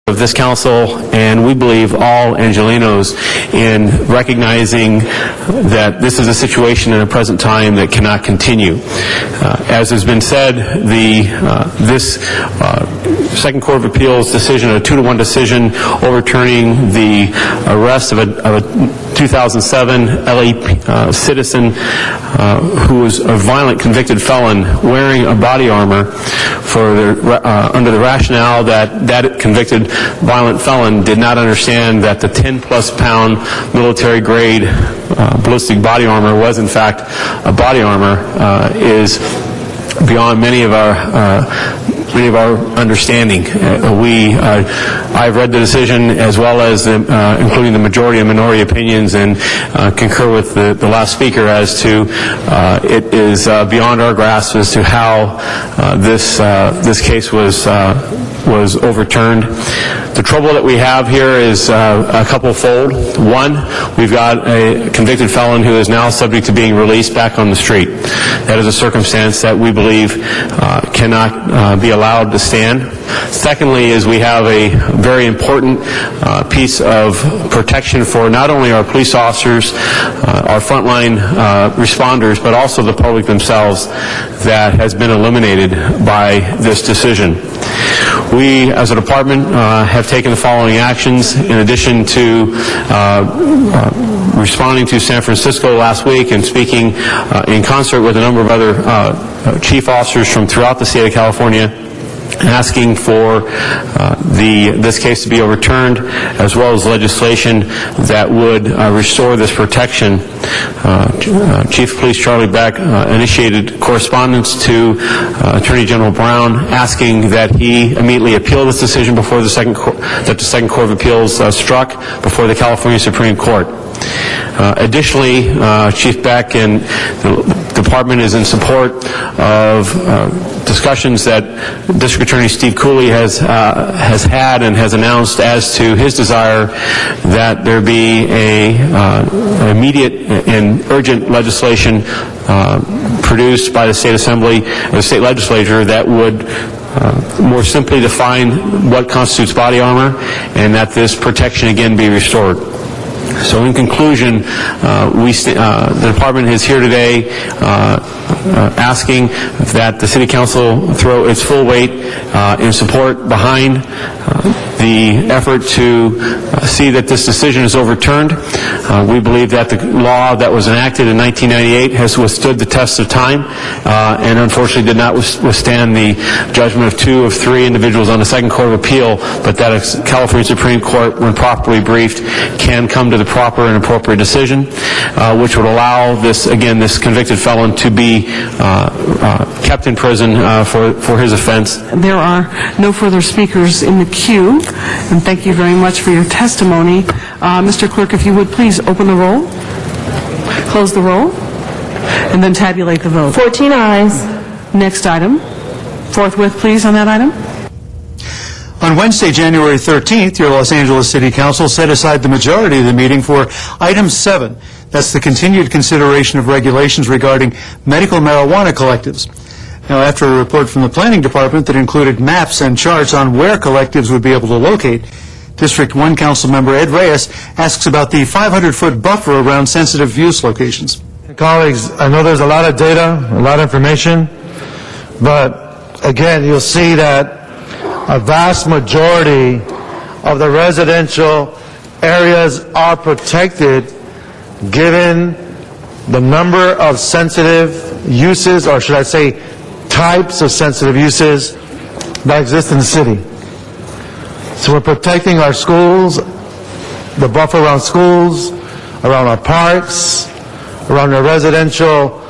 of this council, and we believe all Angelenos, in recognizing that this is a situation in a present time that cannot continue. As has been said, this Second Court of Appeals decision, a 2-to-1 decision overturning the arrest of a 2007 LA citizen who was a violent convicted felon wearing a body armor under the rationale that convicted violent felon did not understand that the 10-plus pound military grade ballistic body armor was in fact a body armor is beyond many of our understanding. I've read the decision as well as including the majority and minority opinions, and concur with the last speaker as to it is beyond our grasp as to how this case was overturned. The trouble that we have here is a couple-fold. One, we've got a convicted felon who is now subject to being released back on the street. That is a circumstance that we believe cannot be allowed to stand. Secondly, is we have a very important piece of protection for not only our police officers, our frontline responders, but also the public themselves that has been eliminated by this decision. We, as a department, have taken the following actions in addition to responding to San Francisco last week and speaking in concert with a number of other chief officers from throughout the state of California, asking for this case to be overturned, as well as legislation that would restore this protection. Chief of Police Charlie Beck initiated correspondence to Attorney General Brown asking that he immediately appeal this decision before the Second Court of Appeals struck before the California Supreme Court. Additionally, Chief Beck and the department is in support of discussions that District Attorney Steve Cooley has had and has announced as to his desire that there be a immediate and urgent legislation produced by the State Assembly, the State Legislature, that would more simply define what constitutes body armor, and that this protection again be restored. So in conclusion, the department is here today asking that the City Council throw its full weight in support behind the effort to see that this decision is overturned. We believe that the law that was enacted in 1998 has withstood the test of time and unfortunately did not withstand the judgment of 2 of 3 individuals on the Second Court of Appeal, but that a California Supreme Court, when properly briefed, can come to the proper and appropriate decision, which would allow this convicted felon to be kept in prison for his offense. There are no further speakers in the queue, and thank you very much for your testimony. Mr. Clerk, if you would please open the roll, close the roll, and then tabulate the vote. 14 ayes. Next item. Forthwith, please, on that item. On Wednesday, January 13th, your Los Angeles City Council set aside the majority of the meeting for item 7. That's the continued consideration of regulations regarding medical marijuana collectives. Now, after a report from the Planning Department that included maps and charts on where collectives would be able to locate, District 1 Council Member Ed Reyes asks about the 500-foot buffer around sensitive use locations. Colleagues, I know there's a lot of data, a lot of information, but again, you'll see that a vast majority of the residential areas are protected given the number of sensitive uses, or should I say types of sensitive uses that exist in the city. So we're protecting our schools, the buffer around schools, around our parks, around our residential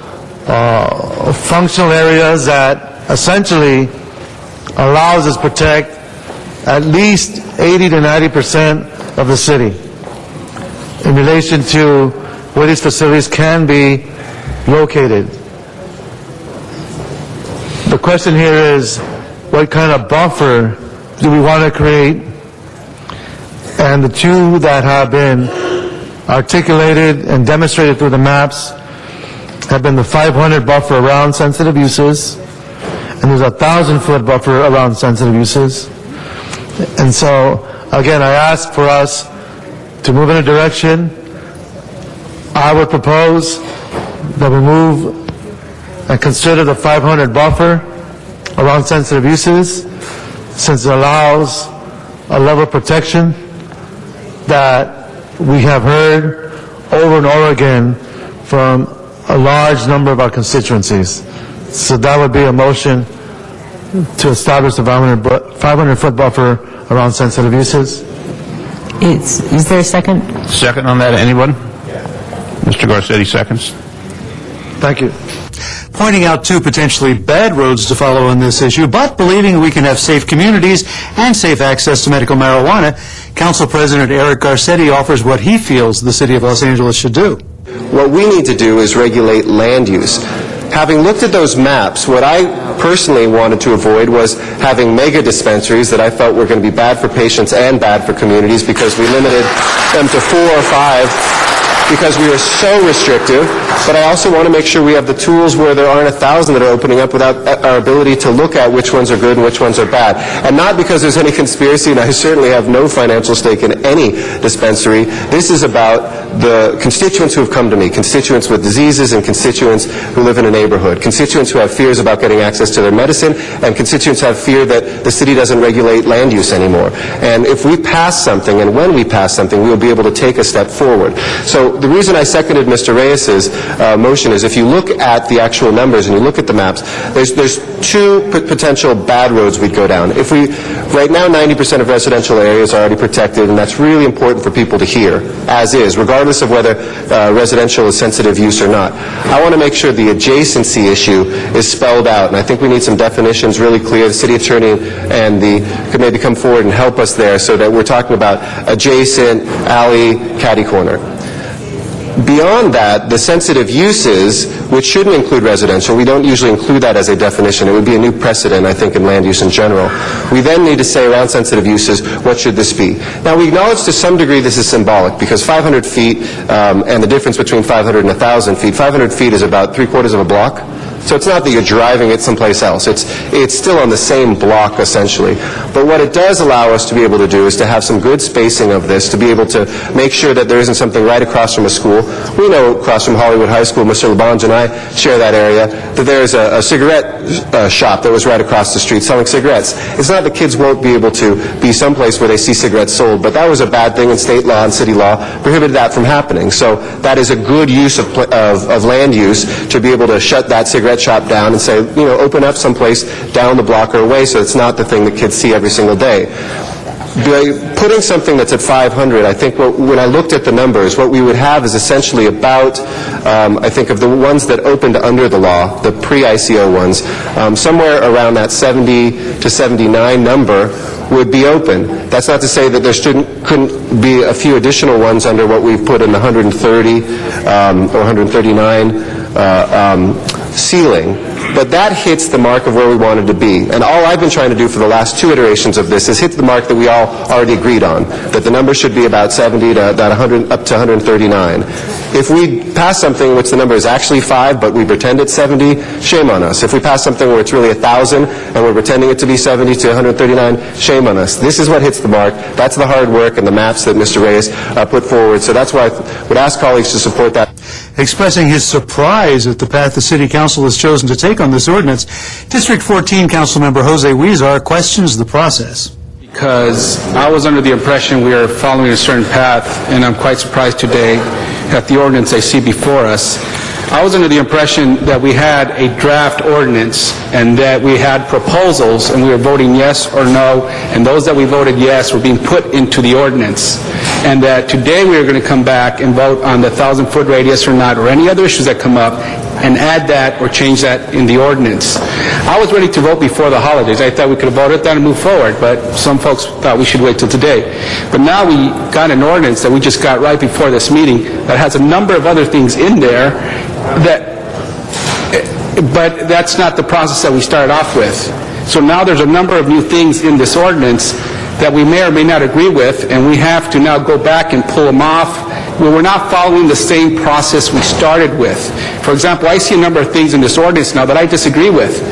functional areas that essentially allows us to protect at least 80 to 90% of the city in relation to where these facilities can be located. The question here is, what kind of buffer do we want to create? And the two that have been articulated and demonstrated through the maps have been the 500 buffer around sensitive uses, and there's a 1,000-foot buffer around sensitive uses. And so, again, I ask for us to move in a direction. I would propose that we move and consider the 500 buffer around sensitive uses, since it allows a level of protection that we have heard over and over again from a large number of our constituencies. So that would be a motion to establish the 500-foot buffer around sensitive uses. Is there a second? Second on that, anyone? Mr. Garcetti seconds. Thank you. Pointing out two potentially bad roads to follow on this issue, but believing we can have safe communities and safe access to medical marijuana, Council President Eric Garcetti offers what he feels the City of Los Angeles should do. What we need to do is regulate land use. Having looked at those maps, what I personally wanted to avoid was having mega dispensaries that I felt were going to be bad for patients and bad for communities, because we limited them to 4 or 5 because we are so restrictive. But I also want to make sure we have the tools where there aren't 1,000 that are opening up without our ability to look at which ones are good and which ones are bad. And not because there's any conspiracy, and I certainly have no financial stake in any dispensary. This is about the constituents who have come to me, constituents with diseases and constituents who live in a neighborhood, constituents who have fears about getting access to their medicine, and constituents who have fear that the city doesn't regulate land use anymore. And if we pass something, and when we pass something, we will be able to take a step forward. So the reason I seconded Mr. Reyes's motion is, if you look at the actual numbers and you look at the maps, there's two potential bad roads we'd go down. If we, right now 90% of residential areas are already protected, and that's really important for people to hear, as is, regardless of whether residential is sensitive use or not. I want to make sure the adjacency issue is spelled out, and I think we need some definitions really clear. The city attorney and could maybe come forward and help us there, so that we're talking about adjacent, alley, catty corner. Beyond that, the sensitive uses, which shouldn't include residential, we don't usually include that as a definition. It would be a new precedent, I think, in land use in general. We then need to say around sensitive uses, what should this be? Now, we acknowledge to some degree this is symbolic, because 500 feet and the difference between 500 and 1,000 feet, 500 feet is about 3/4 of a block. So it's not that you're driving it someplace else. It's still on the same block, essentially. But what it does allow us to be able to do is to have some good spacing of this, to be able to make sure that there isn't something right across from a school. We know across from Hollywood High School, Mr. Labange and I share that area, that there's a cigarette shop that was right across the street selling cigarettes. It's not that kids won't be able to be someplace where they see cigarettes sold, but that was a bad thing, and state law and city law prohibited that from happening. So that is a good use of land use, to be able to shut that cigarette shop down and say, open up someplace down the block or away, so it's not the thing that kids see every single day. Putting something that's at 500, I think when I looked at the numbers, what we would have is essentially about, I think of the ones that opened under the law, the pre-ICO ones, somewhere around that 70 to 79 number would be open. That's not to say that there couldn't be a few additional ones under what we've put in the 130 or 139 ceiling, but that hits the mark of where we wanted to be. And all I've been trying to do for the last 2 iterations of this is hit the mark that we all already agreed on, that the number should be about 70 to that 100 up to 139. If we pass something in which the number is actually 5, but we pretend it's 70, shame on us. If we pass something where it's really 1,000 and we're pretending it to be 70 to 139, shame on us. This is what hits the mark. That's the hard work and the maps that Mr. Reyes put forward. So that's why I would ask colleagues to support that. Expressing his surprise at the path the City Council has chosen to take on this ordinance, District 14 Councilmember Jose Huizar questions the process. Because I was under the impression we are following a certain path, and I'm quite surprised today at the ordinance I see before us. I was under the impression that we had a draft ordinance and that we had proposals and we were voting yes or no, and those that we voted yes were being put into the ordinance. And that today we are going to come back and vote on the 1,000-foot radius or not, or any other issues that come up, and add that or change that in the ordinance. I was ready to vote before the holidays. I thought we could have voted that and moved forward, but some folks thought we should wait till today. But now we got an ordinance that we just got right before this meeting that has a number of other things in there but that's not the process that we started off with. So now there's a number of new things in this ordinance that we may or may not agree with, and we have to now go back and pull them off. Well, we're not following the same process we started with. For example, I see a number of things in this ordinance now that I disagree with.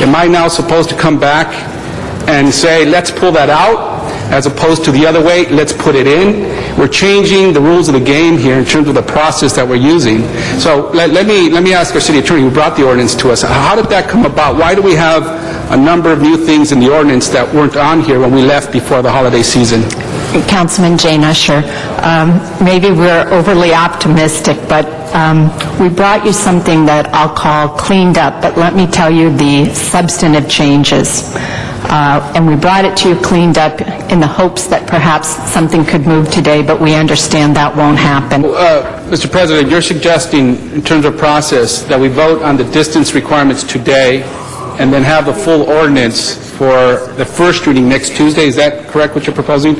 Am I now supposed to come back and say, let's pull that out? as opposed to the other way, let's put it in. We're changing the rules of the game here in terms of the process that we're using. So let me ask our city attorney who brought the ordinance to us, how did that come about? Why do we have a number of new things in the ordinance that weren't on here when we left before the holiday season? Councilman Jane Usher, maybe we're overly optimistic, but we brought you something that I'll call cleaned up, but let me tell you the substantive changes. And we brought it to you cleaned up in the hopes that perhaps something could move today, but we understand that won't happen. Mr. President, you're suggesting, in terms of process, that we vote on the distance requirements today and then have the full ordinance for the first reading next Tuesday. Is that correct, what you're proposing?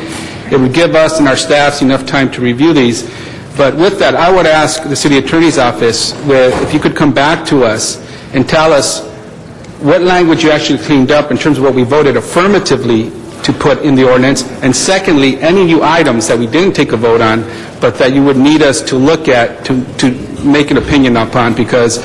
It would give us and our staffs enough time to review these. But with that, I would ask the city attorney's office if you could come back to us and tell us what language you actually cleaned up in terms of what we voted affirmatively to put in the ordinance, and secondly, any new items that we didn't take a vote on, but that you would need us to look at to make an opinion upon, because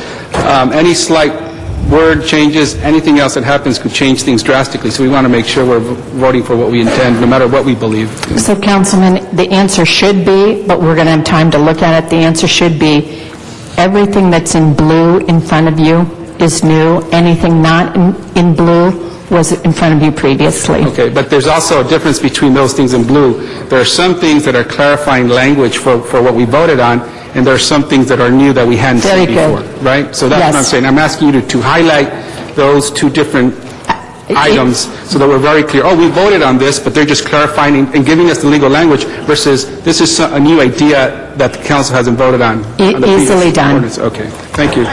any slight word changes, anything else that happens could change things drastically. So we want to make sure we're voting for what we intend, no matter what we believe. So, Councilman, the answer should be, but we're going to have time to look at it, the answer should be everything that's in blue in front of you is new. Anything not in blue was in front of you previously. Okay, but there's also a difference between those things in blue. There are some things that are clarifying language for what we voted on, and there are some things that are new that we hadn't seen before, right? So that's what I'm saying. I'm asking you to highlight those two different items so that we're very clear. Oh, we voted on this, but they're just clarifying and giving us the legal language versus this is a new idea that the council hasn't voted on. Easily done. Ordinance. Okay, thank you.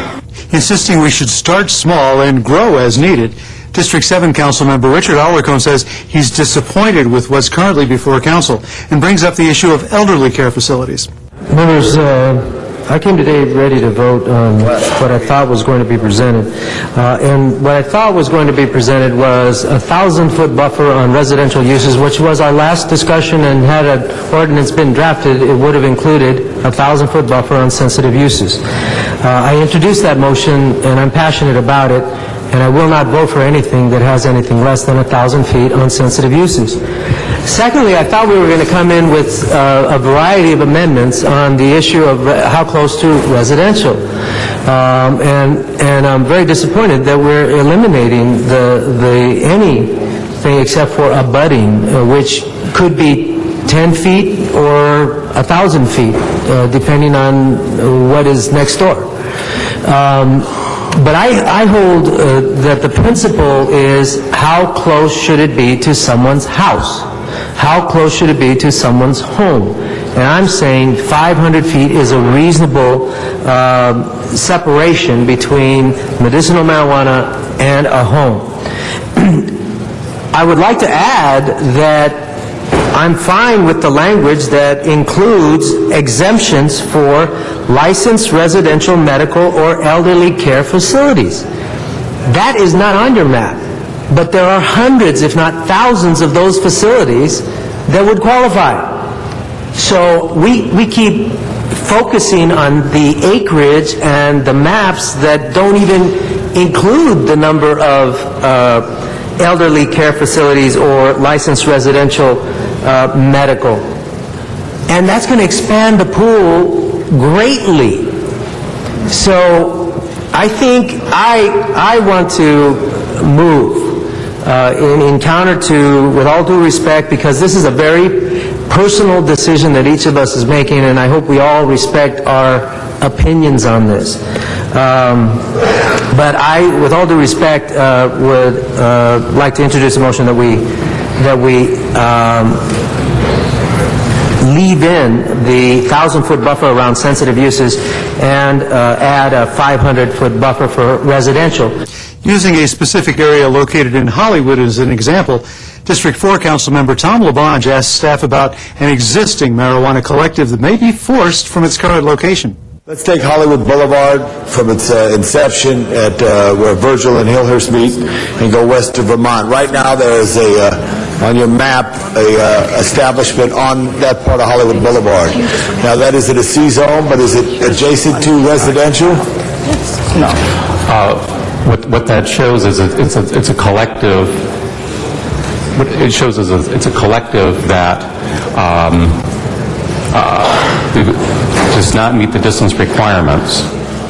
Insisting we should start small and grow as needed, District 7 Councilmember Richard Alarcon says he's disappointed with what's currently before council and brings up the issue of elderly care facilities. Members, I came today ready to vote on what I thought was going to be presented. And what I thought was going to be presented was a 1,000-foot buffer on residential uses, which was our last discussion, and had an ordinance been drafted, it would have included a 1,000-foot buffer on sensitive uses. I introduced that motion, and I'm passionate about it, and I will not vote for anything that has anything less than 1,000 feet on sensitive uses. Secondly, I thought we were going to come in with a variety of amendments on the issue of how close to residential. And I'm very disappointed that we're eliminating anything except for abutting, which could be 10 feet or 1,000 feet, depending on what is next door. But I hold that the principle is how close should it be to someone's house? How close should it be to someone's home? And I'm saying 500 feet is a reasonable separation between medicinal marijuana and a home. I would like to add that I'm fine with the language that includes exemptions for licensed residential, medical, or elderly care facilities. That is not on your map, but there are hundreds, if not thousands, of those facilities that would qualify. So we keep focusing on the acreage and the maps that don't even include the number of elderly care facilities or licensed residential medical. And that's going to expand the pool greatly. So I think I want to move in counter to, with all due respect, because this is a very personal decision that each of us is making, and I hope we all respect our opinions on this. But I, with all due respect, would like to introduce a motion that we leave in the 1,000-foot buffer around sensitive uses and add a 500-foot buffer for residential. Using a specific area located in Hollywood as an example, District 4 Councilmember Tom LaBonge asked staff about an existing marijuana collective that may be forced from its current location. Let's take Hollywood Boulevard from its inception at where Virgil and Hillhurst meet and go west to Vermont. Right now there is on your map, a establishment on that part of Hollywood Boulevard. Now that is it a C zone, but is it adjacent to residential? No. What that shows is it's a collective what it shows is it's a collective that does not meet the distance requirements.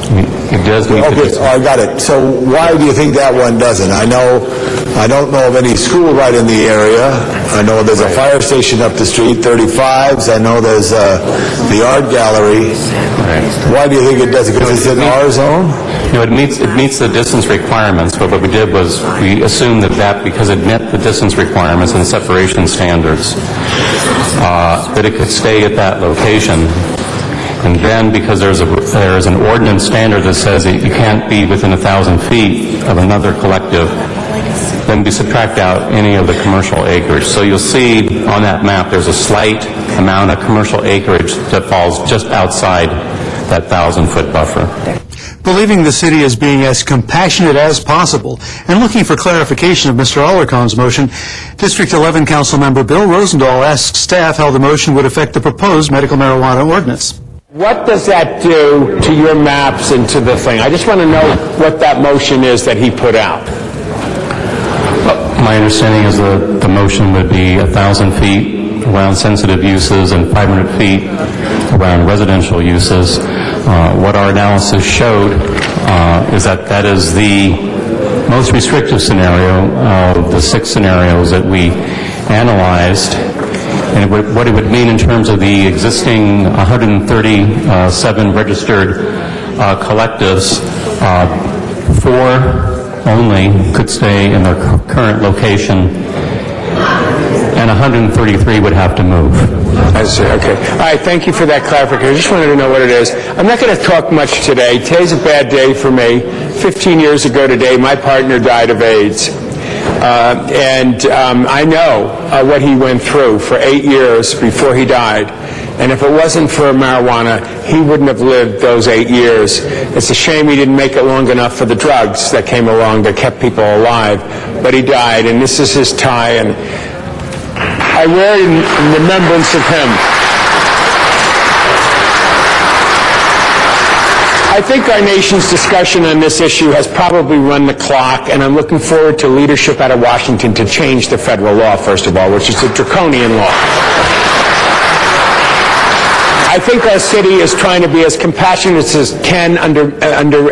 I mean, it does meet the Okay, distance. I got it. So why do you think that one doesn't? I don't know of any school right in the area. I know there's a fire station up the street, 35s. I know there's the art gallery. Why do you think it doesn't? Because it's in our zone? No, it meets the distance requirements, but what we did was we assumed that because it met the distance requirements and the separation standards, that it could stay at that location. And then, because there's an ordinance standard that says that you can't be within 1,000 feet of another collective, then we subtract out any of the commercial acreage. So you'll see on that map there's a slight amount of commercial acreage that falls just outside that 1,000-foot buffer. Believing the city as being as compassionate as possible and looking for clarification of Mr. Alarcon's motion, District 11 Councilmember Bill Rosendahl asked staff how the motion would affect the proposed medical marijuana ordinance. What does that do to your maps and to the thing? I just want to know what that motion is that he put out. My understanding is the motion would be 1,000 feet around sensitive uses and 500 feet around residential uses. What our analysis showed is that is the most restrictive scenario of the 6 scenarios that we analyzed. And what it would mean in terms of the existing 137 registered collectives, 4 only could stay in their current location, and 133 would have to move. I see, okay. All right, thank you for that clarification. I just wanted to know what it is. I'm not going to talk much today. Today's a bad day for me. 15 years ago today, my partner died of AIDS. I know what he went through for 8 years before he died. And if it wasn't for marijuana, he wouldn't have lived those 8 years. It's a shame he didn't make it long enough for the drugs that came along that kept people alive. But he died, and this is his tie, and I wear it in remembrance of him. I think our nation's discussion on this issue has probably run the clock, and I'm looking forward to leadership out of Washington to change the federal law, first of all, which is a draconian law. I think our city is trying to be as compassionate as it can under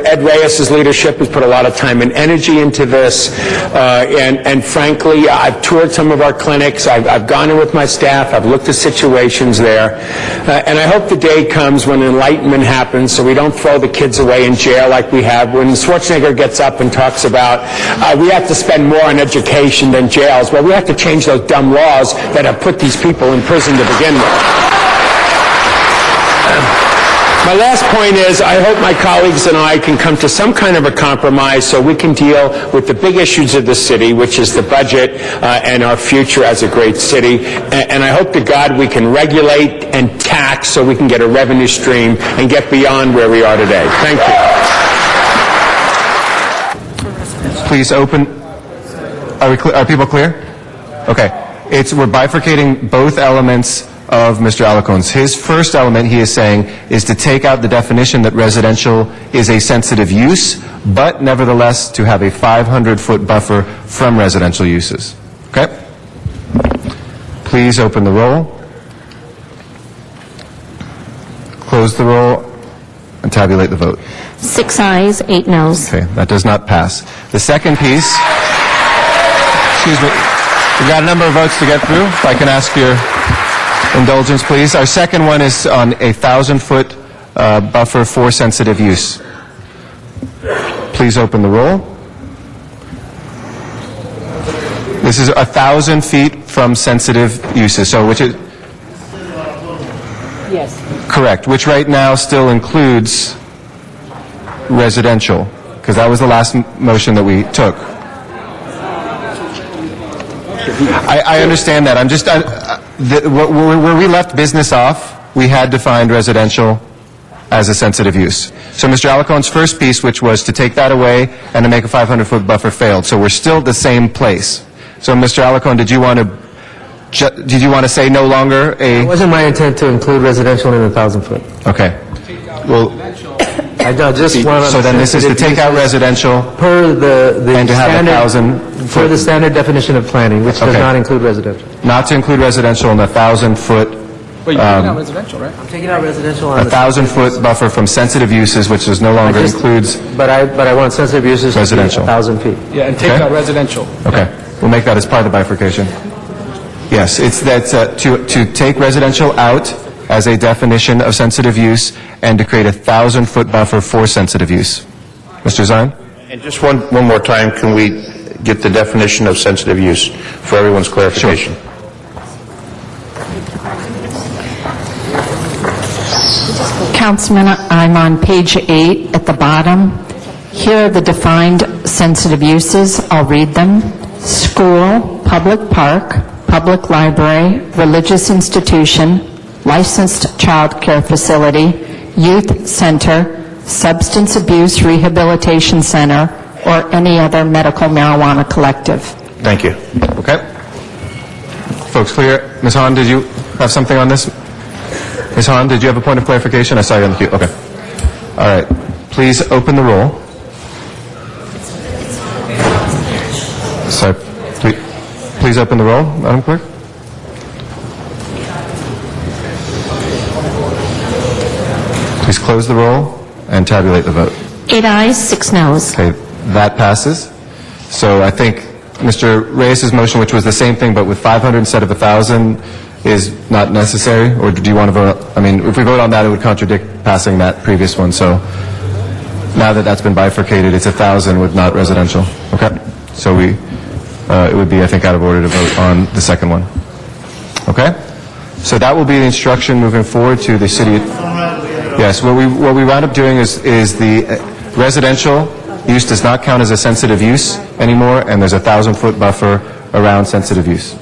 Ed Reyes' leadership. He's put a lot of time and energy into this. And frankly, I've toured some of our clinics. I've gone in with my staff. I've looked at situations there. And I hope the day comes when enlightenment happens so we don't throw the kids away in jail like we have. When Schwarzenegger gets up and talks about we have to spend more on education than jails. Well, we have to change those dumb laws that have put these people in prison to begin with. My last point is I hope my colleagues and I can come to some kind of a compromise so we can deal with the big issues of the city, which is the budget and our future as a great city. And I hope to God we can regulate and tax so we can get a revenue stream and get beyond where we are today. Thank you. Please open. Are people clear? Okay. We're bifurcating both elements of Mr. Alarcon's. His first element, he is saying, is to take out the definition that residential is a sensitive use, but nevertheless to have a 500-foot buffer from residential uses. Okay? Please open the roll, close the roll, and tabulate the vote. 6 ayes, 8 noes. Okay, that does not pass. The second piece, excuse me, we've got a number of votes to get through. If I can ask your indulgence, please. Our second one is on a 1,000-foot buffer for sensitive use. Please open the roll. This is 1,000 feet from sensitive uses, so which is... Yes. Correct, which right now still includes residential, because that was the last motion that we took. I understand that. I'm just... where we left business off, we had defined residential as a sensitive use. So Mr. Alarcon's first piece, which was to take that away and to make a 500-foot buffer, failed. So we're still at the same place. So Mr. Alarcon, did you want to say no longer a... It wasn't my intent to include residential in the 1,000-foot. Okay. Well, I just want to... So then this is to take out residential Per the and to have standard... 1,000 Per the standard definition of planning, which does Okay. not include residential. not to include residential and 1,000-foot, Wait, you're not residential, right? I'm taking out residential on a 1,000-foot buffer from sensitive uses, which is no longer includes, But I want sensitive uses to be Residential. 1,000 feet. Yeah, and take Okay. out residential. okay, we'll make that as part of the bifurcation. Yes, it's that, to take residential out as a definition of sensitive use and to create a 1,000-foot buffer for sensitive use. Mr. Zine? And just one more time, can we get the definition of sensitive use for everyone's clarification? Councilman, I'm on page 8 at the bottom. Here are the defined sensitive uses. I'll read them. School, public park, public library, religious institution, licensed child care facility, youth center, substance abuse rehabilitation center, or any other medical marijuana collective. Thank you. Okay. Folks clear? Ms. Hahn, did you have something on this? Ms. Hahn, did you have a point of clarification? I saw you on the queue. Okay. All right. Please open the roll. Sorry. Please open the roll, Madam Clerk. Please close the roll and tabulate the vote. 8 ayes, 6 noes. Okay, that passes. So I think Mr. Reyes' motion, which was the same thing but with 500 instead of 1,000, is not necessary, or do you want to vote? I mean, if we vote on that, it would contradict passing that previous one. So now that that's been bifurcated, it's 1,000 with not residential. Okay? So it would be, I think, out of order to vote on the second one. Okay? So that will be the instruction moving forward to the city. Yes, what we wound up doing is the residential use does not count as a sensitive use anymore, and there's a 1,000-foot buffer around sensitive use.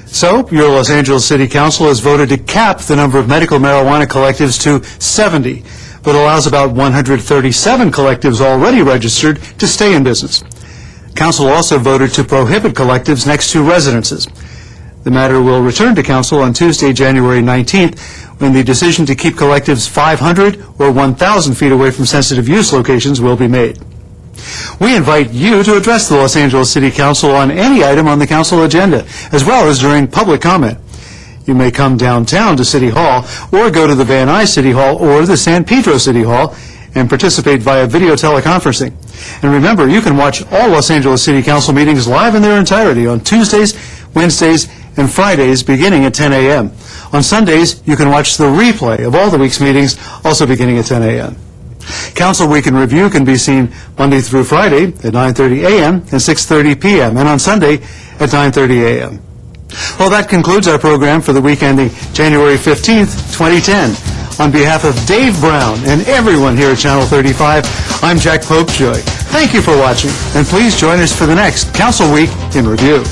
So, your Los Angeles City Council has voted to cap the number of medical marijuana collectives to 70, but allows about 137 collectives already registered to stay in business. Council also voted to prohibit collectives next to residences. The matter will return to Council on Tuesday, January 19th, when the decision to keep collectives 500 or 1,000 feet away from sensitive use locations will be made. We invite you to address the Los Angeles City Council on any item on the Council agenda, as well as during public comment. You may come downtown to City Hall, or go to the Van Nuys City Hall or the San Pedro City Hall and participate via video teleconferencing. And remember, you can watch all Los Angeles City Council meetings live in their entirety on Tuesdays, Wednesdays, and Fridays beginning at 10 a.m. On Sundays, you can watch the replay of all the week's meetings, also beginning at 10 a.m. Council Week in Review can be seen Monday through Friday at 9:30 a.m. and 6:30 p.m., and on Sunday at 9:30 a.m. Well, that concludes our program for the week ending January 15th, 2010. On behalf of Dave Brown and everyone here at Channel 35, I'm Jack Popejoy. Thank you for watching, and please join us for the next Council Week in Review.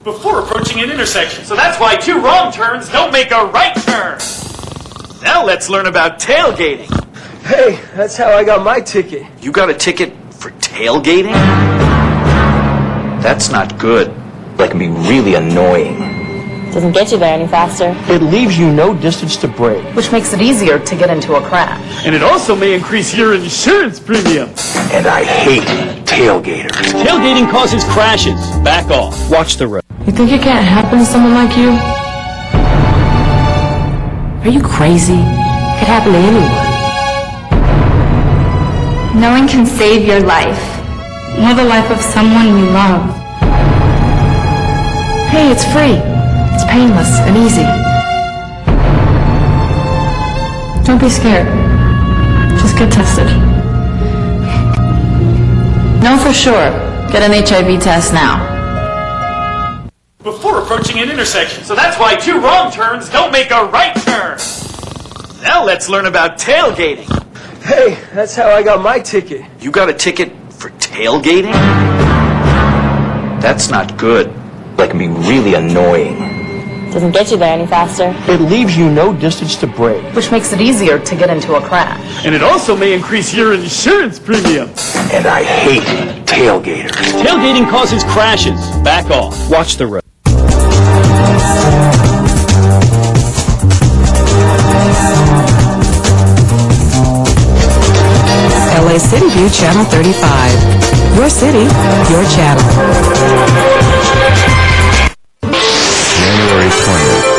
Before approaching an intersection, so that's why 2 wrong turns don't make a right turn. Now let's learn about tailgating. Hey, that's how I got my ticket. You got a ticket for tailgating? That's not good. That can be really annoying. Doesn't get you there any faster. It leaves you no distance to brake. Which makes it easier to get into a crash. And it also may increase your insurance premium. And I hate tailgaters. Tailgating causes crashes. Back off. Watch the road. You think it can't happen to someone like you? Are you crazy? It could happen to anyone. Knowing can save your life, or the life of someone you love. Hey, it's free. It's painless and easy. Don't be scared. Just get tested. Know for sure. Get an HIV test now. Before approaching an intersection, so that's why 2 wrong turns don't make a right turn. Now let's learn about tailgating. Hey, that's how I got my ticket. You got a ticket for tailgating? That's not good. That can be really annoying. Doesn't get you there any faster. It leaves you no distance to brake. Which makes it easier to get into a crash. And it also may increase your insurance premium. And I hate tailgaters. Tailgating causes crashes. Back off. Watch the road. via CityView Channel 35. Your city, your channel. January 20th.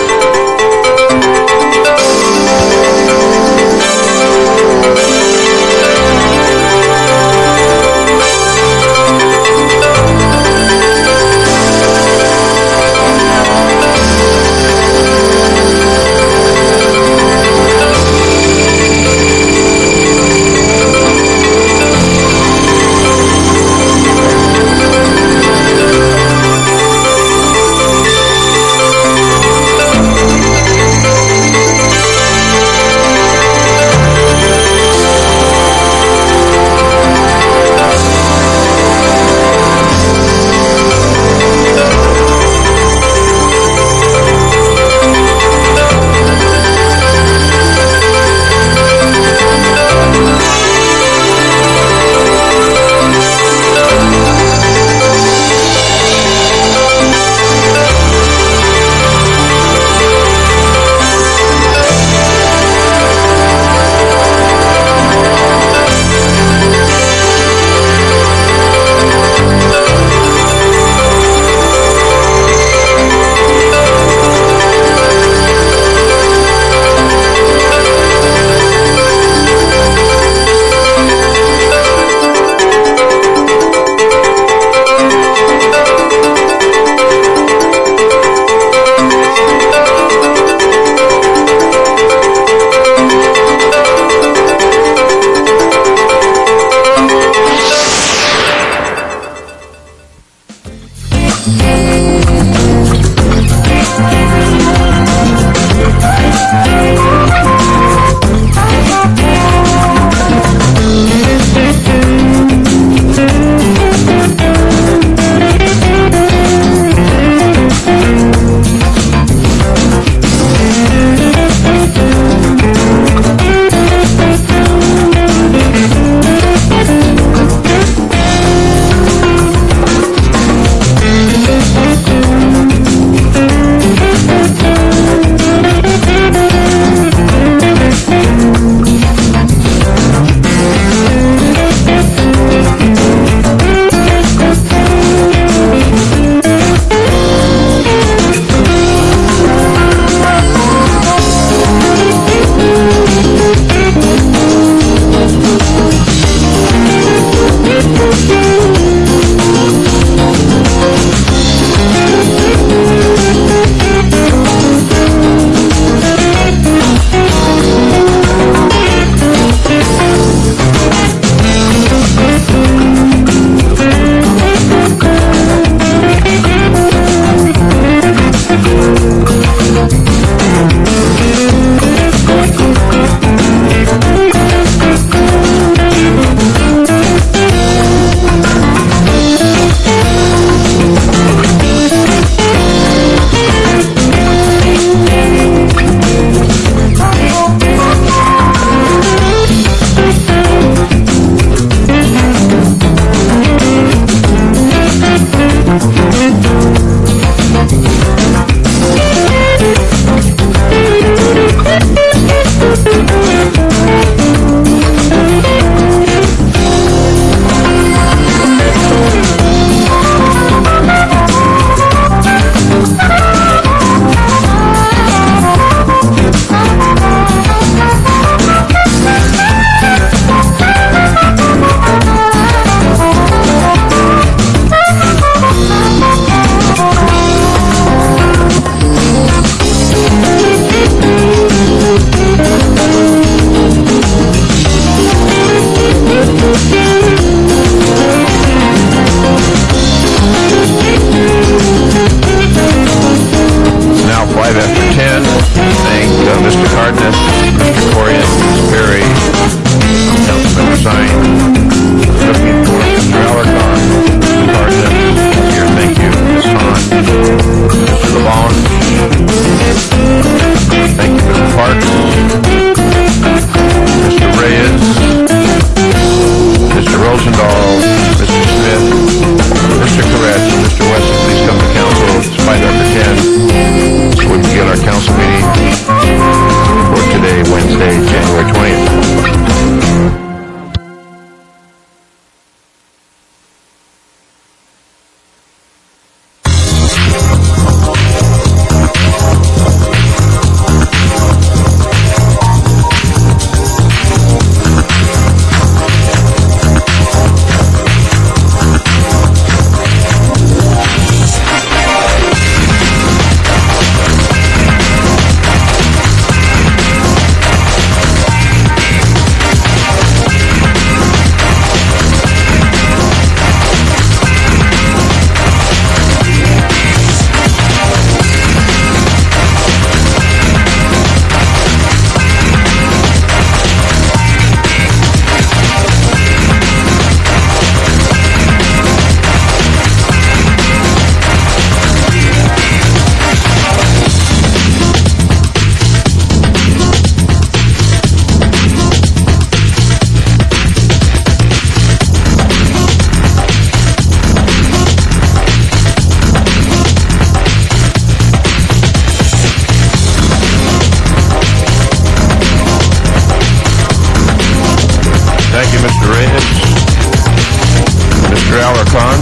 Alarcon,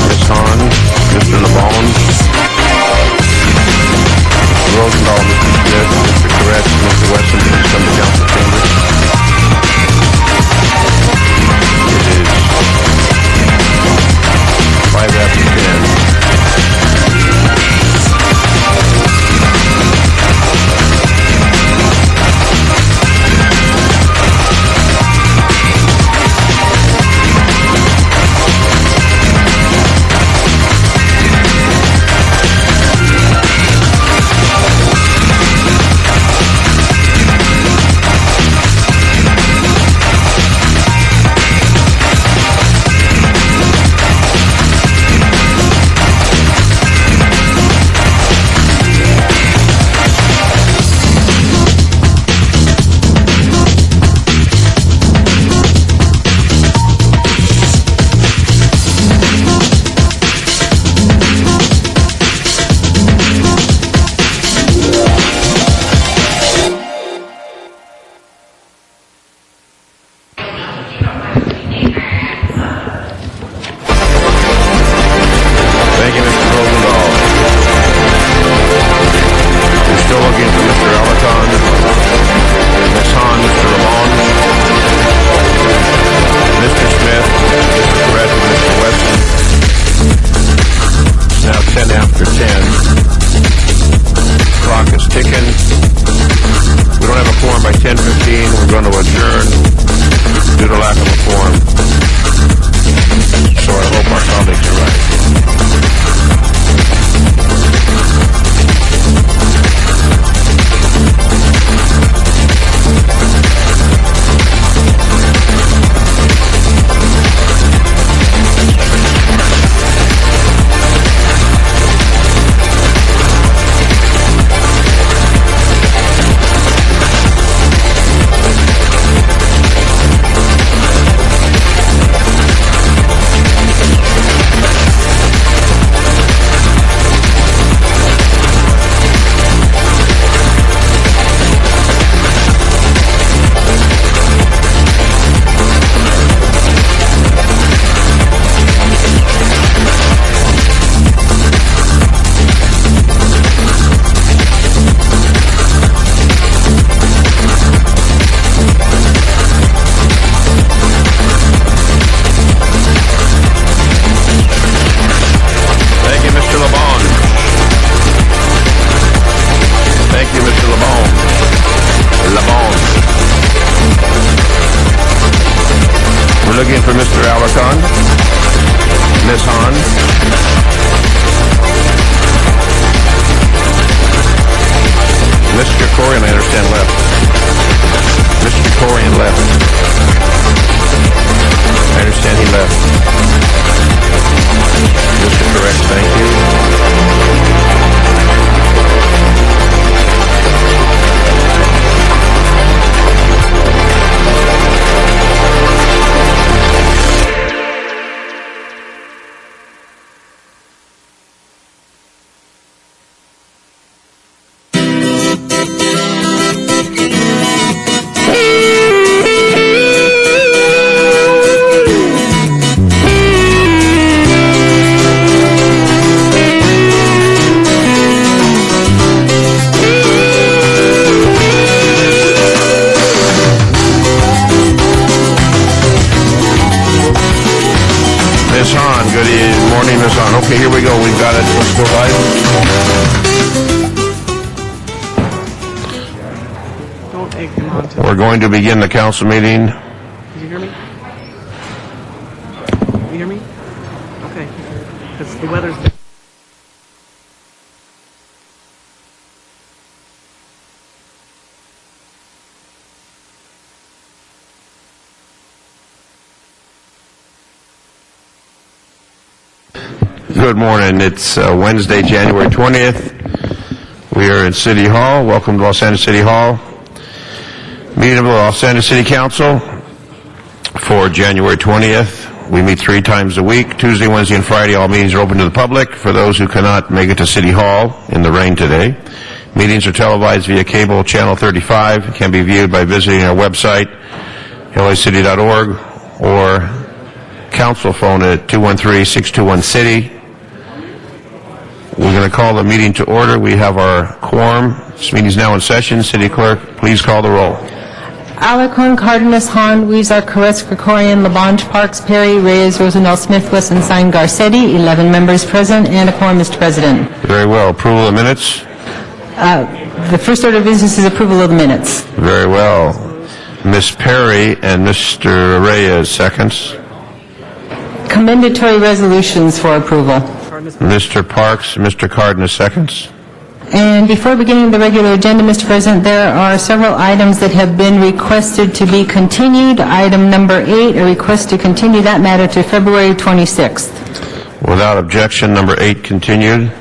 Ms. Hahn, Mr. LeBon, Mr. Rosendahl, Mr. Smith, Mr. Koretz, Mr. Wesson, please come to council chambers. It is 5 after 10. Looking for Mr. Alarcon, Ms. Hahn, Mr. Corian, I understand, left. Mr. Corian left. I understand he left. Mr. Correct, thank you. Ms. Hahn, good morning, Ms. Hahn. Okay, here we go. We've got it. Let's go live. Don't egg them on to We're going to begin the council meeting. Did you hear me? You hear me? Okay. Because the weather's... Good morning. It's Wednesday, January 20th. We are in City Hall. Welcome to Los Angeles City Hall. Meeting of the Los Angeles City Council for January 20th. We meet 3 times a week, Tuesday, Wednesday, and Friday. All meetings are open to the public. For those who cannot make it to City Hall in the rain today, meetings are televised via cable channel 35. It can be viewed by visiting our website, lacity.org, or council phone at 213-621-CITY. We're going to call the meeting to order. We have our quorum. This meeting is now in session. City Clerk, please call the roll. Alarcon, Cardenas, Hahn, Weezer, Caress, Krikorian, Labange, Parks, Perry, Reyes, Rosendahl, Smith, Wesson, Sign, Garcetti. 11 members present and a quorum, Mr. President. Very well. Approval of minutes? The first order of business is approval of the minutes. Very well. Ms. Perry and Mr. Reyes, seconds. Commendatory resolutions for approval. Mr. Parks, Mr. Cardenas, seconds. And before beginning the regular agenda, Mr. President, there are several items that have been requested to be continued. Item number 8, a request to continue that matter to February 26th. Without objection, number 8 continued.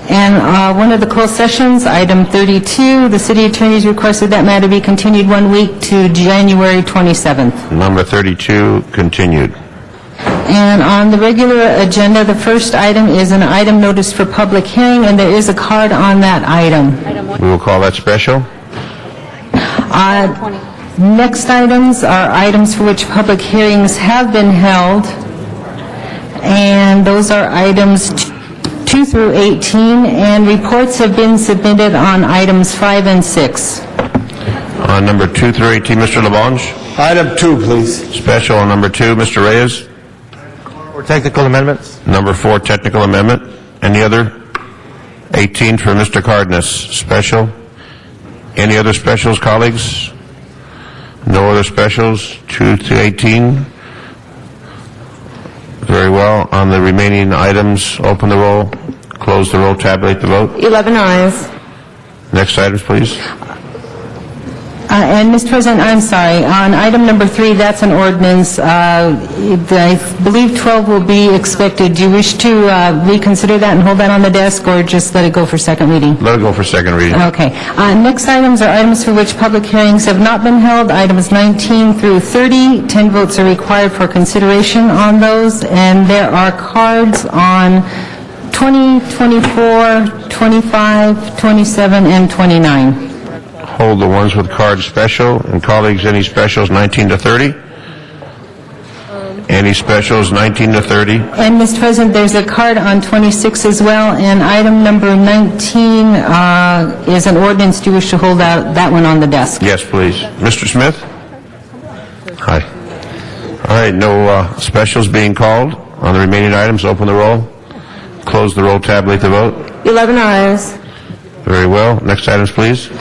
And one of the closed sessions, item 32, the city attorney's requested that matter be continued 1 week to January 27th. Number 32 continued. And on the regular agenda, the first item is an item notice for public hearing, and there is a card on that item. We will call that special. Next items are items for which public hearings have been held, and those are items 2 through 18, and reports have been submitted on items 5 and 6. On number 2 through 18, Mr. Labange. Item 2, please. Special on number 2, Mr. Reyes. For technical amendments? Number 4, technical amendment. Any other? 18 for Mr. Cardenas. Special. Any other specials, colleagues? No other specials? 2 to 18. Very well. On the remaining items, open the roll, close the roll, tabulate the vote. 11 ayes. Next items, please. And, Mr. President, I'm sorry, on item number 3, that's an ordinance. I believe 12 will be expected. Do you wish to reconsider that and hold that on the desk, or just let it go for second reading? Let it go for second reading. Okay. Next items are items for which public hearings have not been held, items 19 through 30. 10 votes are required for consideration on those, and there are cards on 20, 24, 25, 27, and 29. Hold the ones with cards special. And colleagues, any specials 19 to 30? Any specials 19 to 30? And, Mr. President, there's a card on 26 as well, and item number 19 is an ordinance. Do you wish to hold that one on the desk? Yes, please. Mr. Smith? Hi. All right, no specials being called on the remaining items. Open the roll, close the roll, tabulate the vote. 11 ayes. Very well. Next items, please.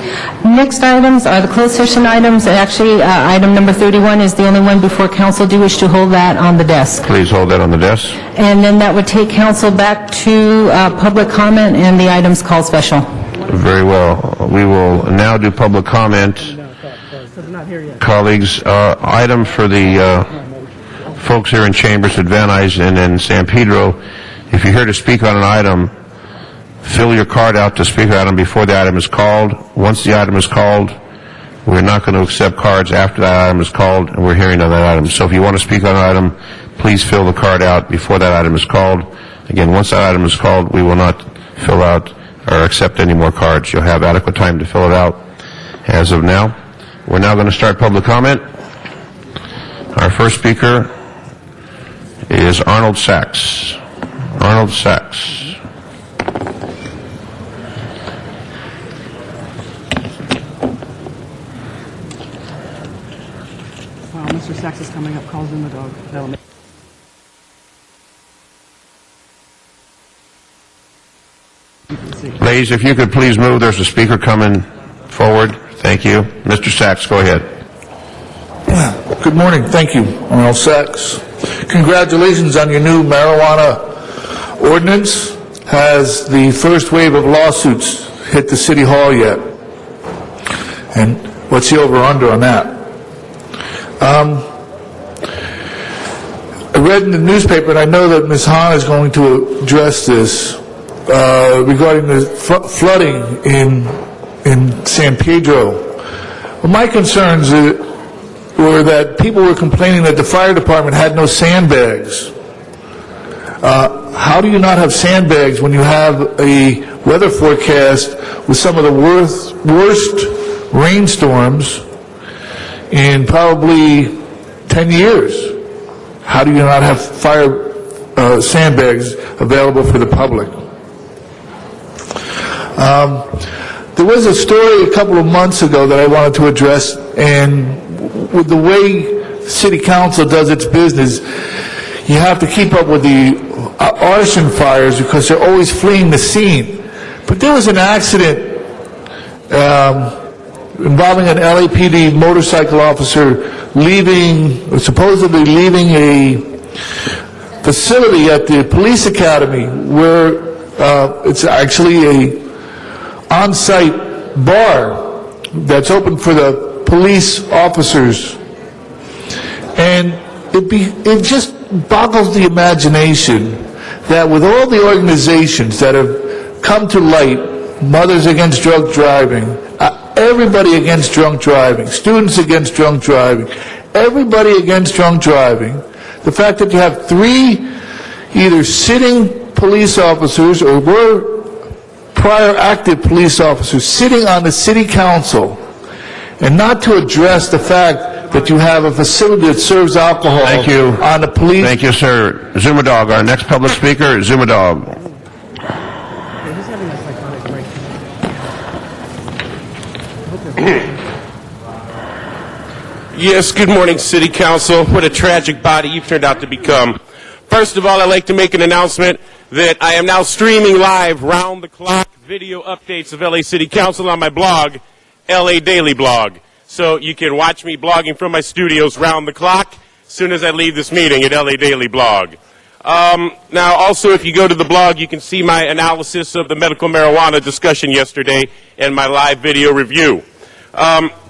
Next items are the closed session items. Actually, item number 31 is the only one before council. Do you wish to hold that on the desk? Please hold that on the desk. And then that would take council back to public comment and the items called special. Very well. We will now do public comment. Colleagues, item for the folks here in Chambers at Van Nuys and in San Pedro, if you're here to speak on an item, fill your card out to speak on the item before the item is called. Once the item is called, we're not going to accept cards after that item is called, and we're hearing on that item. So if you want to speak on an item, please fill the card out before that item is called. Again, once that item is called, we will not fill out or accept any more cards. You'll have adequate time to fill it out as of now. We're now going to start public comment. Our first speaker is Arnold Sachs. Arnold Sachs. Mr. Sachs is coming up, calls in the dog. That'll make Ladies, if you could please move. There's a speaker coming forward. Thank you. Mr. Sachs, go ahead. Good morning. Thank you, Arnold Sachs. Congratulations on your new marijuana ordinance. Has the first wave of lawsuits hit the City Hall yet? And what's the over-under on that? I read in the newspaper, and I know that Ms. Hahn is going to address this, regarding the flooding in San Pedro. Well, my concerns were that people were complaining that the fire department had no sandbags. How do you not have sandbags when you have a weather forecast with some of the worst rainstorms in probably 10 years? How do you not have fire sandbags available for the public? There was a story a couple of months ago that I wanted to address, and with the way City Council does its business, you have to keep up with the arson fires because they're always fleeing the scene. But there was an accident involving an LAPD motorcycle officer supposedly leaving a facility at the police academy where it's actually a on-site bar that's open for the police officers. And it just boggles the imagination that with all the organizations that have come to light, Mothers Against Drunk Driving, everybody against drunk driving, Students Against Drunk Driving, everybody against drunk driving, the fact that you have 3 either sitting police officers or were prior active police officers sitting on the city council, and not to address the fact that you have a facility that serves alcohol on the police. Thank you, sir. Zumadog, our next public speaker, Zumadog. Yes, good morning, City Council. What a tragic body you've turned out to become. First of all, I'd like to make an announcement that I am now streaming live round-the-clock video updates of LA City Council on my blog, LA Daily Blog. So you can watch me blogging from my studios round the clock as soon as I leave this meeting at LA Daily Blog. Now, also, if you go to the blog, you can see my analysis of the medical marijuana discussion yesterday and my live video review.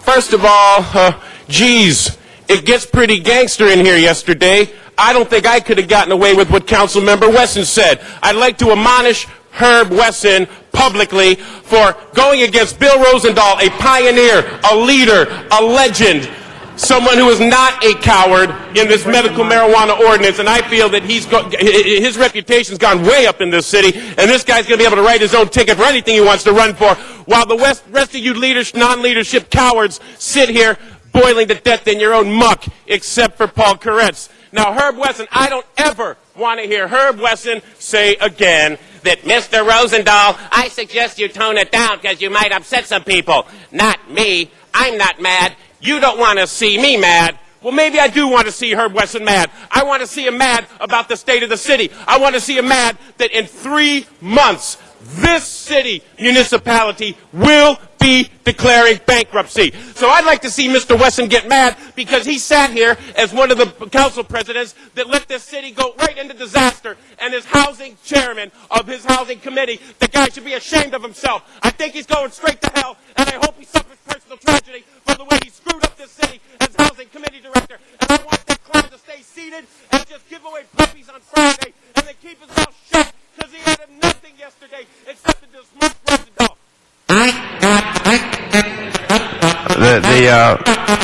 First of all, geez, it gets pretty gangster in here yesterday. I don't think I could have gotten away with what Councilmember Wesson said. I'd like to admonish Herb Wesson publicly for going against Bill Rosendahl, a pioneer, a leader, a legend, someone who is not a coward in this medical marijuana ordinance, and I feel that his reputation's gone way up in this city, and this guy's going to be able to write his own ticket for anything he wants to run for, while the rest of you non-leadership cowards sit here boiling to death in your own muck, except for Paul Koretz. Now, Herb Wesson, I don't ever want to hear Herb Wesson say again that, Mr. Rosendahl, I suggest you tone it down because you might upset some people. Not me. I'm not mad. You don't want to see me mad. Well, maybe I do want to see Herb Wesson mad. I want to see him mad about the state of the city. I want to see him mad that in 3 months, this city municipality will be declaring bankruptcy. So I'd like to see Mr. Wesson get mad because he sat here as one of the council presidents that let this city go right into disaster, and as housing chairman of his housing committee, the guy should be ashamed of himself. I think he's going straight to hell, and I hope he suffers personal tragedy for the way he screwed up this city as housing committee director. And I want that clown to stay seated and just give away puppies on Friday and then keep his mouth shut because he had nothing yesterday except to dismiss Rosendahl.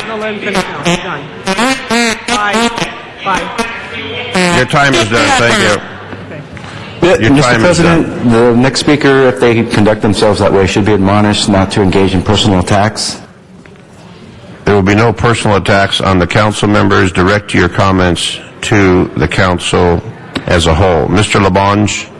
No, let him finish now. He's done. Bye. Your time is done. Thank you. Your Mr. time is President, done. the next speaker, if they conduct themselves that way, should be admonished not to engage in personal attacks. There will be no personal attacks on the council members. Direct your comments to the council as a whole. Mr. Labange.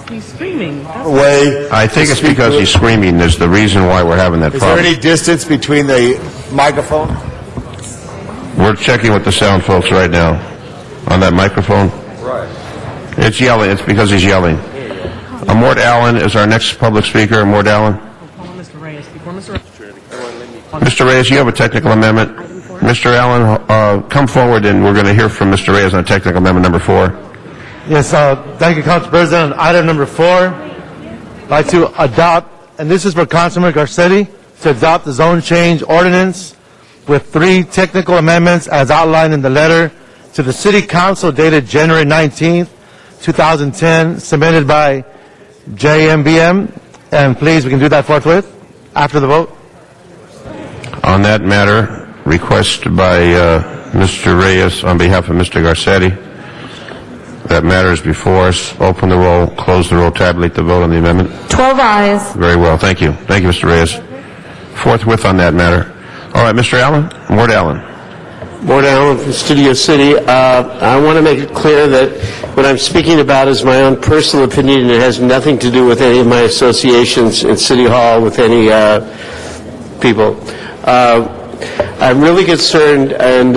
He's screaming. I think it's because he's screaming. There's the reason why we're having that Is problem. there any distance between the microphone? We're checking with the sound folks right now on that microphone. Right. It's yelling. It's because he's yelling. Mort Allen is our next public speaker. Mort Allen. Mr. Reyes, you have a technical amendment. Mr. Allen, come forward, and we're going to hear from Mr. Reyes on technical amendment number 4. Yes, thank you, Council President. Item number 4, I'd like to adopt, and this is for Councilman Garcetti, to adopt the zone change ordinance with 3 technical amendments as outlined in the letter to the City Council dated January 19th, 2010, submitted by JMBM. And please, we can do that forthwith after the vote. On that matter, request by Mr. Reyes on behalf of Mr. Garcetti. That matter is before us. Open the roll, close the roll, tabulate the vote on the amendment. 12 ayes. Very well. Thank you. Thank you, Mr. Reyes. Forthwith on that matter. All right, Mr. Allen, Ward Allen. Ward Allen from Studio City. I want to make it clear that what I'm speaking about is my own personal opinion, and it has nothing to do with any of my associations in City Hall with any people. I'm really concerned, and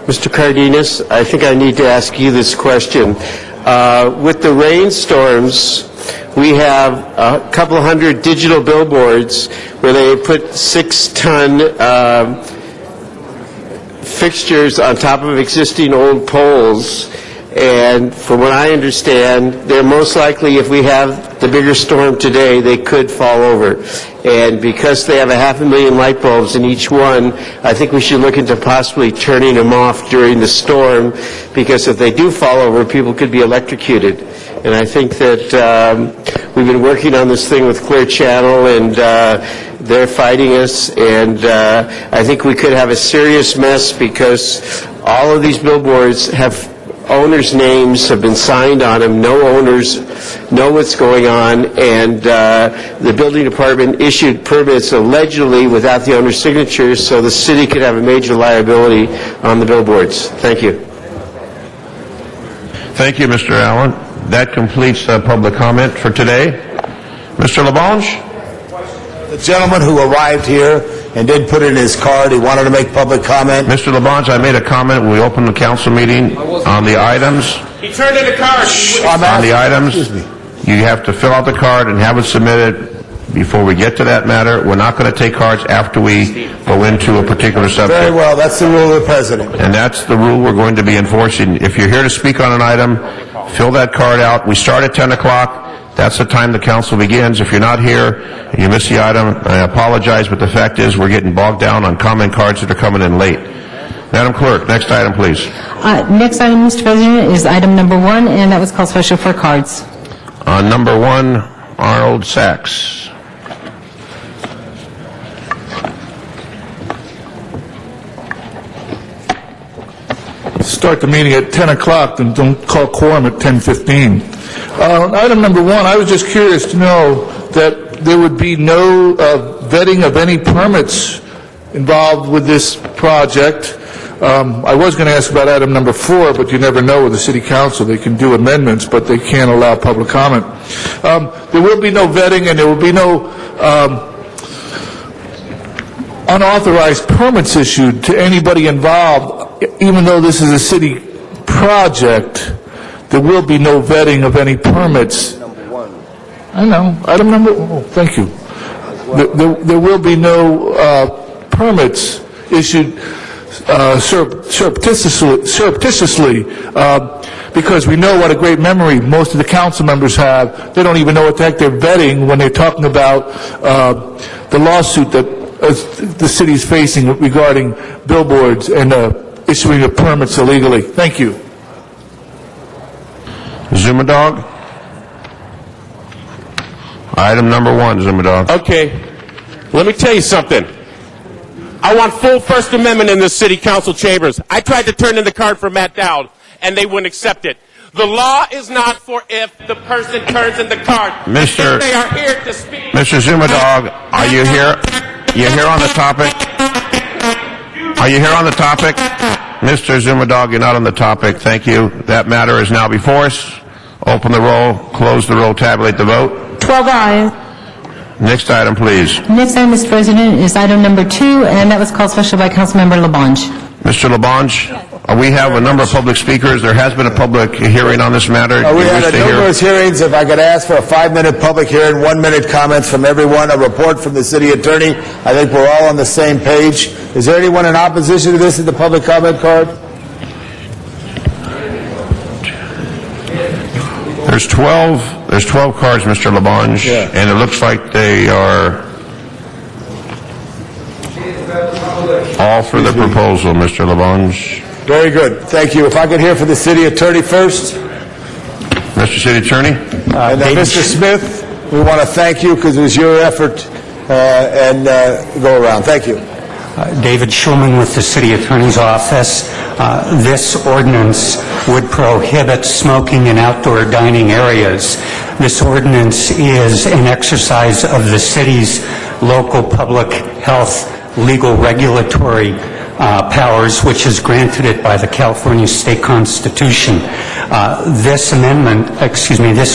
Mr. Cardenas, I think I need to ask you this question. With the rainstorms, we have a couple hundred digital billboards where they put 6-ton fixtures on top of existing old poles, and from what I understand, they're most likely, if we have the bigger storm today, they could fall over. And because they have 500,000 light bulbs in each one, I think we should look into possibly turning them off during the storm, because if they do fall over, people could be electrocuted. And I think that we've been working on this thing with Clear Channel, and they're fighting us, and I think we could have a serious mess because all of these billboards have owners' names have been signed on them. No owners know what's going on, and the building department issued permits allegedly without the owner's signatures, so the city could have a major liability on the billboards. Thank you. Thank you, Mr. Allen. That completes public comment for today. Mr. LaBonge? The gentleman who arrived here and did put in his card, he wanted to make public comment. Mr. LaBonge, I made a comment when we opened the council meeting on the items. He turned in the card. On the items, you have to fill out the card and have it submitted before we get to that matter. We're not going to take cards after we go into a particular subject. Very well, that's the rule of the president. And that's the rule we're going to be enforcing. If you're here to speak on an item, fill that card out. We start at 10 o'clock. That's the time the council begins. If you're not here and you miss the item, I apologize, but the fact is we're getting bogged down on comment cards that are coming in late. Madam Clerk, next item, please. Next item, Mr. President, is item number 1, and that was called special for cards. Number 1, Arnold Sachs. Start the meeting at 10 o'clock, and don't call quorum at 10:15. Item number 1, I was just curious to know that there would be no vetting of any permits involved with this project. I was going to ask about item number 4, but you never know with the city council. They can do amendments, but they can't allow public comment. There will be no vetting, and there will be no unauthorized permits issued to anybody involved, even though this is a city project. There will be no vetting of any permits. I know. Item number, thank you. There will be no permits issued surreptitiously, because we know what a great memory most of the council members have. They don't even know what the heck they're vetting when they're talking about the lawsuit that the city is facing regarding billboards and issuing of permits illegally. Thank you. Zumadog. Item number 1, Zumadog. Okay, let me tell you something. I want full First Amendment in the city council chambers. I tried to turn in the card for Matt Dowd, and they wouldn't accept it. The law is not for if the person turns in the card. Mr. If they are here to speak. Mr. Zumadog, are you here? You here on the topic? Are you here on the topic? Mr. Zumadog, you're not on the topic. Thank you. That matter is now before us. Open the roll, close the roll, tabulate the vote. 12 ayes. Next item, please. Next item, Mr. President, is item number 2, and that was called special by Councilmember LaBonge. Mr. LaBonge, we have a number of public speakers. There has been a public hearing on this matter. We You had wish to hear- numerous hearings. If I could ask for a 5-minute public hearing, 1-minute comments from everyone, a report from the city attorney. I think we're all on the same page. Is there anyone in opposition to this in the public comment card? There's 12 cards, Mr. LaBonge, and it looks like they are all for the proposal, Mr. LaBonge. Very good. Thank you. If I could hear from the city attorney first. Mr. City Attorney? And then Mr. Smith, we want to thank you because it was your effort and go around. Thank you. David Schulman with the City Attorney's Office. This ordinance would prohibit smoking in outdoor dining areas. This ordinance is an exercise of the city's local public health legal regulatory powers, which is granted it by the California State Constitution. This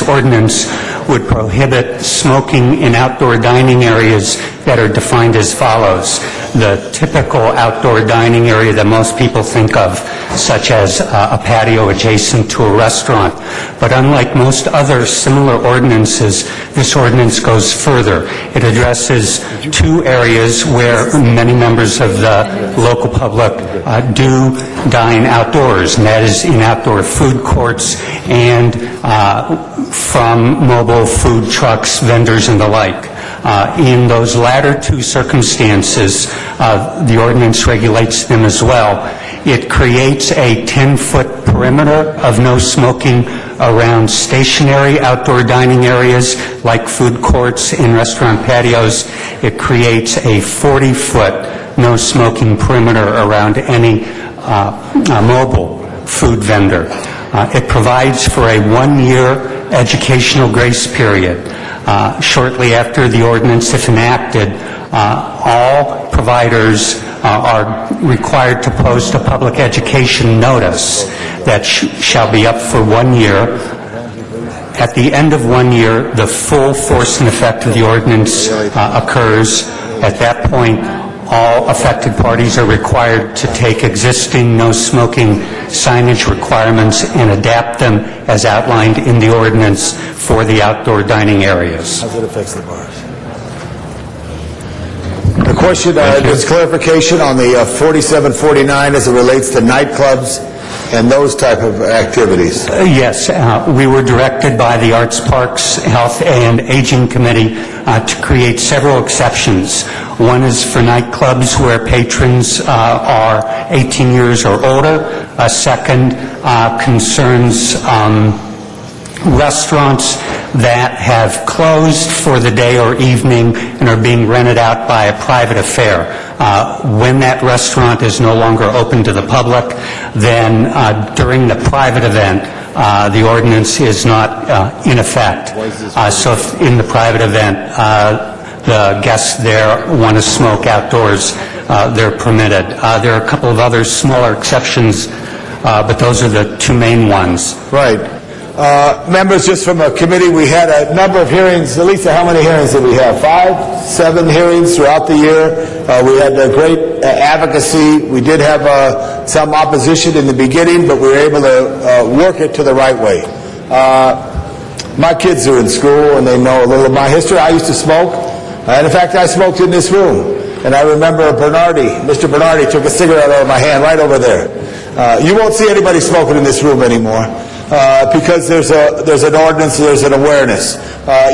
ordinance would prohibit smoking in outdoor dining areas that are defined as follows. The typical outdoor dining area that most people think of, such as a patio adjacent to a restaurant. But unlike most other similar ordinances, this ordinance goes further. It addresses two areas where many members of the local public do dine outdoors, and that is in outdoor food courts and from mobile food trucks, vendors, and the like. In those latter two circumstances, the ordinance regulates them as well. It creates a 10-foot perimeter of no smoking around stationary outdoor dining areas like food courts and restaurant patios. It creates a 40-foot no smoking perimeter around any mobile food vendor. It provides for a one-year educational grace period. Shortly after the ordinance, if enacted, all providers are required to post a public education notice that shall be up for 1 year. At the end of 1 year, the full force and effect of the ordinance occurs. At that point, all affected parties are required to take existing no smoking signage requirements and adapt them as outlined in the ordinance for the outdoor dining areas. As it affects the bars. The question, just clarification on the 4749 as it relates to nightclubs and those type of activities. Yes, we were directed by the Arts, Parks, Health, and Aging Committee to create several exceptions. One is for nightclubs where patrons are 18 years or older. A second concerns restaurants that have closed for the day or evening and are being rented out by a private affair. When that restaurant is no longer open to the public, then during the private event, the ordinance is not in effect. So if in the private event, the guests there want to smoke outdoors, they're permitted. There are a couple of other smaller exceptions, but those are the two main ones. Right. Members, just from a committee, we had a number of hearings. Lisa, how many hearings did we have? 5, 7 hearings throughout the year. We had great advocacy. We did have some opposition in the beginning, but we were able to work it to the right way. My kids are in school, and they know a little of my history. I used to smoke, and in fact, I smoked in this room. And I remember Mr. Bernardi took a cigarette out of my hand right over there. You won't see anybody smoking in this room anymore. Because there's an ordinance, there's an awareness.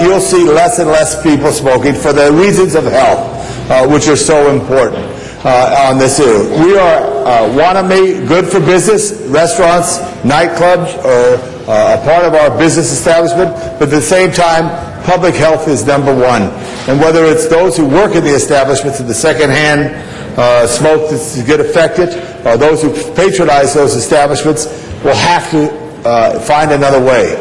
You'll see less and less people smoking for the reasons of health, which are so important on this issue. We are Waname, good for business, restaurants, nightclubs are a part of our business establishment, but at the same time, public health is number one. And whether it's those who work in the establishments in the secondhand smoke to get affected, or those who patronize those establishments will have to find another way.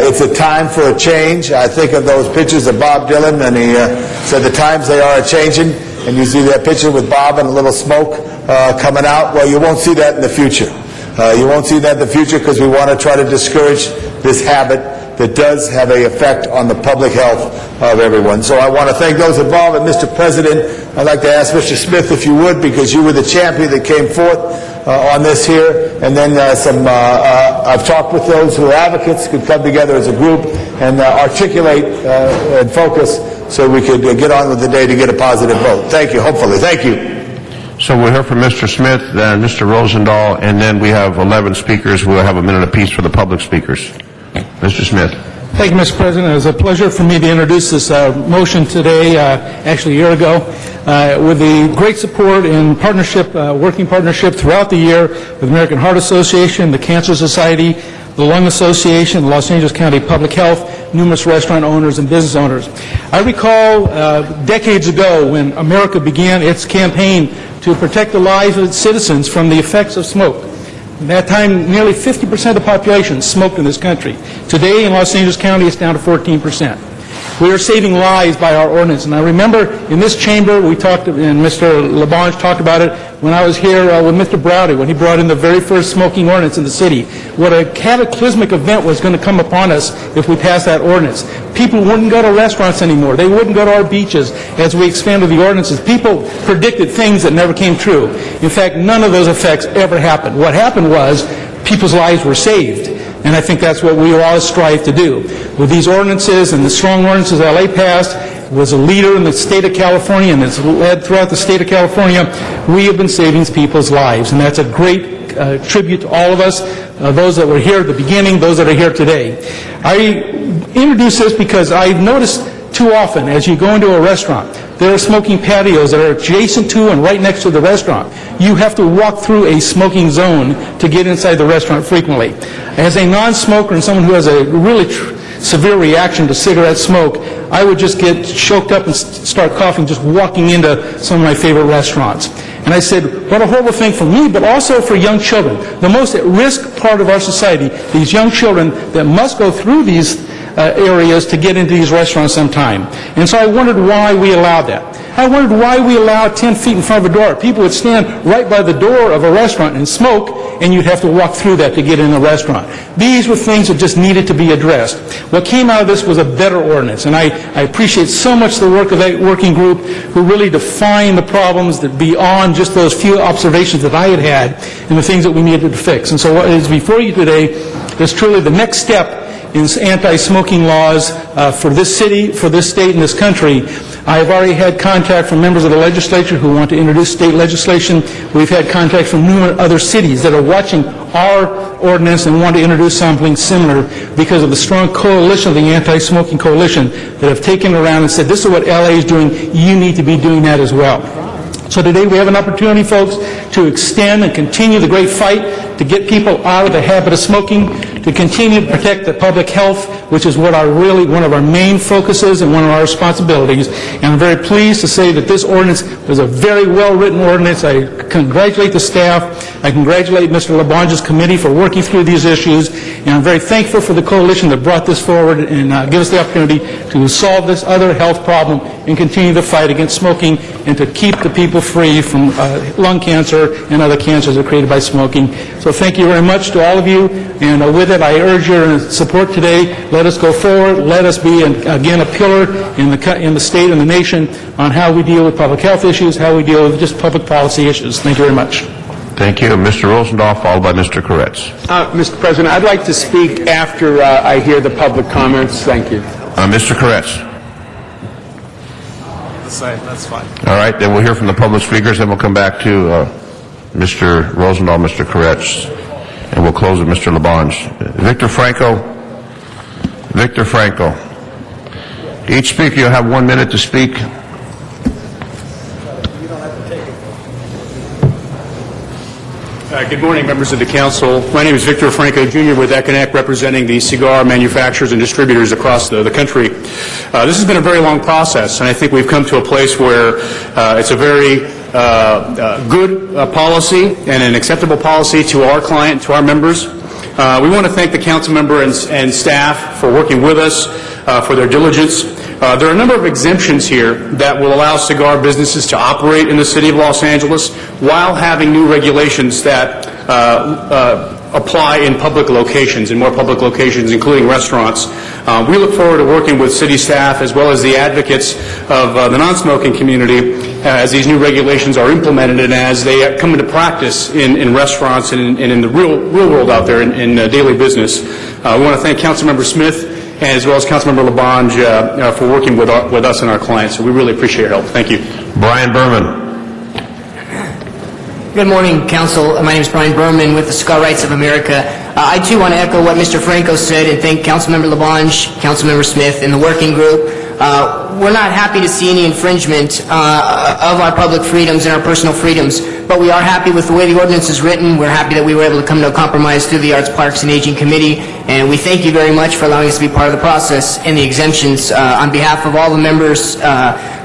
It's a time for a change. I think of those pictures of Bob Dylan, and he said the times they are a-changing, and you see that picture with Bob and a little smoke coming out. Well, you won't see that in the future. You won't see that in the future because we want to try to discourage this habit that does have an effect on the public health of everyone. So I want to thank those involved. And Mr. President, I'd like to ask Mr. Smith, if you would, because you were the champion that came forth on this here, and then I've talked with those who are advocates, could come together as a group and articulate and focus so we could get on with the day to get a positive vote. Thank you, hopefully. Thank you. So we'll hear from Mr. Smith, then Mr. Rosendahl, and then we have 11 speakers who will have a minute apiece for the public speakers. Mr. Smith. Thank you, Mr. President. It was a pleasure for me to introduce this motion today, actually a year ago, with the great support and partnership, working partnership throughout the year with the American Heart Association, the Cancer Society, the Lung Association, Los Angeles County Public Health, numerous restaurant owners and business owners. I recall decades ago when America began its campaign to protect the lives of its citizens from the effects of smoke. At that time, nearly 50% of the population smoked in this country. Today, in Los Angeles County, it's down to 14%. We are saving lives by our ordinance. And I remember in this chamber, we talked, and Mr. LaBonge talked about it, when I was here with Mr. Browdy, when he brought in the very first smoking ordinance in the city, what a cataclysmic event was going to come upon us if we passed that ordinance. People wouldn't go to restaurants anymore. They wouldn't go to our beaches as we expanded the ordinances. People predicted things that never came true. In fact, none of those effects ever happened. What happened was people's lives were saved. And I think that's what we all strive to do. With these ordinances and the strong ordinances LA passed, was a leader in the state of California and has led throughout the state of California, we have been saving people's lives. And that's a great tribute to all of us, those that were here at the beginning, those that are here today. I introduce this because I've noticed too often as you go into a restaurant, there are smoking patios that are adjacent to and right next to the restaurant. You have to walk through a smoking zone to get inside the restaurant frequently. As a non-smoker and someone who has a really severe reaction to cigarette smoke, I would just get choked up and start coughing just walking into some of my favorite restaurants. And I said, what a horrible thing for me, but also for young children. The most at-risk part of our society, these young children that must go through these areas to get into these restaurants sometime. And so I wondered why we allowed that. I wondered why we allowed 10 feet in front of a door. People would stand right by the door of a restaurant and smoke, and you'd have to walk through that to get in a restaurant. These were things that just needed to be addressed. What came out of this was a better ordinance, and I appreciate so much the work of that working group who really defined the problems that beyond just those few observations that I had and the things that we needed to fix. And so what is before you today is truly the next step in anti-smoking laws for this city, for this state, and this country. I have already had contact from members of the legislature who want to introduce state legislation. We've had contact from numerous other cities that are watching our ordinance and want to introduce something similar because of the strong coalition of the Anti-Smoking Coalition that have taken around and said, this is what LA is doing, you need to be doing that as well. So today we have an opportunity, folks, to extend and continue the great fight to get people out of the habit of smoking, to continue to protect the public health, which is what one of our main focuses and one of our responsibilities. And I'm very pleased to say that this ordinance was a very well-written ordinance. I congratulate the staff. I congratulate Mr. LaBonge's committee for working through these issues. And I'm very thankful for the coalition that brought this forward and give us the opportunity to solve this other health problem and continue the fight against smoking and to keep the people free from lung cancer and other cancers that are created by smoking. So thank you very much to all of you. And with it, I urge your support today. Let us go forward. Let us be, again, a pillar in the state and the nation on how we deal with public health issues, how we deal with just public policy issues. Thank you very much. Thank you. Mr. Rosendahl, followed by Mr. Koretz. Mr. President, I'd like to speak after I hear the public comments. Thank you. Mr. Koretz. That's fine. All right, then we'll hear from the public speakers, then we'll come back to Mr. Rosendahl, Mr. Koretz, and we'll close with Mr. LaBonge. Victor Franco. Each speaker, you'll have 1 minute to speak. Good morning, members of the council. My name is Victor Franco, Jr. with Econac, representing the cigar manufacturers and distributors across the country. This has been a very long process, and I think we've come to a place where it's a very good policy and an acceptable policy to our client, to our members. We want to thank the council member and staff for working with us, for their diligence. There are a number of exemptions here that will allow cigar businesses to operate in the city of Los Angeles while having new regulations that apply in public locations, in more public locations, including restaurants. We look forward to working with city staff as well as the advocates of the non-smoking community as these new regulations are implemented and as they come into practice in restaurants and in the real world out there in daily business. We want to thank Councilmember Smith as well as Councilmember LaBonge for working with us and our clients. So we really appreciate your help. Thank you. Brian Berman. Good morning, Council. My name is Brian Berman with the Cigar Rights of America. I, too, want to echo what Mr. Franco said and thank Councilmember LaBonge, Councilmember Smith, and the working group. We're not happy to see any infringement of our public freedoms and our personal freedoms, but we are happy with the way the ordinance is written. We're happy that we were able to come to a compromise through the Arts, Parks, and Aging Committee, and we thank you very much for allowing us to be part of the process and the exemptions. On behalf of all the members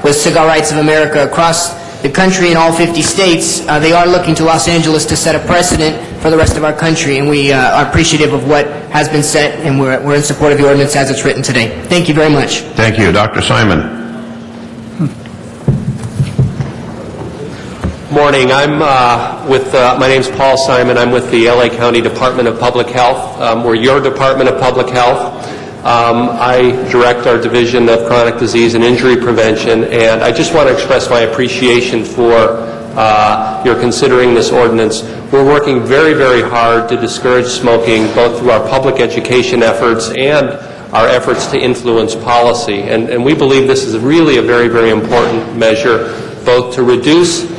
with Cigar Rights of America across the country and all 50 states, they are looking to Los Angeles to set a precedent for the rest of our country, and we are appreciative of what has been set, and we're in support of the ordinance as it's written today. Thank you very much. Thank you. Dr. Simon. Morning. My name's Paul Simon. I'm with the LA County Department of Public Health. We're your Department of Public Health. I direct our Division of Chronic Disease and Injury Prevention, and I just want to express my appreciation for your considering this ordinance. We're working very, very hard to discourage smoking, both through our public education efforts and our efforts to influence policy. And we believe this is really a very, very important measure, both to reduce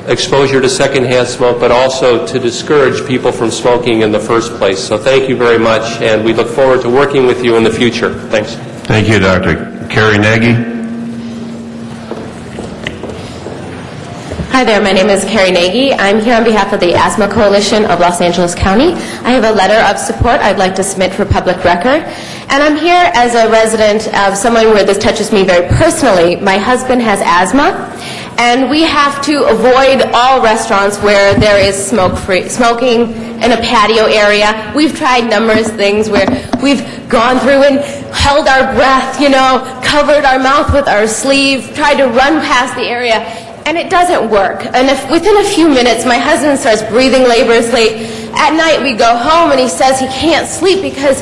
exposure to secondhand smoke, but also to discourage people from smoking in the first place. So thank you very much, and we look forward to working with you in the future. Thanks. Thank you, Dr. Carrie Nagy. Hi there, my name is Carrie Nagy. I'm here on behalf of the Asthma Coalition of Los Angeles County. I have a letter of support I'd like to submit for public record. And I'm here as a resident of someone where this touches me very personally. My husband has asthma, and we have to avoid all restaurants where there is smoking in a patio area. We've tried numerous things where we've gone through and held our breath, covered our mouth with our sleeve, tried to run past the area, and it doesn't work. And within a few minutes, my husband starts breathing laboriously. At night, we go home, and he says he can't sleep because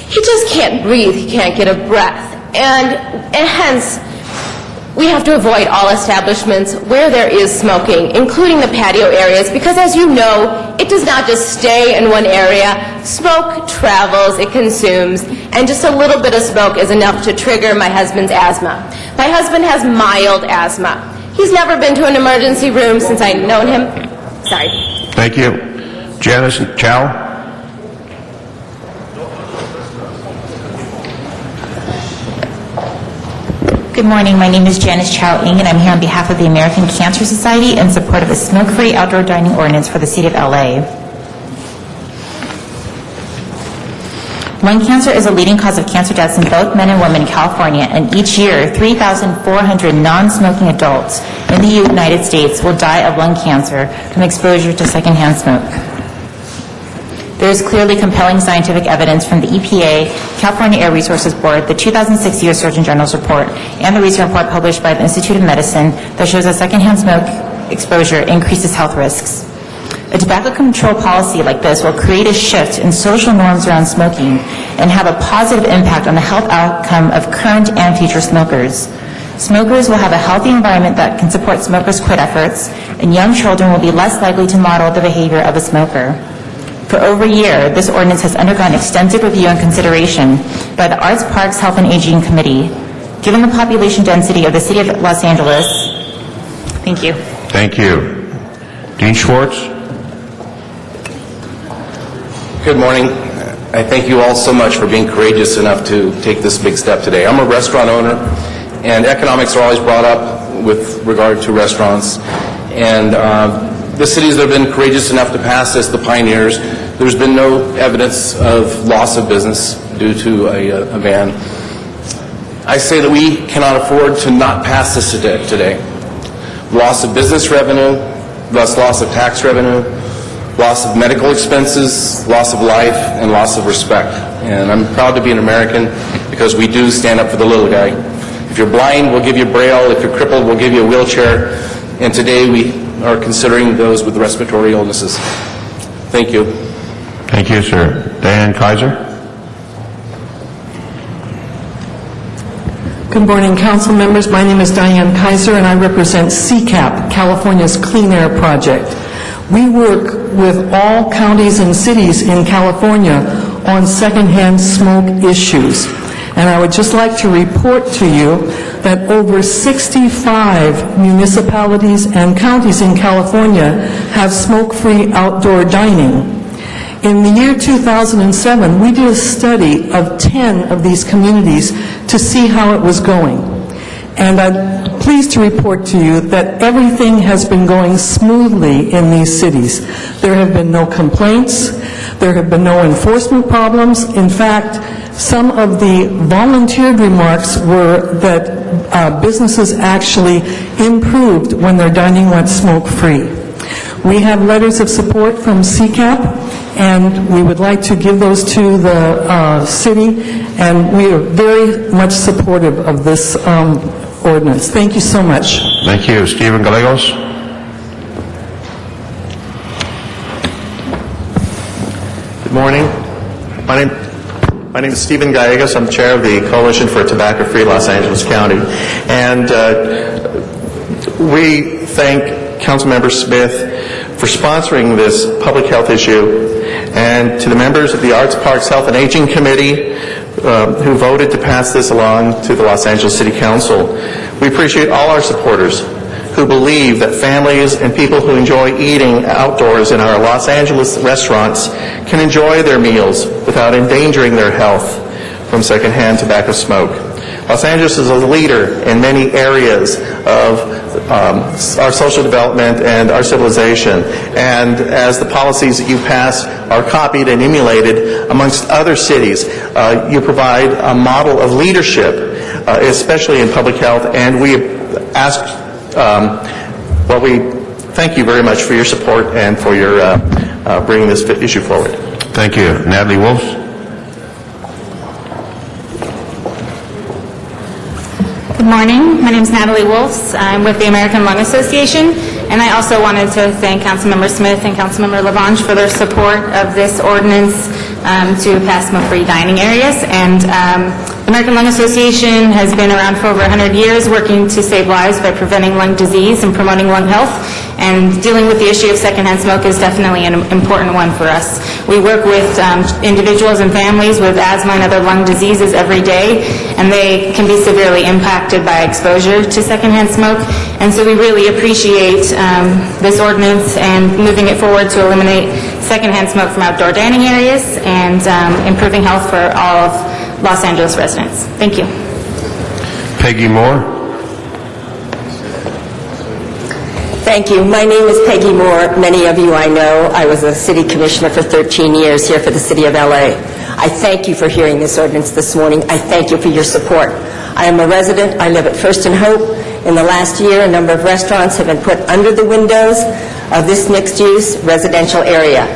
he just can't breathe. He can't get a breath. And hence, we have to avoid all establishments where there is smoking, including the patio areas, because as you know, it does not just stay in one area. Smoke travels, it consumes, and just a little bit of smoke is enough to trigger my husband's asthma. My husband has mild asthma. He's never been to an emergency room since I've known him. Sorry. Thank you. Janice Chow. Good morning. My name is Janice Chow Ng, and I'm here on behalf of the American Cancer Society in support of a smoke-free outdoor dining ordinance for the City of LA. Lung cancer is a leading cause of cancer deaths in both men and women in California, and each year, 3,400 non-smoking adults in the United States will die of lung cancer from exposure to secondhand smoke. There is clearly compelling scientific evidence from the EPA, California Air Resources Board, the 2006 U.S. Surgeon General's report, and the recent report published by the Institute of Medicine that shows that secondhand smoke exposure increases health risks. A tobacco control policy like this will create a shift in social norms around smoking and have a positive impact on the health outcome of current and future smokers. Smokers will have a healthy environment that can support smokers' quit efforts, and young children will be less likely to model the behavior of a smoker. For over a year, this ordinance has undergone extensive review and consideration by the Arts, Parks, Health, and Aging Committee. Given the population density of the City of Los Angeles, thank you. Thank you. Dean Schwartz. Good morning. I thank you all so much for being courageous enough to take this big step today. I'm a restaurant owner, and economics are always brought up with regard to restaurants. And the cities that have been courageous enough to pass this, the pioneers, there's been no evidence of loss of business due to a ban. I say that we cannot afford to not pass this today. Loss of business revenue, thus loss of tax revenue, loss of medical expenses, loss of life, and loss of respect. And I'm proud to be an American because we do stand up for the little guy. If you're blind, we'll give you Braille. If you're crippled, we'll give you a wheelchair. And today we are considering those with respiratory illnesses. Thank you. Thank you, sir. Diane Kaiser. Good morning, council members. My name is Diane Kaiser, and I represent CCAP, California's Clean Air Project. We work with all counties and cities in California on secondhand smoke issues. And I would just like to report to you that over 65 municipalities and counties in California have smoke-free outdoor dining. In the year 2007, we did a study of 10 of these communities to see how it was going. And I'm pleased to report to you that everything has been going smoothly in these cities. There have been no complaints. There have been no enforcement problems. In fact, Some of the volunteered remarks were that businesses actually improved when their dining went smoke-free. We have letters of support from CCAP, and we would like to give those to the city, and we are very much supportive of this ordinance. Thank you so much. Thank you. Stephen Gallegos? Good morning. My name is Stephen Gallegos. I'm chair of the Coalition for Tobacco-Free Los Angeles County. And we thank Councilmember Smith for sponsoring this public health issue, and to the members of the Arts, Parks, Health, and Aging Committee who voted to pass this along to the Los Angeles City Council. We appreciate all our supporters who believe that families and people who enjoy eating outdoors in our Los Angeles restaurants can enjoy their meals without endangering their health from secondhand tobacco smoke. Los Angeles is a leader in many areas of our social development and our civilization, and as the policies that you pass are copied and emulated amongst other cities, you provide a model of leadership, especially in public health, and we ask we thank you very much for your support and for your bringing this issue forward. Thank you. Natalie Wolf? Good morning. My name is Natalie Wolfs. I'm with the American Lung Association, and I also wanted to thank Councilmember Smith and Councilmember LaBonge for their support of this ordinance to pass smoke-free dining areas. And the American Lung Association has been around for over 100 years working to save lives by preventing lung disease and promoting lung health. And dealing with the issue of secondhand smoke is definitely an important one for us. We work with individuals and families with asthma and other lung diseases every day, and they can be severely impacted by exposure to secondhand smoke. And so we really appreciate this ordinance and moving it forward to eliminate secondhand smoke from outdoor dining areas and improving health for all of Los Angeles residents. Thank you. Peggy Moore? Thank you. My name is Peggy Moore. Many of you I know. I was a city commissioner for 13 years here for the city of LA. I thank you for hearing this ordinance this morning. I thank you for your support. I am a resident. I live at First and Hope. In the last year, a number of restaurants have been put under the windows of this mixed-use residential area.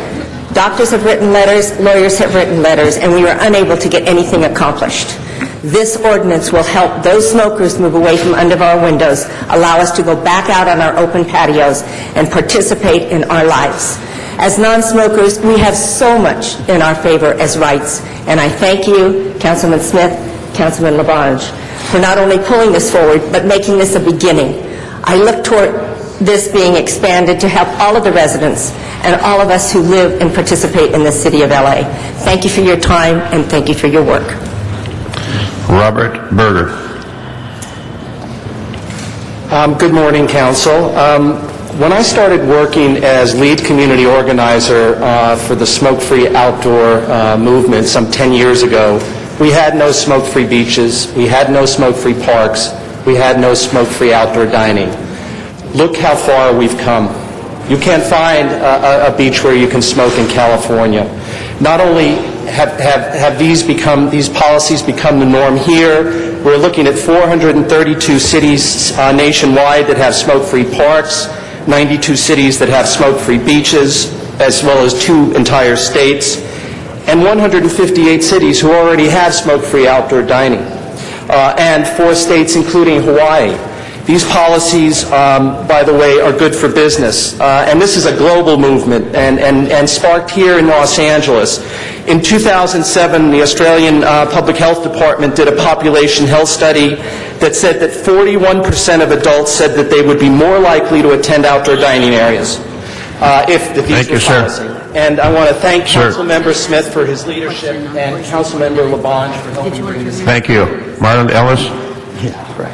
Doctors have written letters, lawyers have written letters, and we were unable to get anything accomplished. This ordinance will help those smokers move away from under our windows, allow us to go back out on our open patios and participate in our lives. As non-smokers, we have so much in our favor as rights, and I thank you, Councilman Smith, Councilman LaBonge, for not only pulling this forward, but making this a beginning. I look toward this being expanded to help all of the residents and all of us who live and participate in the city of LA. Thank you for your time, and thank you for your work. Robert Berger. Good morning, Council. When I started working as lead community organizer for the smoke-free outdoor movement some 10 years ago, we had no smoke-free beaches, we had no smoke-free parks, we had no smoke-free outdoor dining. Look how far we've come. You can't find a beach where you can smoke in California. Not only have these policies become the norm here, we're looking at 432 cities nationwide that have smoke-free parks, 92 cities that have smoke-free beaches, as well as 2 entire states, and 158 cities who already have smoke-free outdoor dining, and 4 states including Hawaii. These policies, by the way, are good for business, and this is a global movement and sparked here in Los Angeles. In 2007, the Australian Public Health Department did a population health study that said that 41% of adults said that they would be more likely to attend outdoor dining areas if these were policy. And I want to thank Councilmember Smith for his leadership and Councilmember LaBonge for helping bring this. Thank you. Marlon Ellis? Yeah, right.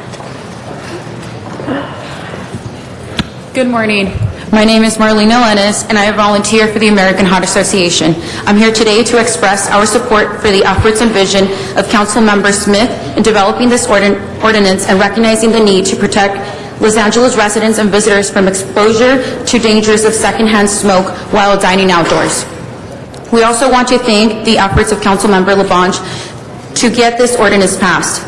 Good morning. My name is Marlena Lennis, and I volunteer for the American Heart Association. I'm here today to express our support for the efforts and vision of Councilmember Smith in developing this ordinance and recognizing the need to protect Los Angeles residents and visitors from exposure to dangers of secondhand smoke while dining outdoors. We also want to thank the efforts of Councilmember LaBonge to get this ordinance passed.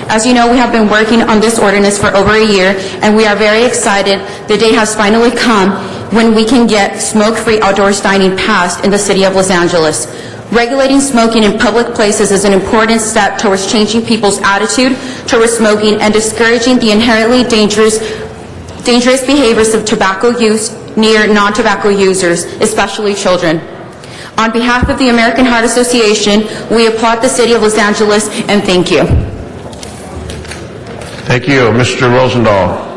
As you know, we have been working on this ordinance for over a year, and we are very excited the day has finally come when we can get smoke-free outdoor dining passed in the city of Los Angeles. Regulating smoking in public places is an important step towards changing people's attitude towards smoking and discouraging the inherently dangerous behaviors of tobacco use near non-tobacco users, especially children. On behalf of the American Heart Association, we applaud the city of Los Angeles and thank you. Thank you. Mr. Rosendahl.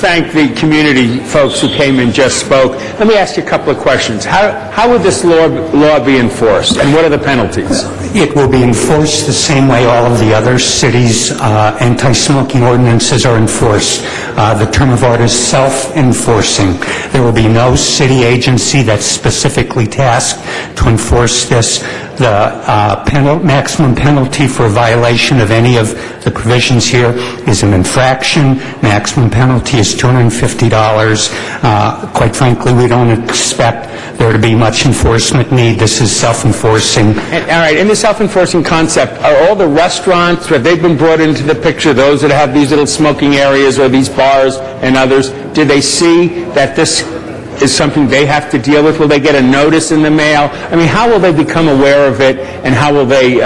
Thank the community folks who came and just spoke. Let me ask you a couple of questions. How would this law be enforced, and what are the penalties? It will be enforced the same way all of the other cities' anti-smoking ordinances are enforced. The term of art is self-enforcing. There will be no city agency that's specifically tasked to enforce this. The maximum penalty for violation of any of the provisions here is an infraction. Maximum penalty is $250. Quite frankly, we don't expect there to be much enforcement need. This is self-enforcing. All right, in the self-enforcing concept, are all the restaurants, have they been brought into the picture, those that have these little smoking areas or these bars and others, do they see that this is something they have to deal with? Will they get a notice in the mail? I mean, how will they become aware of it, and how will they,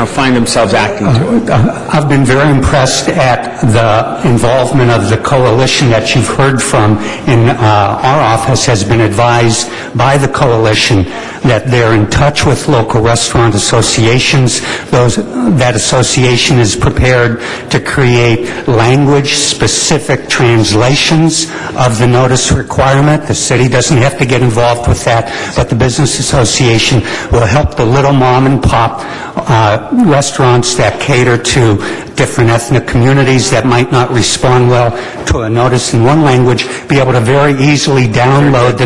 find themselves acting to it? I've been very impressed at the involvement of the coalition that you've heard from. Our office has been advised by the coalition that they're in touch with local restaurant associations. That association is prepared to create language-specific translations of the notice requirement. The city doesn't have to get involved with that, but the business association will help the little mom-and-pop restaurants that cater to different ethnic communities that might not respond well to a notice in one language, be able to very easily download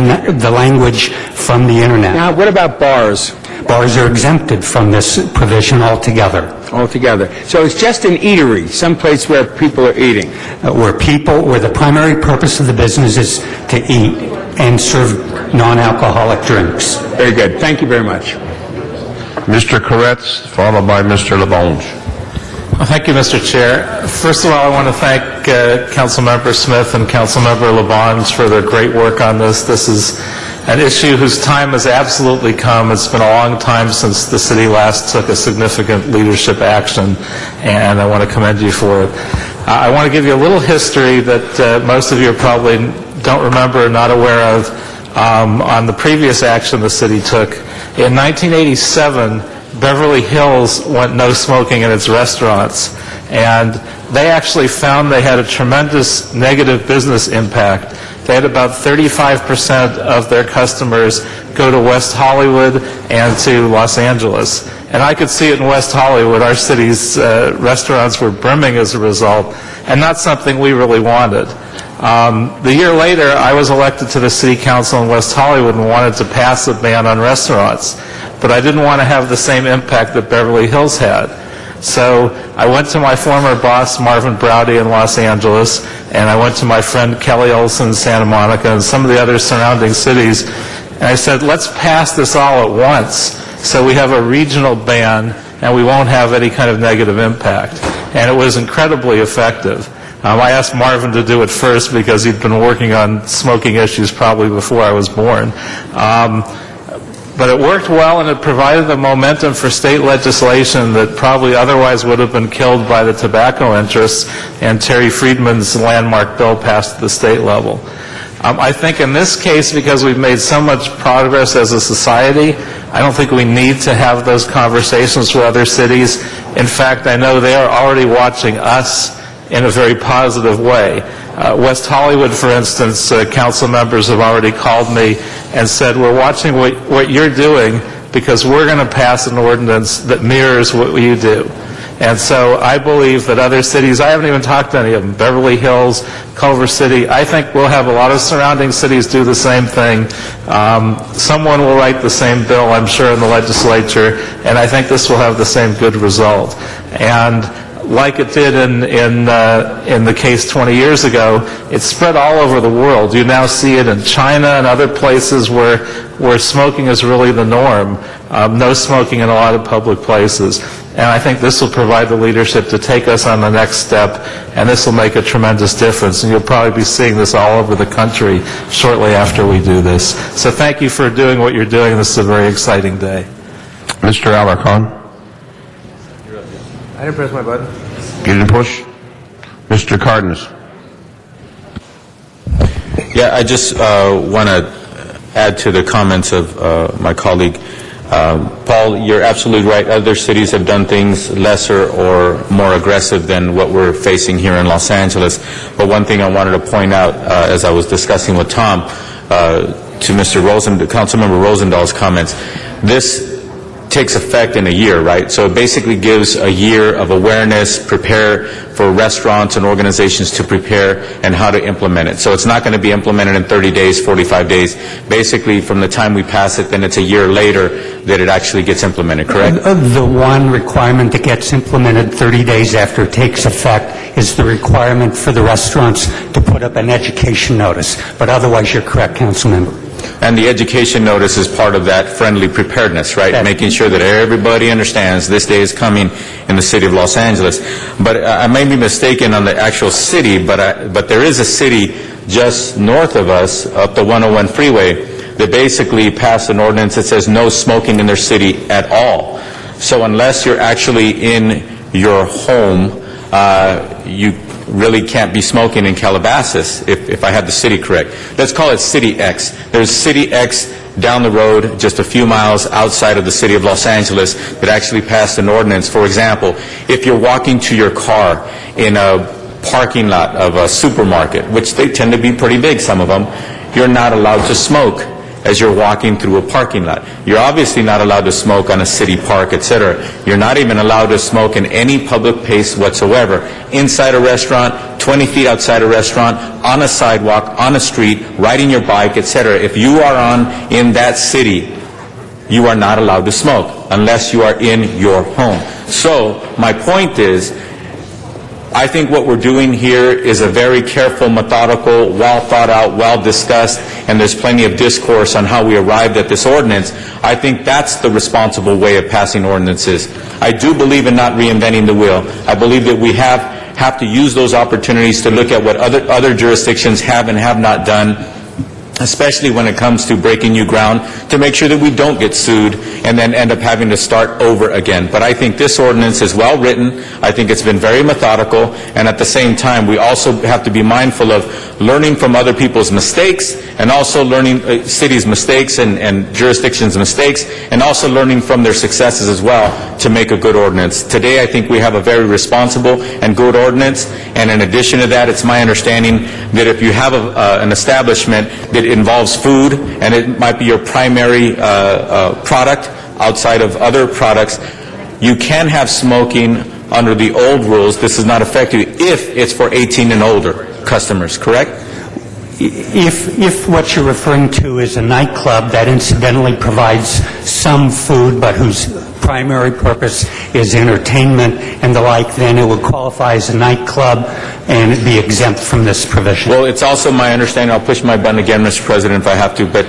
the language from the internet. Now, what about bars? Bars are exempted from this provision altogether. Altogether. So it's just an eatery, someplace where people are eating. Where the primary purpose of the business is to eat and serve non-alcoholic drinks. Very good. Thank you very much. Mr. Koretz, followed by Mr. LeBonge. Well, thank you, Mr. Chair. First of all, I want to thank Councilmember Smith and Councilmember LaBonge for their great work on this. This is an issue whose time has absolutely come. It's been a long time since the city last took a significant leadership action, and I want to commend you for it. I want to give you a little history that most of you probably don't remember or not aware of on the previous action the city took. In 1987, Beverly Hills went no smoking in its restaurants, and they actually found they had a tremendous negative business impact. They had about 35% of their customers go to West Hollywood and to Los Angeles. And I could see it in West Hollywood. Our city's restaurants were brimming as a result, and not something we really wanted. The year later, I was elected to the city council in West Hollywood and wanted to pass a ban on restaurants. But I didn't want to have the same impact that Beverly Hills had. So I went to my former boss, Marvin Browdy, in Los Angeles, and I went to my friend Kelly Olson in Santa Monica and some of the other surrounding cities, and I said, let's pass this all at once so we have a regional ban and we won't have any kind of negative impact. And it was incredibly effective. I asked Marvin to do it first because he'd been working on smoking issues probably before I was born. But it worked well, and it provided the momentum for state legislation that probably otherwise would have been killed by the tobacco interests, and Terry Friedman's landmark bill passed at the state level. I think in this case, because we've made so much progress as a society, I don't think we need to have those conversations with other cities. In fact, I know they are already watching us in a very positive way. West Hollywood, for instance, council members have already called me and said, we're watching what you're doing because we're going to pass an ordinance that mirrors what you do. And so I believe that other cities, I haven't even talked to any of them, Beverly Hills, Culver City, I think we'll have a lot of surrounding cities do the same thing. Someone will write the same bill, I'm sure, in the legislature, and I think this will have the same good result. And like it did in the case 20 years ago, it's spread all over the world. You now see it in China and other places where smoking is really the norm. No smoking in a lot of public places. And I think this will provide the leadership to take us on the next step, and this will make a tremendous difference. And you'll probably be seeing this all over the country shortly after we do this. So thank you for doing what you're doing. This is a very exciting day. Mr. Alarcon? I didn't press my button. You didn't push? Mr. Cardenas? Yeah, I just want to add to the comments of my colleague. Paul, you're absolutely right. Other cities have done things lesser or more aggressive than what we're facing here in Los Angeles. But one thing I wanted to point out as I was discussing with Tom, to Councilmember Rosendal's comments, this takes effect in a year, right? So it basically gives a year of awareness, prepare for restaurants and organizations to prepare and how to implement it. So it's not going to be implemented in 30 days, 45 days. Basically, from the time we pass it, then it's a year later that it actually gets implemented, correct? The one requirement that gets implemented 30 days after it takes effect is the requirement for the restaurants to put up an education notice. But otherwise, you're correct, Councilmember. And the education notice is part of that friendly preparedness, right? Making sure that everybody understands this day is coming in the city of Los Angeles. But I may be mistaken on the actual city, but there is a city just north of us, up the 101 freeway, that basically passed an ordinance that says no smoking in their city at all. So unless you're actually in your home, you really can't be smoking in Calabasas, if I have the city correct. Let's call it City X. There's City X down the road, just a few miles outside of the city of Los Angeles, that actually passed an ordinance. For example, if you're walking to your car in a parking lot of a supermarket, which they tend to be pretty big, some of them, you're not allowed to smoke as you're walking through a parking lot. You're obviously not allowed to smoke on a city park, etc. You're not even allowed to smoke in any public place whatsoever. Inside a restaurant, 20 feet outside a restaurant, on a sidewalk, on a street, riding your bike, etc. If you are in that city, you are not allowed to smoke unless you are in your home. So my point is, I think what we're doing here is a very careful, methodical, well thought out, well discussed, and there's plenty of discourse on how we arrived at this ordinance. I think that's the responsible way of passing ordinances. I do believe in not reinventing the wheel. I believe that we have to use those opportunities to look at what other jurisdictions have and have not done, especially when it comes to breaking new ground, to make sure that we don't get sued and then end up having to start over again. But I think this ordinance is well written. I think it's been very methodical, and at the same time, we also have to be mindful of learning from other people's mistakes, and also learning cities' mistakes and jurisdictions' mistakes, and also learning from their successes as well to make a good ordinance. Today, I think we have a very responsible and good ordinance, and in addition to that, it's my understanding that if you have an establishment that involves food, and it might be your primary product outside of other products, you can have smoking under the old rules. This does not affect you if it's for 18 and older customers, correct? If what you're referring to is a nightclub that incidentally provides some food but whose primary purpose is entertainment and the like, then it would qualify as a nightclub and it'd be exempt from this provision. Well, it's also my understanding, I'll push my button again, Mr. President, if I have to, but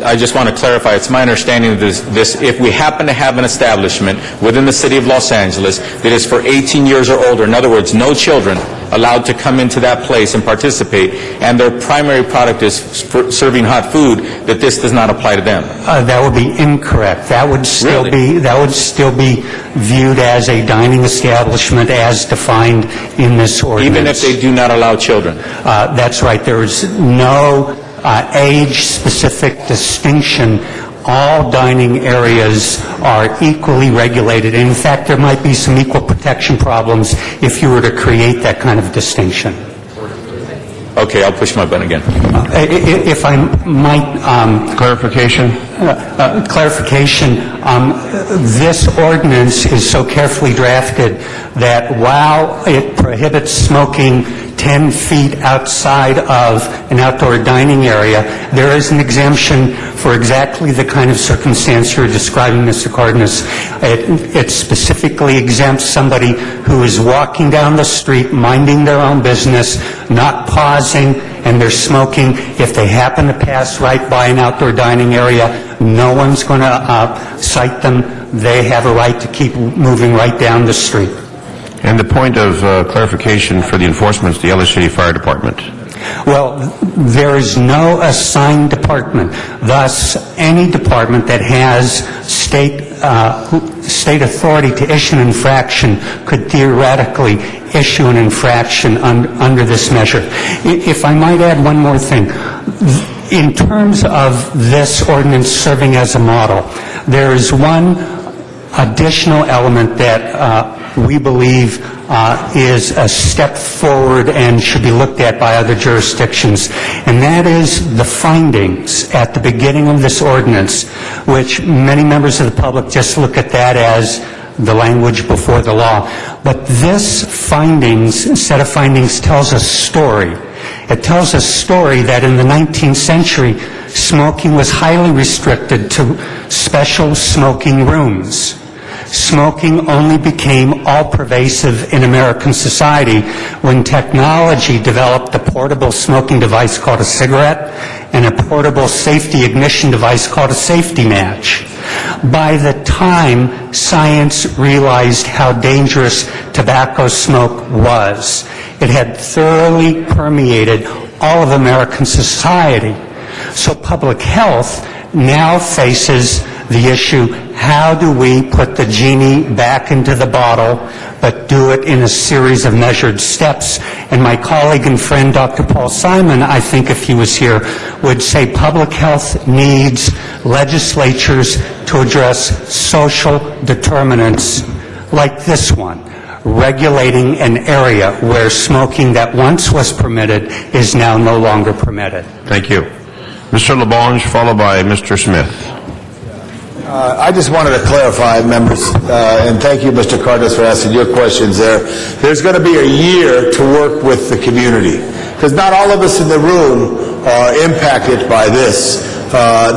I just want to clarify, it's my understanding that if we happen to have an establishment within the city of Los Angeles that is for 18 years or older, in other words, no children allowed to come into that place and participate, and their primary product is serving hot food, that this does not apply to them. That would be incorrect. That would still be viewed as a dining establishment as defined in this ordinance. Even if they do not allow children? That's right. There is no age-specific distinction. All dining areas are equally regulated. In fact, there might be some equal protection problems if you were to create that kind of distinction. Okay, I'll push my button again. If I might... Clarification? Clarification. This ordinance is so carefully drafted that while it prohibits smoking 10 feet outside of an outdoor dining area, there is an exemption for exactly the kind of circumstance you're describing, Mr. Cardenas. It specifically exempts somebody who is walking down the street, minding their own business, not pausing, and they're smoking. If they happen to pass right by an outdoor dining area, no one's going to cite them. They have a right to keep moving right down the street. And the point of clarification for the enforcement is the LA City Fire Department. Well, there is no assigned department. Thus, any department that has state authority to issue an infraction could theoretically issue an infraction under this measure. If I might add one more thing. In terms of this ordinance serving as a model, there is one additional element that we believe is a step forward and should be looked at by other jurisdictions, and that is the findings at the beginning of this ordinance, which many members of the public just look at that as the language before the law. But this set of findings tells a story. It tells a story that in the 19th century, smoking was highly restricted to special smoking rooms. Smoking only became all-pervasive in American society when technology developed a portable smoking device called a cigarette and a portable safety ignition device called a safety match. By the time science realized how dangerous tobacco smoke was, it had thoroughly permeated all of American society. So public health now faces the issue, how do we put the genie back into the bottle, but do it in a series of measured steps? And my colleague and friend, Dr. Paul Simon, I think if he was here, would say public health needs legislatures to address social determinants like this one, regulating an area where smoking that once was permitted is now no longer permitted. Thank you. Mr. LaBonge, followed by Mr. Smith. I just wanted to clarify, members, and thank you, Mr. Cardenas, for asking your questions there. There's going to be a year to work with the community, because not all of us in the room are impacted by this.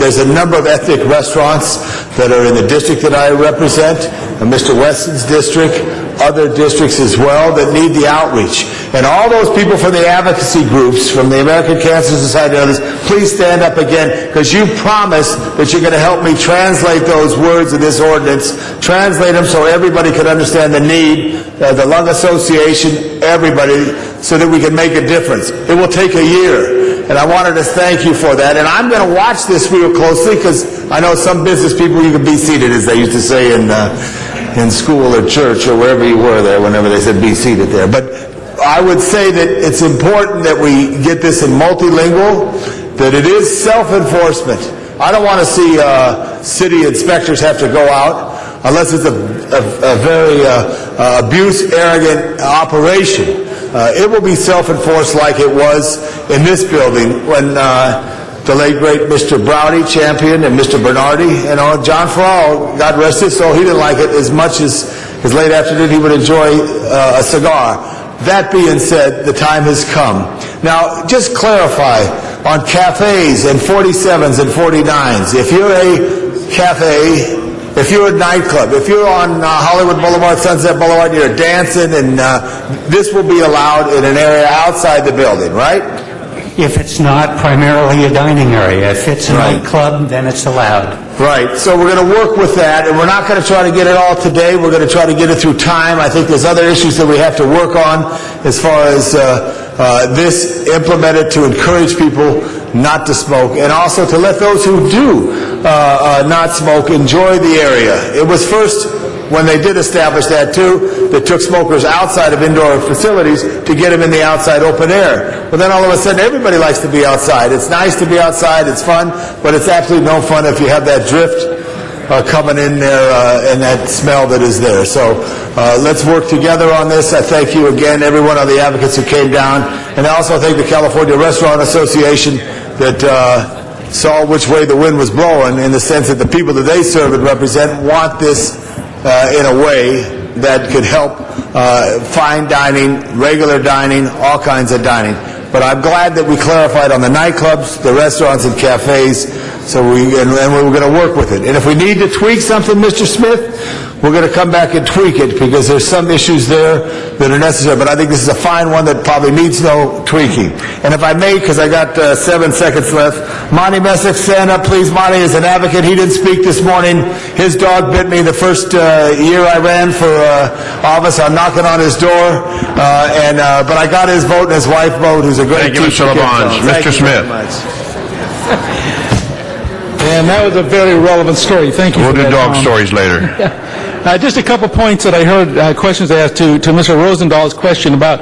There's a number of ethnic restaurants that are in the district that I represent, Mr. Weston's district, other districts as well, that need the outreach. And all those people from the advocacy groups, from the American Cancer Society and others, please stand up again, because you promised that you're going to help me translate those words in this ordinance, translate them so everybody can understand the need, the Lung Association, everybody, so that we can make a difference. It will take a year, and I wanted to thank you for that. And I'm going to watch this real closely, because I know some business people, you can be seated, as they used to say in school or church or wherever you were there, whenever they said be seated there. But I would say that it's important that we get this in multilingual, that it is self-enforcement. I don't want to see city inspectors have to go out unless it's a very abuse, arrogant operation. It will be self-enforced like it was in this building when the late, great Mr. Browdy championed and Mr. Bernardi, John Farrell, God rest his soul, he didn't like it as much as his late afternoon he would enjoy a cigar. That being said, the time has come. Now, just clarify on cafes and 47s and 49s. If you're a cafe, if you're a nightclub, if you're on Hollywood Boulevard, Sunset Boulevard, you're dancing, and this will be allowed in an area outside the building, right? If it's not primarily a dining area. If it's a nightclub, then it's allowed. Right. So we're going to work with that, and we're not going to try to get it all today. We're going to try to get it through time. I think there's other issues that we have to work on as far as this implemented to encourage people not to smoke, and also to let those who do not smoke enjoy the area. It was first, when they did establish that too, that took smokers outside of indoor facilities to get them in the outside open air. But then all of a sudden everybody likes to be outside. It's nice to be outside, it's fun, but it's absolutely no fun if you have that drift coming in there and that smell that is there. So let's work together on this. I thank you again, every one of the advocates who came down, and I also thank the California Restaurant Association that saw which way the wind was blowing, in the sense that the people that they serve and represent want this in a way that could help fine dining, regular dining, all kinds of dining. But I'm glad that we clarified on the nightclubs, the restaurants and cafes, and we're going to work with it. And if we need to tweak something, Mr. Smith, we're going to come back and tweak it, because there's some issues there that are necessary. But I think this is a fine one that probably needs no tweaking. And if I may, because I got 7 seconds left, Monty Messick, stand up, please. Monty is an advocate. He didn't speak this morning. His dog bit me the first year I ran for office. I'm knocking on his door, but I got his vote and his wife's vote, who's a great Thank you, teacher. Mr. Labange. Mr. Smith. And that was a very relevant story. Thank you We'll for do that, dog Tom. stories later. Just a couple points that I heard, questions asked to Mr. Rosenthal's question about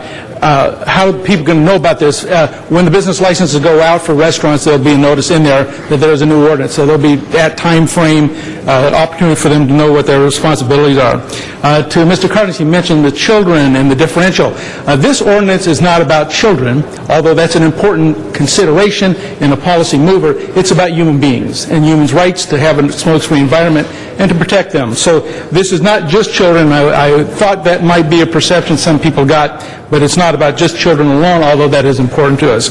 how people can know about this. When the business licenses go out for restaurants, there'll be a notice in there that there's a new ordinance. So there'll be that time frame, opportunity for them to know what their responsibilities are. To Mr. Cardenas, he mentioned the children and the differential. This ordinance is not about children, although that's an important consideration in a policy mover. It's about human beings and humans' rights to have a smoke-free environment and to protect them. So this is not just children. I thought that might be a perception some people got, but it's not about just children alone, although that is important to us.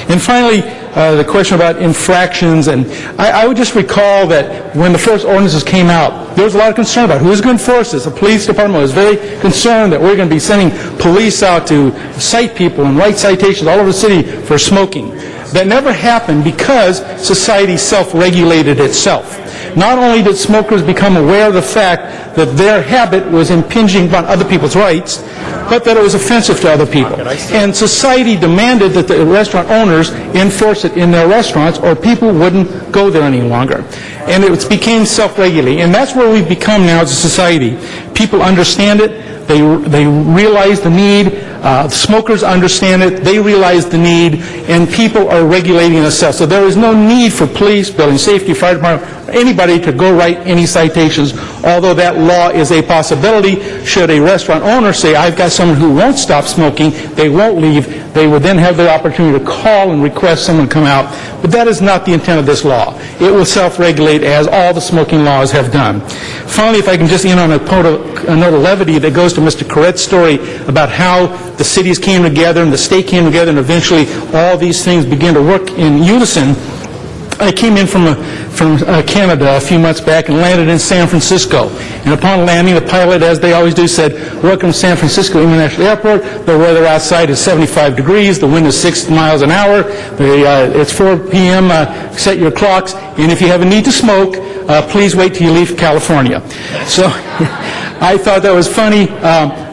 And finally, the question about infractions, and I would just recall that when the first ordinances came out, there was a lot of concern about who's going to enforce this. The police department was very concerned that we're going to be sending police out to cite people and write citations all over the city for smoking. That never happened because society self-regulated itself. Not only did smokers become aware of the fact that their habit was impinging upon other people's rights, but that it was offensive to other people. And society demanded that the restaurant owners enforce it in their restaurants, or people wouldn't go there any longer. And it became self-regulating. And that's where we've become now as a society. People understand it. They realize the need. Smokers understand it. They realize the need. And people are regulating themselves. So there is no need for police, building safety, fire department, anybody to go write any citations, although that law is a possibility. Should a restaurant owner say, I've got someone who won't stop smoking, they won't leave, they would then have the opportunity to call and request someone come out. But that is not the intent of this law. It will self-regulate as all the smoking laws have done. Finally, if I can just end on a note of levity that goes to Mr. Corrett's story about how the cities came together and the state came together and eventually all these things began to work in unison. I came in from Canada a few months back and landed in San Francisco. And upon landing, the pilot, as they always do, said, "Welcome to San Francisco International Airport. The weather outside is 75 degrees. The wind is 6 miles an hour. It's 4 p.m. Set your clocks. And if you have a need to smoke, please wait till you leave California." So I thought that was funny,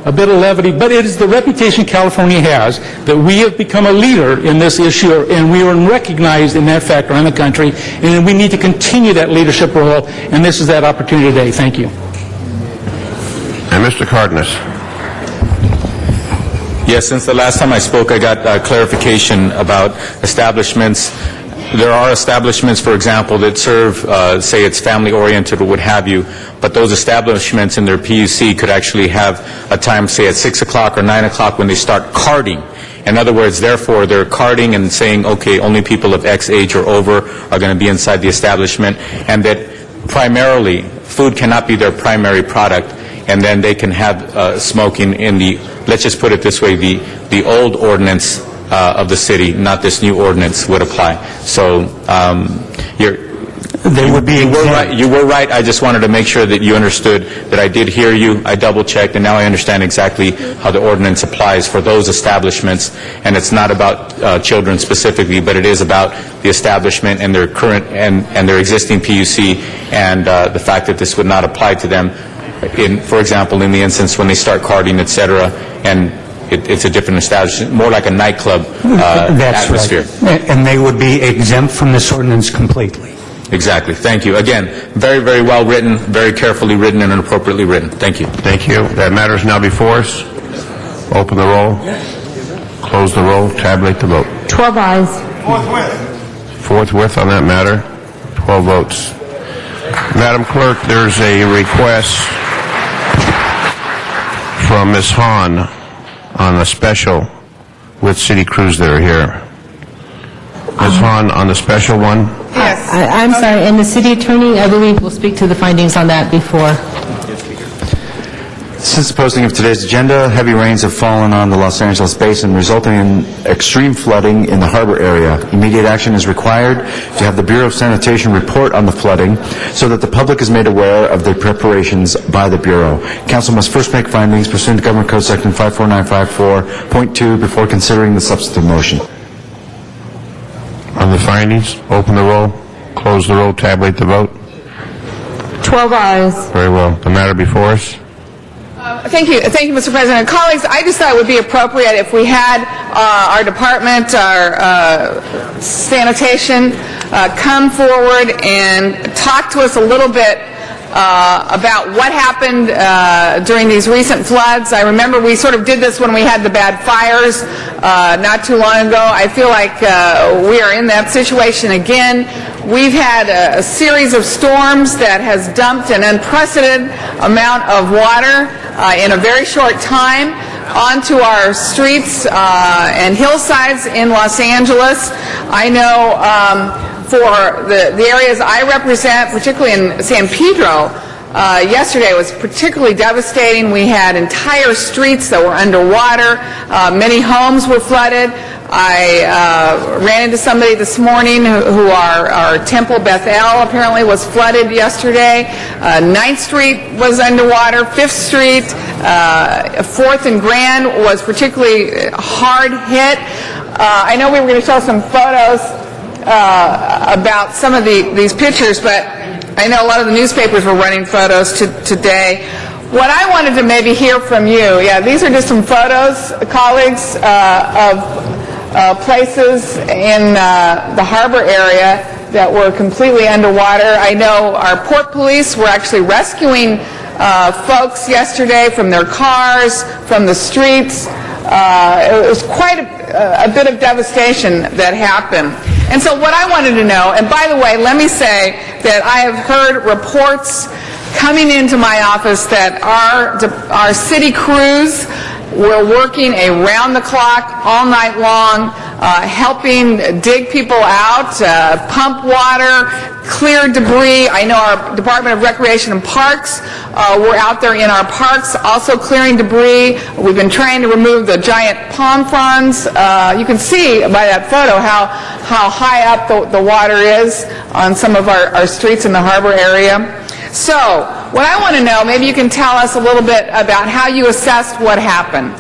a bit of levity, but it is the reputation California has that we have become a leader in this issue, and we are recognized in that fact around the country, and we need to continue that leadership role, and this is that opportunity today. Thank you. And Mr. Cardenas. Yes, since the last time I spoke, I got clarification about establishments. There are establishments, for example, that serve, say it's family-oriented or what have you, but those establishments in their PUC could actually have a time, say at 6 o'clock or 9 o'clock when they start carding. In other words, therefore, they're carding and saying, okay, only people of X age or over are going to be inside the establishment, and that primarily food cannot be their primary product, and then they can have smoking in the, let's just put it this way, the old ordinance of the city, not this new ordinance, would apply. So you were right. I just wanted to make sure that you understood that I did hear you. I double-checked, and now I understand exactly how the ordinance applies for those establishments. And it's not about children specifically, but it is about the establishment and their current and their existing PUC, and the fact that this would not apply to them, for example, in the instance when they start carding, et cetera, and it's a different establishment, more like a nightclub atmosphere. Right. And they would be exempt from this ordinance completely. Exactly. Thank you. Again, very, very well written, very carefully written, and appropriately written. Thank you. Thank you. That matter is now before us. Open the roll. Close the roll. Tabulate the vote. 12 ayes. Forthwith on that matter. 12 votes. Madam Clerk, there's a request from Ms. Hahn on a special with city crews that are here. Ms. Hahn, on the special one? Yes. I'm sorry, and the city attorney, I believe, will speak to the findings on that before. Since the posting of today's agenda, heavy rains have fallen on the Los Angeles basin, resulting in extreme flooding in the harbor area. Immediate action is required to have the Bureau of Sanitation report on the flooding so that the public is made aware of the preparations by the Bureau. Council must first make findings pursuant to Government Code Section 54954.2 before considering the substantive motion. On the findings, open the roll, close the roll, tabulate the vote. 12 ayes. Very well. The matter before us? Thank you, Mr. President. Colleagues, I just thought it would be appropriate if we had our department, our sanitation, come forward and talk to us a little bit about what happened during these recent floods. I remember we sort of did this when we had the bad fires not too long ago. I feel like we are in that situation again. We've had a series of storms that has dumped an unprecedented amount of water in a very short time onto our streets and hillsides in Los Angeles. I know for the areas I represent, particularly in San Pedro, yesterday was particularly devastating. We had entire streets that were underwater. Many homes were flooded. I ran into somebody this morning who our Temple Bethel apparently was flooded yesterday. 9th Street was underwater. 5th Street, 4th and Grand was particularly hard hit. I know we were going to show some photos about some of these pictures, but I know a lot of the newspapers were running photos today. What I wanted to maybe hear from you, these are just some photos, colleagues, of places in the harbor area that were completely underwater. I know our port police were actually rescuing folks yesterday from their cars, from the streets. It was quite a bit of devastation that happened. And so what I wanted to know, and by the way, let me say that I have heard reports coming into my office that our city crews were working around the clock, all night long, helping dig people out, pump water, clear debris. I know our Department of Recreation and Parks were out there in our parks also clearing debris. We've been trying to remove the giant palm fronds. You can see by that photo how high up the water is on some of our streets in the harbor area. So, what I want to know, maybe you can tell us a little bit about how you assessed what happened.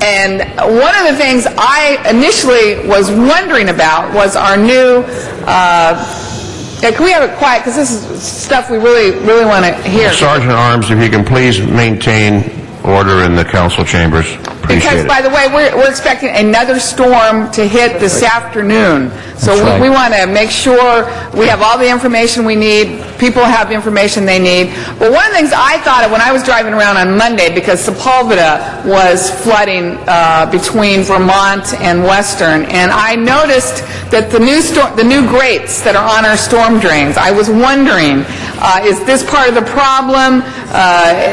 And one of the things I initially was wondering about was our new, can we have it quiet, because this is stuff we really want to hear. Sergeant at Arms, if you can please maintain order in the council chambers. Because, by the way, we're expecting another storm to hit this afternoon. So we want to make sure we have all the information we need, people have the information they need. But one of the things I thought of when I was driving around on Monday, because Sepulveda was flooding between Vermont and Western, and I noticed that the new grates that are on our storm drains, I was wondering, is this part of the problem?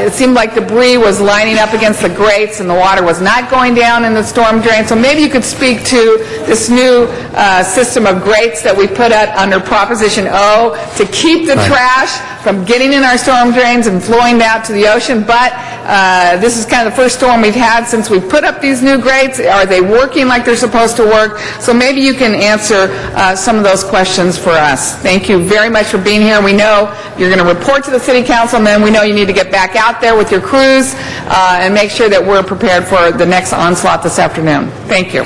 It seemed like debris was lining up against the grates and the water was not going down in the storm drain. So maybe you could speak to this new system of grates that we put out under Proposition O to keep the trash from getting in our storm drains and flowing out to the ocean. But this is kind of the first storm we've had since we put up these new grates. Are they working like they're supposed to work? So maybe you can answer some of those questions for us. Thank you very much for being here. We know you're going to report to the City Council, and then we know you need to get back out there with your crews and make sure that we're prepared for the next onslaught this afternoon. Thank you.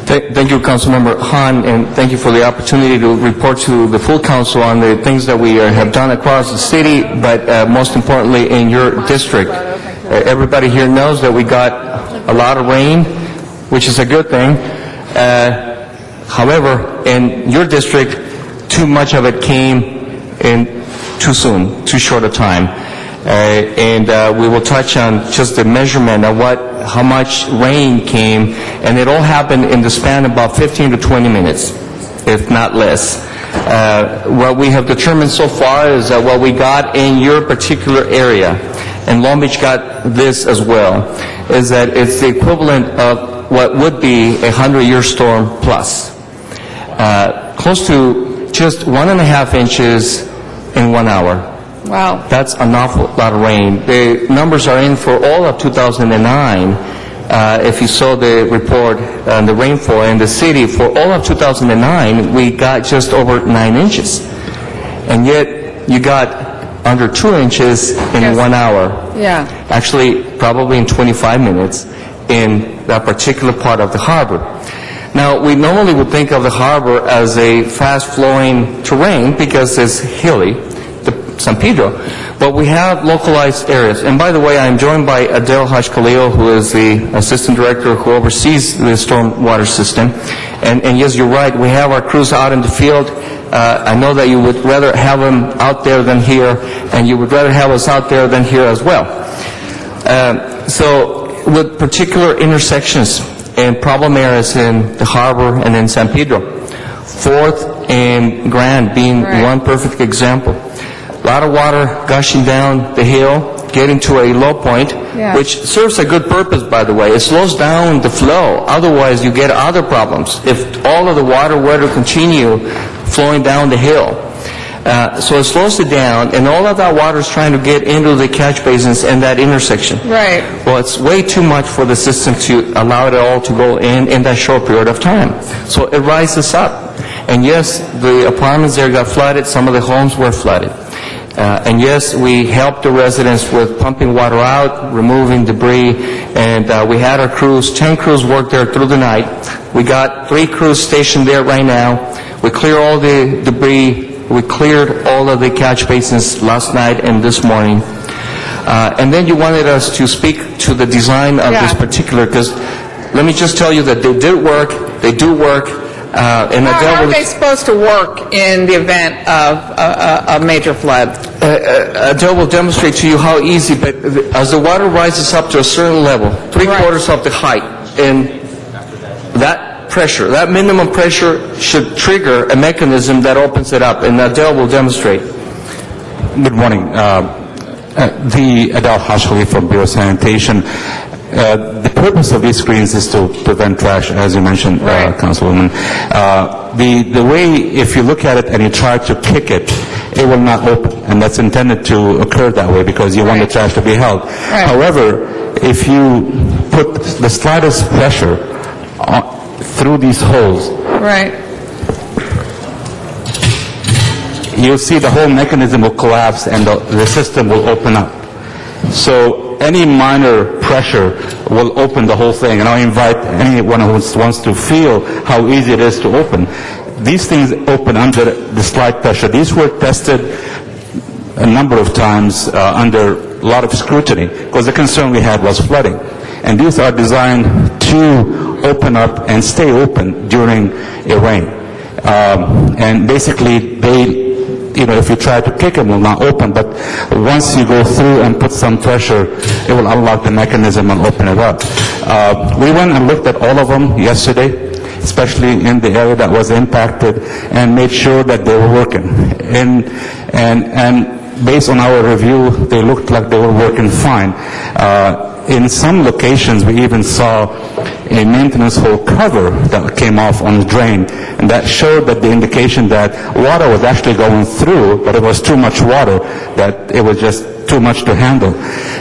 Thank you, Councilmember Hahn, and thank you for the opportunity to report to the full council on the things that we have done across the city, but most importantly in your district. Everybody here knows that we got a lot of rain, which is a good thing. However, in your district, too much of it came in too soon, too short a time. And we will touch on just the measurement of how much rain came, and it all happened in the span of about 15 to 20 minutes, if not less. What we have determined so far is that what we got in your particular area, and Long Beach got this as well, is that it's the equivalent of what would be a 100-year storm plus. Close to just 1.5 inches in 1 hour. Wow. That's an awful lot of rain. The numbers are in for all of 2009. If you saw the report on the rainfall in the city, for all of 2009, we got just over 9 inches. And yet, you got under 2 inches in 1 hour. Yeah. Actually, probably in 25 minutes in that particular part of the harbor. Now, we normally would think of the harbor as a fast-flowing terrain because it's hilly, the San Pedro, but we have localized areas. And by the way, I'm joined by Adele Hajj-Khalil, who is the Assistant Director who oversees the stormwater system. And yes, you're right, we have our crews out in the field. I know that you would rather have them out there than here, and you would rather have us out there than here as well. So with particular intersections and problem areas in the harbor and in San Pedro, 4th and Grand being one perfect example. A lot of water gushing down the hill, getting to a low point, which serves a good purpose, by the way. It slows down the flow. Otherwise, you get other problems if all of the water were to continue flowing down the hill. So it slows it down, and all of that water is trying to get into the catch basins and that intersection. Right. Well, it's way too much for the system to allow it all to go in that short period of time. So it rises up. And yes, the apartments there got flooded. Some of the homes were flooded. And yes, we helped the residents with pumping water out, removing debris, and we had our crews, 10 crews work there through the night. We got 3 crews stationed there right now. We clear all the debris. We cleared all of the catch basins last night and this morning. And then you wanted us to speak to the design of this particular, because let me just tell you that they did work, they do work. How are they supposed to work in the event of a major flood? Adele will demonstrate to you how easy, but as the water rises up to a certain level, 3/4 of the height, and that pressure, that minimum pressure should trigger a mechanism that opens it up, and Adele will demonstrate. Good morning. The Adele Hashkali from Bureau of Sanitation. The purpose of these screens is to prevent trash, as you mentioned, Councilwoman. The way, if you look at it and you try to kick it, it will not open, and that's intended to occur that way because you want the trash to be held. However, if you put the slightest pressure through these holes, you'll see the whole mechanism will collapse and the system will open up. So any minor pressure will open the whole thing, and I invite anyone who wants to feel how easy it is to open. These things open under the slight pressure. These were tested a number of times under a lot of scrutiny because the concern we had was flooding. And these are designed to open up and stay open during a rain. And basically, if you try to kick them, will not open, but once you go through and put some pressure, it will unlock the mechanism and open it up. We went and looked at all of them yesterday, especially in the area that was impacted, and made sure that they were working. And based on our review, they looked like they were working fine. In some locations, we even saw a maintenance hole cover that came off on the drain, and that showed that the indication that water was actually going through, but it was too much water, that it was just too much to handle.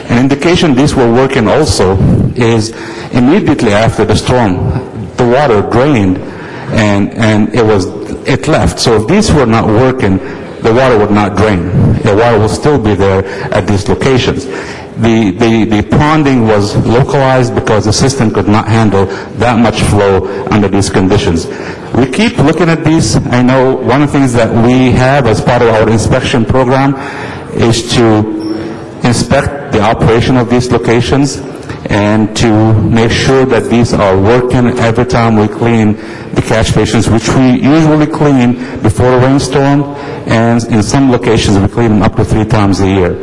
An indication these were working also is immediately after the storm, the water drained and it left. So if these were not working, the water would not drain. The water will still be there at these locations. The ponding was localized because the system could not handle that much flow under these conditions. We keep looking at these. I know one of the things that we have as part of our inspection program is to inspect the operation of these locations and to make sure that these are working every time we clean the catch basins, which we usually clean before a rainstorm, and in some locations we clean them up to 3 times a year.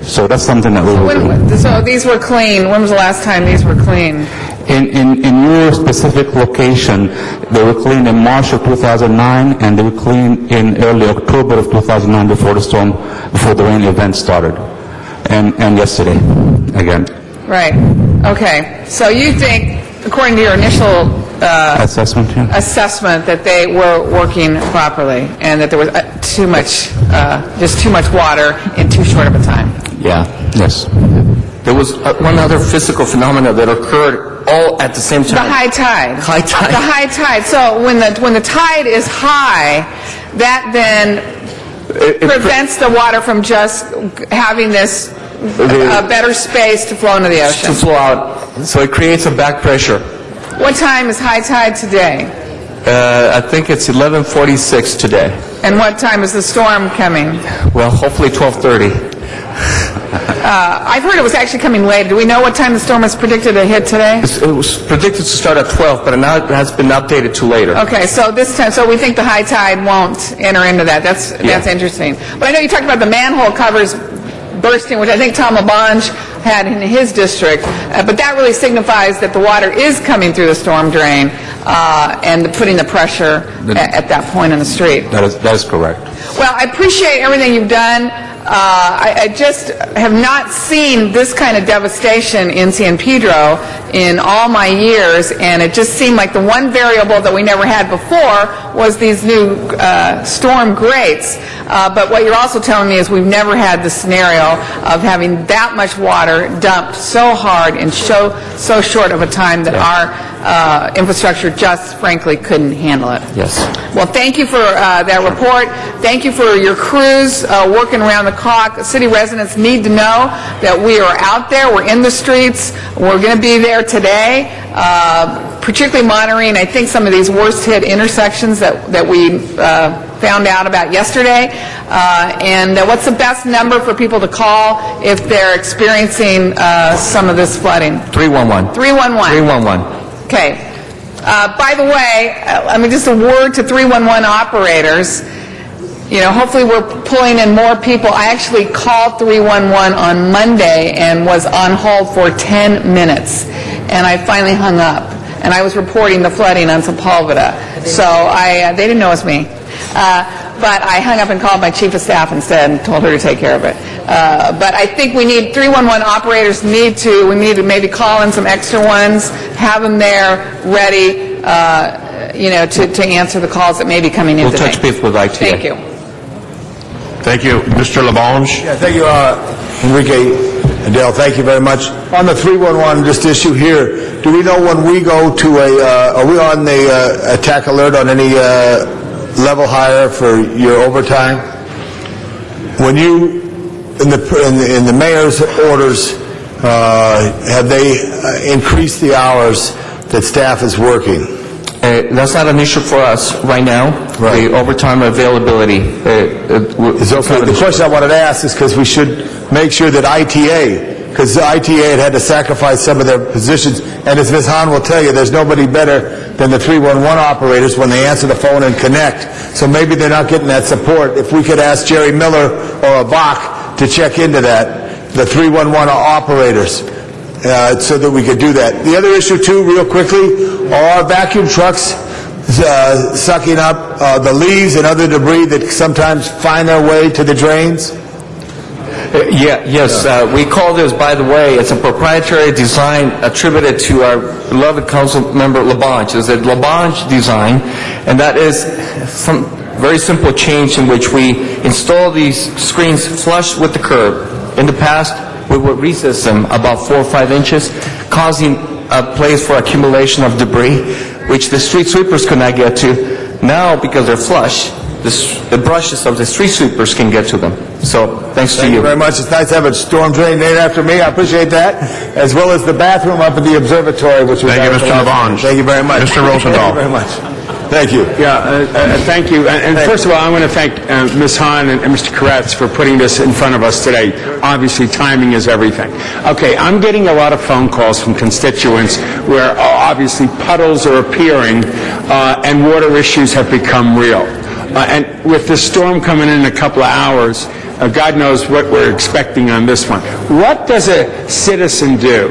So that's something that we will do. So these were clean. When was the last time these were clean? In your specific location, they were cleaned in March of 2009, and they were cleaned in early October of 2009 before the rain event started, and yesterday again. Right. Okay. So you think, according to your initial Assessment, yeah. assessment that they were working properly and that there was just too much water in too short of a time. Yeah. Yes. There was one other physical phenomena that occurred all at the same time. The high tide. High tide. The high tide. So when the tide is high, that then prevents the water from just having this better space to flow into the ocean. To flow out. So it creates a back pressure. What time is high tide today? I think it's 11:46 today. And what time is the storm coming? Well, hopefully 12:30. I've heard it was actually coming later. Do we know what time the storm is predicted to hit today? It was predicted to start at 12, but now it has been updated to later. Okay, so this time, so we think the high tide won't enter into that. That's interesting. But I know you talked about the manhole covers bursting, which I think Tom LaBonge had in his district, but that really signifies that the water is coming through the storm drain and putting the pressure at that point in the street. That is correct. Well, I appreciate everything you've done. I just have not seen this kind of devastation in San Pedro in all my years, and it just seemed like the one variable that we never had before was these new storm grates. But what you're also telling me is we've never had the scenario of having that much water dumped so hard in so short of a time that our infrastructure just frankly couldn't handle it. Yes. Well, thank you for that report. Thank you for your crews working around the clock. City residents need to know that we are out there. We're in the streets. We're going to be there today, particularly monitoring, I think, some of these worst-hit intersections that we found out about yesterday. And what's the best number for people to call if they're experiencing some of this flooding? 311. 311. 311. Okay. By the way, just a word to 311 operators. You know, hopefully we're pulling in more people. I actually called 311 on Monday and was on hold for 10 minutes. And I finally hung up. And I was reporting the flooding on Sepulveda. So they didn't know it was me. But I hung up and called my chief of staff instead and told her to take care of it. But I think we need 311 operators we need to maybe call in some extra ones, have them there ready, to answer the calls that may be coming in today. We'll touch base with IT. Thank you. Thank you. Mr. LaBonge? Yeah, thank you, Enrique and Dale. Thank you very much. On the 311, just issue here, do we know when we go to are we on the attack alert on any level higher for your overtime? When you, in the mayor's orders, have they increased the hours that staff is working? That's not an issue for us right now. Right. The overtime availability. Is okay. The question I wanted to ask is because we should make sure that ITA, because ITA had to sacrifice some of their positions, and as Ms. Hahn will tell you, there's nobody better than the 311 operators when they answer the phone and connect. So maybe they're not getting that support. If we could ask Jerry Miller or a Bach to check into that, the 311 operators, so that we could do that. The other issue, too, real quickly, are our vacuum trucks sucking up the leaves and other debris that sometimes find their way to the drains? Yes. We call this, by the way, it's a proprietary design attributed to our beloved council member LaBonge. It's a LaBonge design, and that is some very simple change in which we install these screens flush with the curb. In the past, we would recess them about 4 or 5 inches, causing a place for accumulation of debris, which the street sweepers could not get to. Now, because they're flush, the brushes of the street sweepers can get to them. So, thanks to you. Thank you very much. It's nice to have a storm drain named after me. I appreciate that. As well as the bathroom up at the observatory, which was... Thank you, Mr. LaBonge. Thank you very much. Mr. Rosendahl. Thank you very much. Thank you. Yeah, thank you. And first of all, I want to thank Ms. Hahn and Mr. Koretz for putting this in front of us today. Obviously, timing is everything. Okay, I'm getting a lot of phone calls from constituents where obviously puddles are appearing and water issues have become real. And with this storm coming in a couple of hours, God knows what we're expecting on this one. What does a citizen do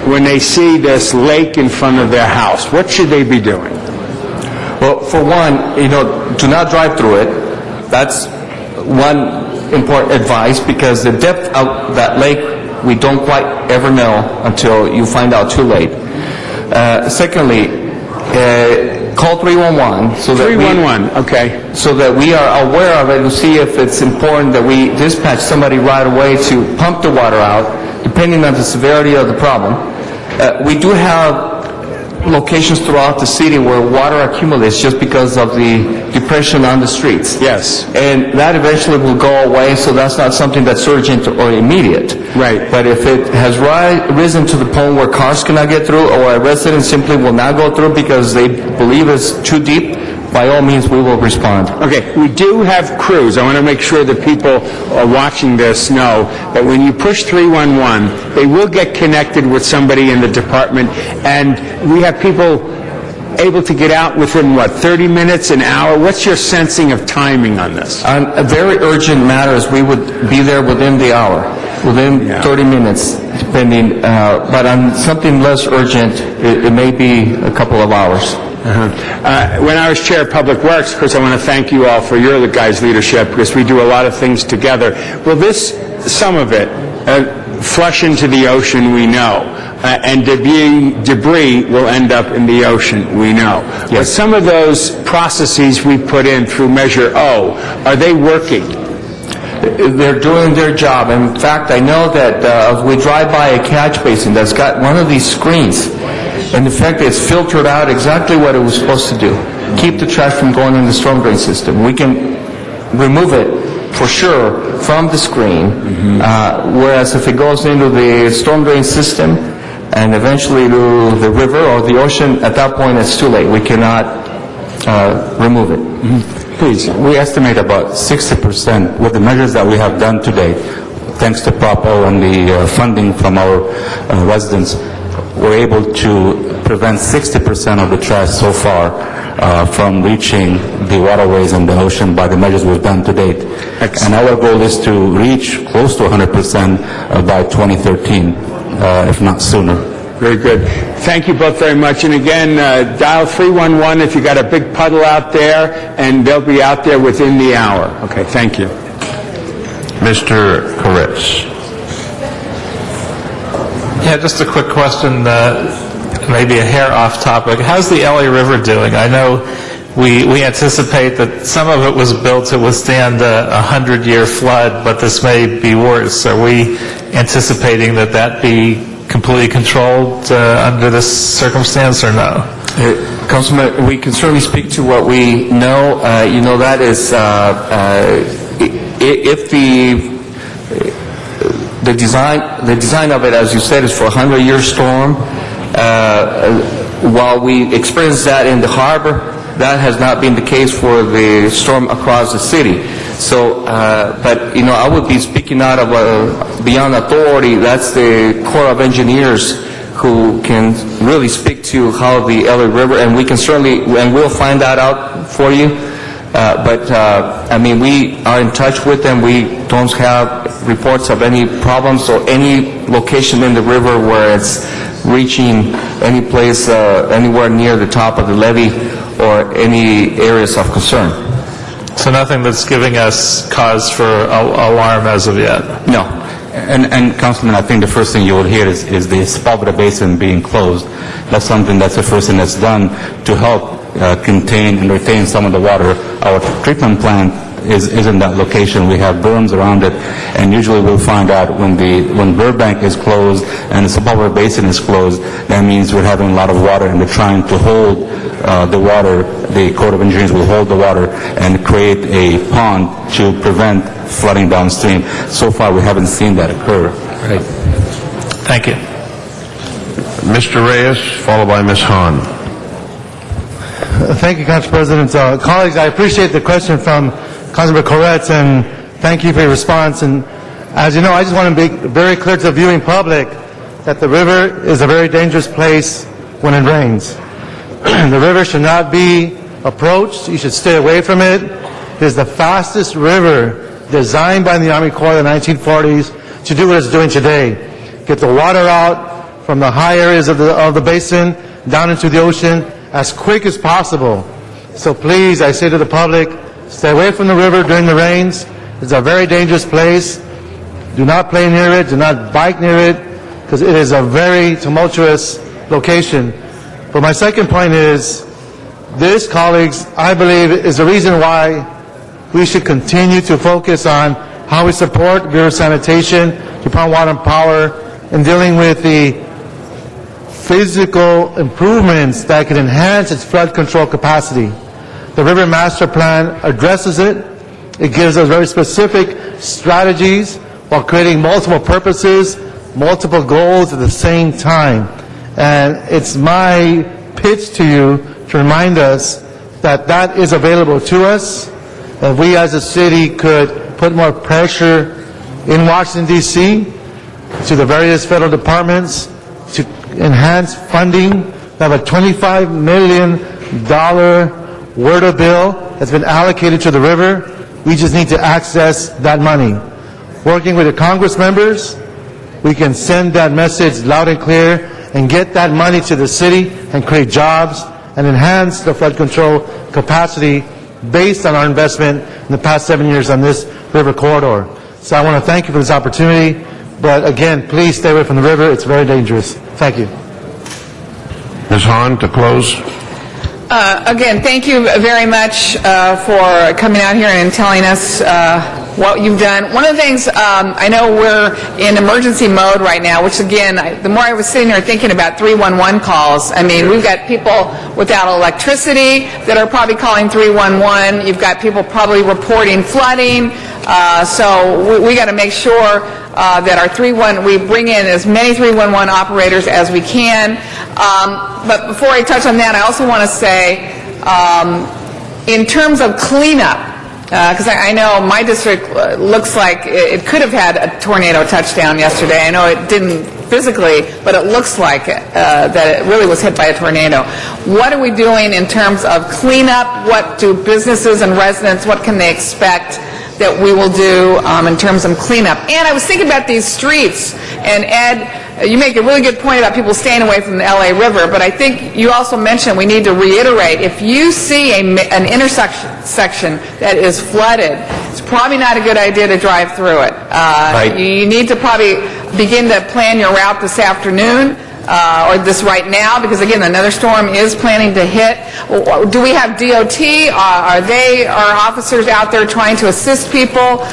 when they see this lake in front of their house? What should they be doing? Well, for one, do not drive through it. That's one important advice, because the depth of that lake, we don't quite ever know until you find out too late. Secondly, call 311 so that 311, okay. so that we are aware of it to see if it's important that we dispatch somebody right away to pump the water out, depending on the severity of the problem. We do have locations throughout the city where water accumulates just because of the depression on the streets. Yes. And that eventually will go away, so that's not something that's urgent or immediate. Right. But if it has risen to the point where cars cannot get through, or a resident simply will not go through because they believe it's too deep, by all means, we will respond. Okay, we do have crews. I want to make sure that people watching this know that when you push 311, they will get connected with somebody in the department, and we have people able to get out within, 30 minutes, an hour? What's your sensing of timing on this? On a very urgent matters, we would be there within the hour, within 30 minutes, depending. But on something less urgent, it may be a couple of hours. When I was chair of Public Works, of course, I want to thank you all for your guys' leadership, because we do a lot of things together. Will some of it, flush into the ocean, we know, and debris will end up in the ocean, we know. Yes. But some of those processes we put in through Measure O, are they working? They're doing their job. In fact, I know that we drive by a catch basin that's got one of these screens, and in fact, it's filtered out exactly what it was supposed to do. Keep the trash from going in the storm drain system. We can remove it, for sure, from the screen, whereas if it goes into the storm drain system and eventually to the river or the ocean, at that point, it's too late. We cannot remove it. Please. We estimate about 60% with the measures that we have done today, thanks to Prop O and the funding from our residents. We're able to prevent 60% of the trash so far from reaching the waterways and the ocean by the measures we've done to date. Excellent. And our goal is to reach close to 100% by 2013, if not sooner. Very good. Thank you both very much. And again, dial 311 if you got a big puddle out there, and they'll be out there within the hour. Okay, thank you. Mr. Koretz. Yeah, just a quick question, maybe a hair off topic. How's the LA River doing? I know we anticipate that some of it was built to withstand a 100-year flood, but this may be worse. Are we anticipating that be completely controlled under this circumstance, or no? Councilman, we can certainly speak to what we know. That is, if the design of it, as you said, is for a 100-year storm. While we experienced that in the harbor, that has not been the case for the storm across the city. So, but I would be speaking out of beyond authority. That's the Corps of Engineers who can really speak to how the LA River, and we can certainly, and we'll find that out for you. We are in touch with them. We don't have reports of any problems or any location in the river where it's reaching any place anywhere near the top of the levee or any areas of concern. So nothing that's giving us cause for alarm as of yet? No. And Councilman, I think the first thing you will hear is the Sepulveda Basin being closed. That's the first thing that's done to help contain and retain some of the water. Our treatment plant is in that location. We have berms around it, and usually we'll find out when Burbank is closed and the Sepulveda Basin is closed, that means we're having a lot of water and we're trying to hold the water. The Corps of Engineers will hold the water and create a pond to prevent flooding downstream. So far, we haven't seen that occur. Right. Thank you. Mr. Reyes, followed by Ms. Hahn. Thank you, Council President. Colleagues, I appreciate the question from Councilman Koretz, and thank you for your response. And as you know, I just want to make very clear to the viewing public that the river is a very dangerous place when it rains. The river should not be approached. You should stay away from it. It is the fastest river designed by the Army Corps in the 1940s to do what it's doing today. Get the water out from the high areas of the basin down into the ocean as quick as possible. So please, I say to the public, stay away from the river during the rains. It's a very dangerous place. Do not play near it. Do not bike near it, because it is a very tumultuous location. But my second point is, this, colleagues, I believe is the reason why we should continue to focus on how we support Bureau of Sanitation, Department of Water and Power in dealing with the physical improvements that can enhance its flood control capacity. The River Master Plan addresses it. It gives us very specific strategies while creating multiple purposes, multiple goals at the same time. And it's my pitch to you to remind us that that is available to us. If we as a city could put more pressure in Washington, D.C., to the various federal departments to enhance funding. We have a $25 million WRDA bill that's been allocated to the river. We just need to access that money. Working with the Congress members, we can send that message loud and clear and get that money to the city and create jobs and enhance the flood control capacity based on our investment in the past 7 years on this river corridor. So I want to thank you for this opportunity, but again, please stay away from the river. It's very dangerous. Thank you. Ms. Hahn, to close. Again, thank you very much for coming out here and telling us what you've done. One of the things, I know we're in emergency mode right now, which again, the more I was sitting there thinking about 311 calls, I mean, we've got people without electricity that are probably calling 311. You've got people probably reporting flooding. So we got to make sure that our we bring in as many 311 operators as we can. But before I touch on that, I also want to say, in terms of cleanup, because I know my district looks like it could have had a tornado touchdown yesterday. I know it didn't physically, but it looks like that it really was hit by a tornado. What are we doing in terms of cleanup? What do businesses and residents, what can they expect that we will do in terms of cleanup? And I was thinking about these streets, and Ed, you make a really good point about people staying away from the LA River, but I think you also mentioned we need to reiterate, if you see an intersection that is flooded, it's probably not a good idea to drive through it. Right. You need to probably begin to plan your route this afternoon, or this right now, because again, another storm is planning to hit. Do we have DOT? Are our officers out there trying to assist people?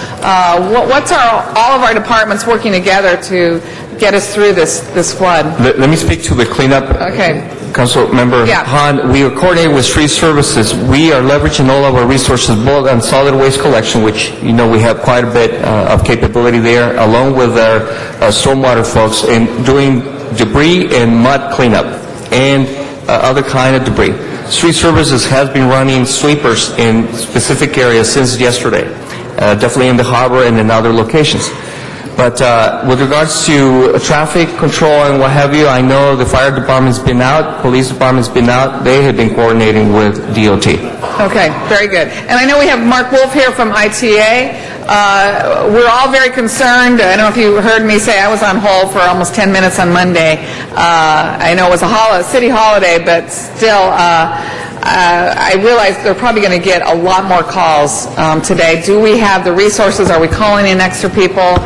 What's all of our departments working together to get us through this flood? Let me speak to the cleanup. Okay. Council Member Hahn, we are coordinating with street services. We are leveraging all of our resources, both on solid waste collection, which, you know, we have quite a bit of capability there, along with our stormwater folks, in doing debris and mud cleanup and other kind of debris. Street services has been running sweepers in specific areas since yesterday, definitely in the harbor and in other locations. But with regards to traffic control and what have you, I know the fire department's been out, police department's been out. They have been coordinating with DOT. Okay, very good. And I know we have Mark Wolf here from ITA. We're all very concerned. I don't know if you heard me say I was on hold for almost 10 minutes on Monday. I know it was a city holiday, but still, I realize they're probably going to get a lot more calls today. Do we have the resources? Are we calling in extra people?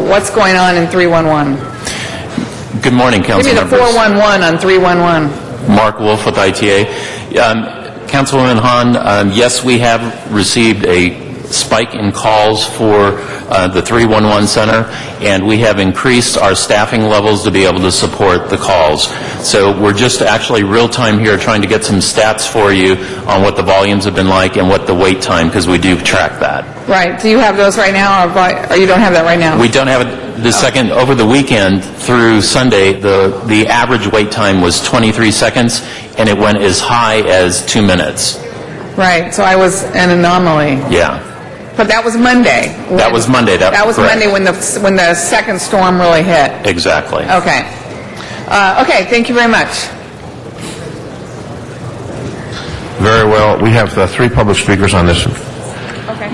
What's going on in 311? Good morning, Council Give me the members. 411 on 311. Mark Wolf with ITA. Councilwoman Hahn, yes, we have received a spike in calls for the 311 center, and we have increased our staffing levels to be able to support the calls. So we're just actually real-time here trying to get some stats for you on what the volumes have been like and what the wait time, because we do track that. Right. Do you have those right now, or you don't have that right now? We don't have it. Over the weekend through Sunday, the average wait time was 23 seconds, and it went as high as 2 minutes. Right. So I was an anomaly. Yeah. But that was Monday. That was Monday. That was correct. Monday when the second storm really hit. Exactly. Okay. Okay. Thank you very much. Very well. We have 3 public speakers on this one. Okay.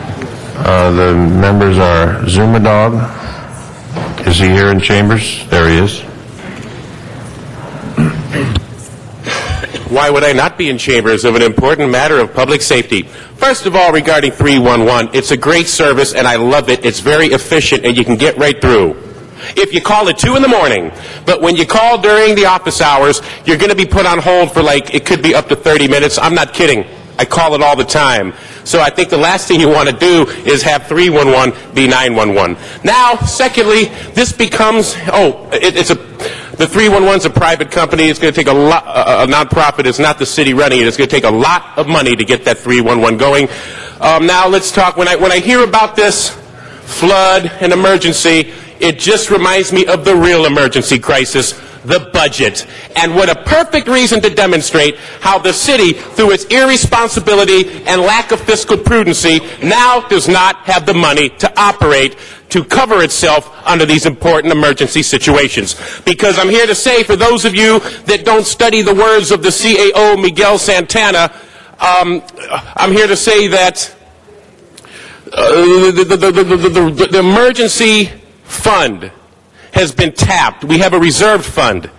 The members are Zuma Dog. Is he here in chambers? There he is. Why would I not be in chambers of an important matter of public safety? First of all, regarding 311, it's a great service and I love it. It's very efficient and you can get right through. if you call at 2 in the morning. But when you call during the office hours, you're going to be put on hold for it could be up to 30 minutes. I'm not kidding. I call it all the time. So I think the last thing you want to do is have 311 be 911. Now, secondly, this becomes, the 311's a private company. It's going to take a nonprofit. It's not the city running it. It's going to take a lot of money to get that 311 going. Now let's talk, when I hear about this flood and emergency, it just reminds me of the real emergency crisis, the budget. And what a perfect reason to demonstrate how the city, through its irresponsibility and lack of fiscal prudency, now does not have the money to operate to cover itself under these important emergency situations. Because I'm here to say, for those of you that don't study the words of the CAO, Miguel Santana, I'm here to say that the emergency fund has been tapped. We have a reserved fund,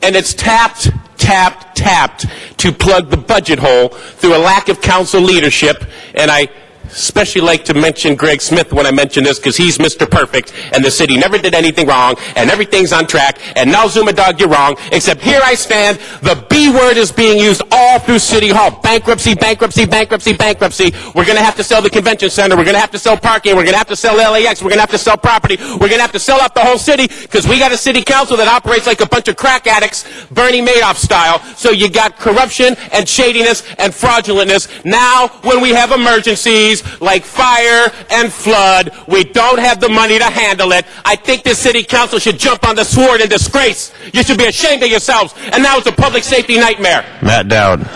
and it's tapped to plug the budget hole through a lack of council leadership. And I especially like to mention Greg Smith when I mention this, because he's Mr. Perfect, and the city never did anything wrong, and everything's on track, and now Zuma Dog, you're wrong, except here I stand, the B word is being used all through City Hall. Bankruptcy, bankruptcy, bankruptcy, bankruptcy. We're going to have to sell the convention center, we're going to have to sell parking, we're going to have to sell LAX, we're going to have to sell property, we're going to have to sell out the whole city, because we got a city council that operates like a bunch of crack addicts, Bernie Madoff style. So you got corruption and shadiness and fraudulentness. Now, when we have emergencies like fire and flood, we don't have the money to handle it. I think the city council should jump on the sword in disgrace. You should be ashamed of yourselves. And now it's a public safety nightmare. Matt Dowd.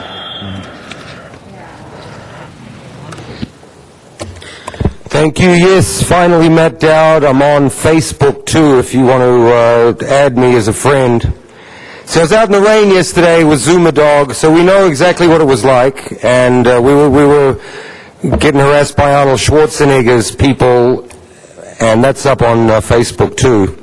Thank you. Yes, finally, Matt Dowd. I'm on Facebook, too, if you want to add me as a friend. So I was out in the rain yesterday with Zuma Dog, so we know exactly what it was like. And we were getting harassed by Arnold Schwarzenegger's people, and that's up on Facebook, too.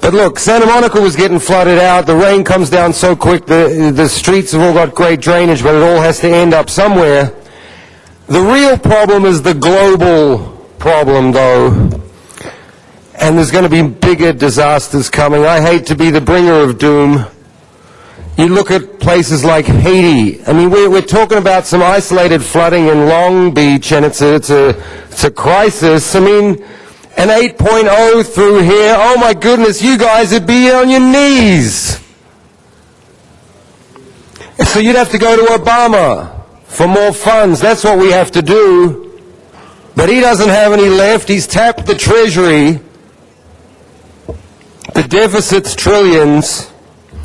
But look, Santa Monica was getting flooded out. The rain comes down so quick, the streets have all got great drainage, but it all has to end up somewhere. The real problem is the global problem, though, and there's going to be bigger disasters coming. I hate to be the bringer of doom. You look at places like Haiti. I mean, we're talking about some isolated flooding in Long Beach, and it's a crisis. I mean, an 8.0 through here. Oh my goodness, you guys would be on your knees. So you'd have to go to Obama for more funds. That's what we have to do. But he doesn't have any left. He's tapped the Treasury. The deficit's trillions.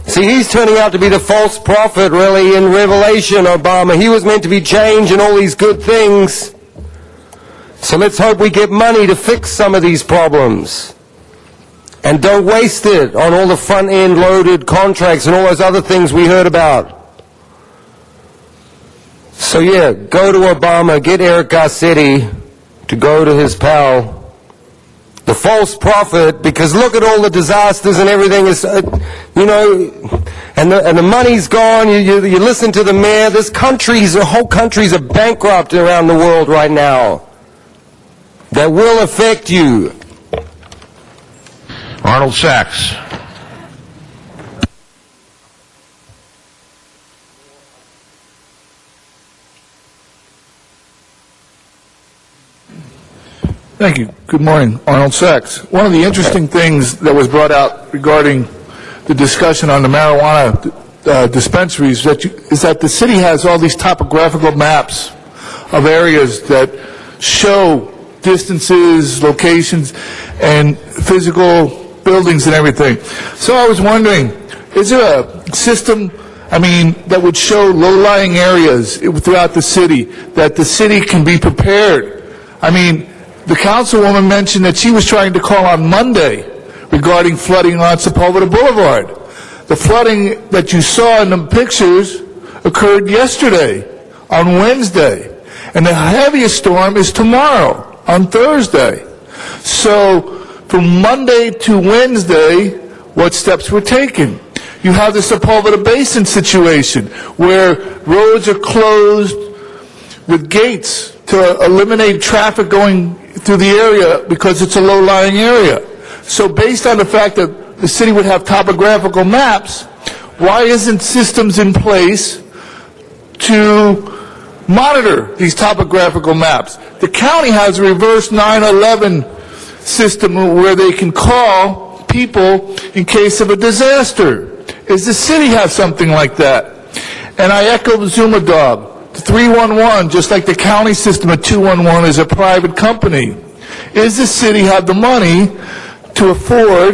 See, he's turning out to be the false prophet, really, in Revelation, Obama. He was meant to be change and all these good things. So let's hope we get money to fix some of these problems. And don't waste it on all the front-end loaded contracts and all those other things we heard about. So yeah, go to Obama, get Eric Garcetti to go to his pal, the false prophet, because look at all the disasters and everything is, and the money's gone. You listen to the mayor. The whole countries are bankrupt around the world right now. That will affect you. Arnold Sachs. Thank you. Good morning. Arnold Sachs. One of the interesting things that was brought out regarding the discussion on the marijuana dispensaries is that the city has all these topographical maps of areas that show distances, locations, and physical buildings and everything. So I was wondering, is there a system, that would show low-lying areas throughout the city, that the city can be prepared? The councilwoman mentioned that she was trying to call on Monday regarding flooding on Sepulveda Boulevard. The flooding that you saw in the pictures occurred yesterday, on Wednesday. And the heaviest storm is tomorrow, on Thursday. So, from Monday to Wednesday, what steps were taken? You have the Sepulveda Basin situation, where roads are closed with gates to eliminate traffic going through the area because it's a low-lying area. So based on the fact that the city would have topographical maps, why isn't systems in place to monitor these topographical maps? The county has a reverse 9/11 system where they can call people in case of a disaster. Does the city have something like that? And I echo Zuma Dog. 311, just like the county system at 211, is a private company. Is the city have the money to afford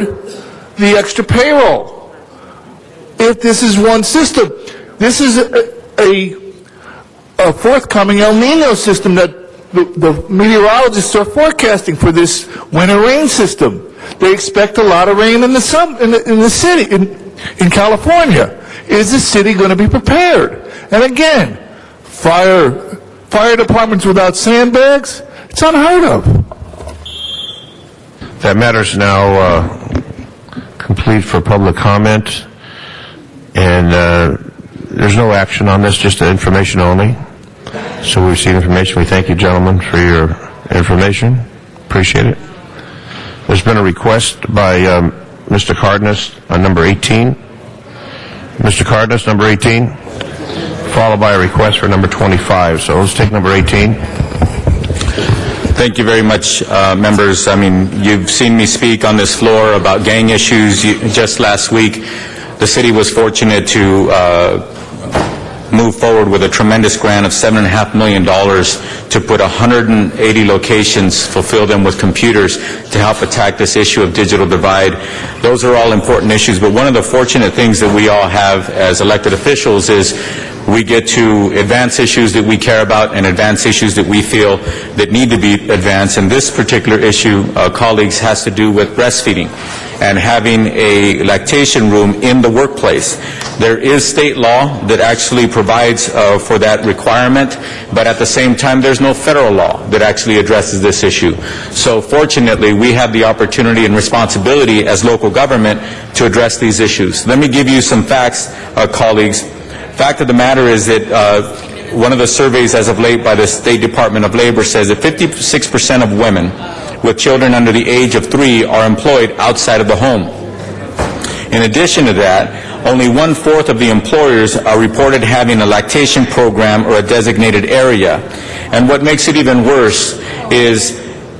the extra payroll? If this is one system, this is a forthcoming El Nino system that the meteorologists are forecasting for this winter rain system. They expect a lot of rain in the city, in California. Is the city going to be prepared? And again, fire departments without sandbags, it's unheard of. That matter is now complete for public comment, and there's no action on this, just information only. So we receive information. We thank you, gentlemen, for your information. Appreciate it. There's been a request by Mr. Cardenas on number 18. Mr. Cardenas, number 18, followed by a request for number 25. So let's take number 18. Thank you very much, members. I mean, you've seen me speak on this floor about gang issues. Just last week, the city was fortunate to move forward with a tremendous grant of $7.5 million to put 180 locations, fulfill them with computers to help attack this issue of digital divide. Those are all important issues, but one of the fortunate things that we all have as elected officials is we get to advance issues that we care about and advance issues that we feel that need to be advanced. And this particular issue, colleagues, has to do with breastfeeding and having a lactation room in the workplace. There is state law that actually provides for that requirement, but at the same time, there's no federal law that actually addresses this issue. So fortunately, we have the opportunity and responsibility as local government to address these issues. Let me give you some facts, colleagues. Fact of the matter is that one of the surveys as of late by the State Department of Labor says that 56% of women with children under the age of 3 are employed outside of the home. In addition to that, only 1/4 of the employers are reported having a lactation program or a designated area. And what makes it even worse is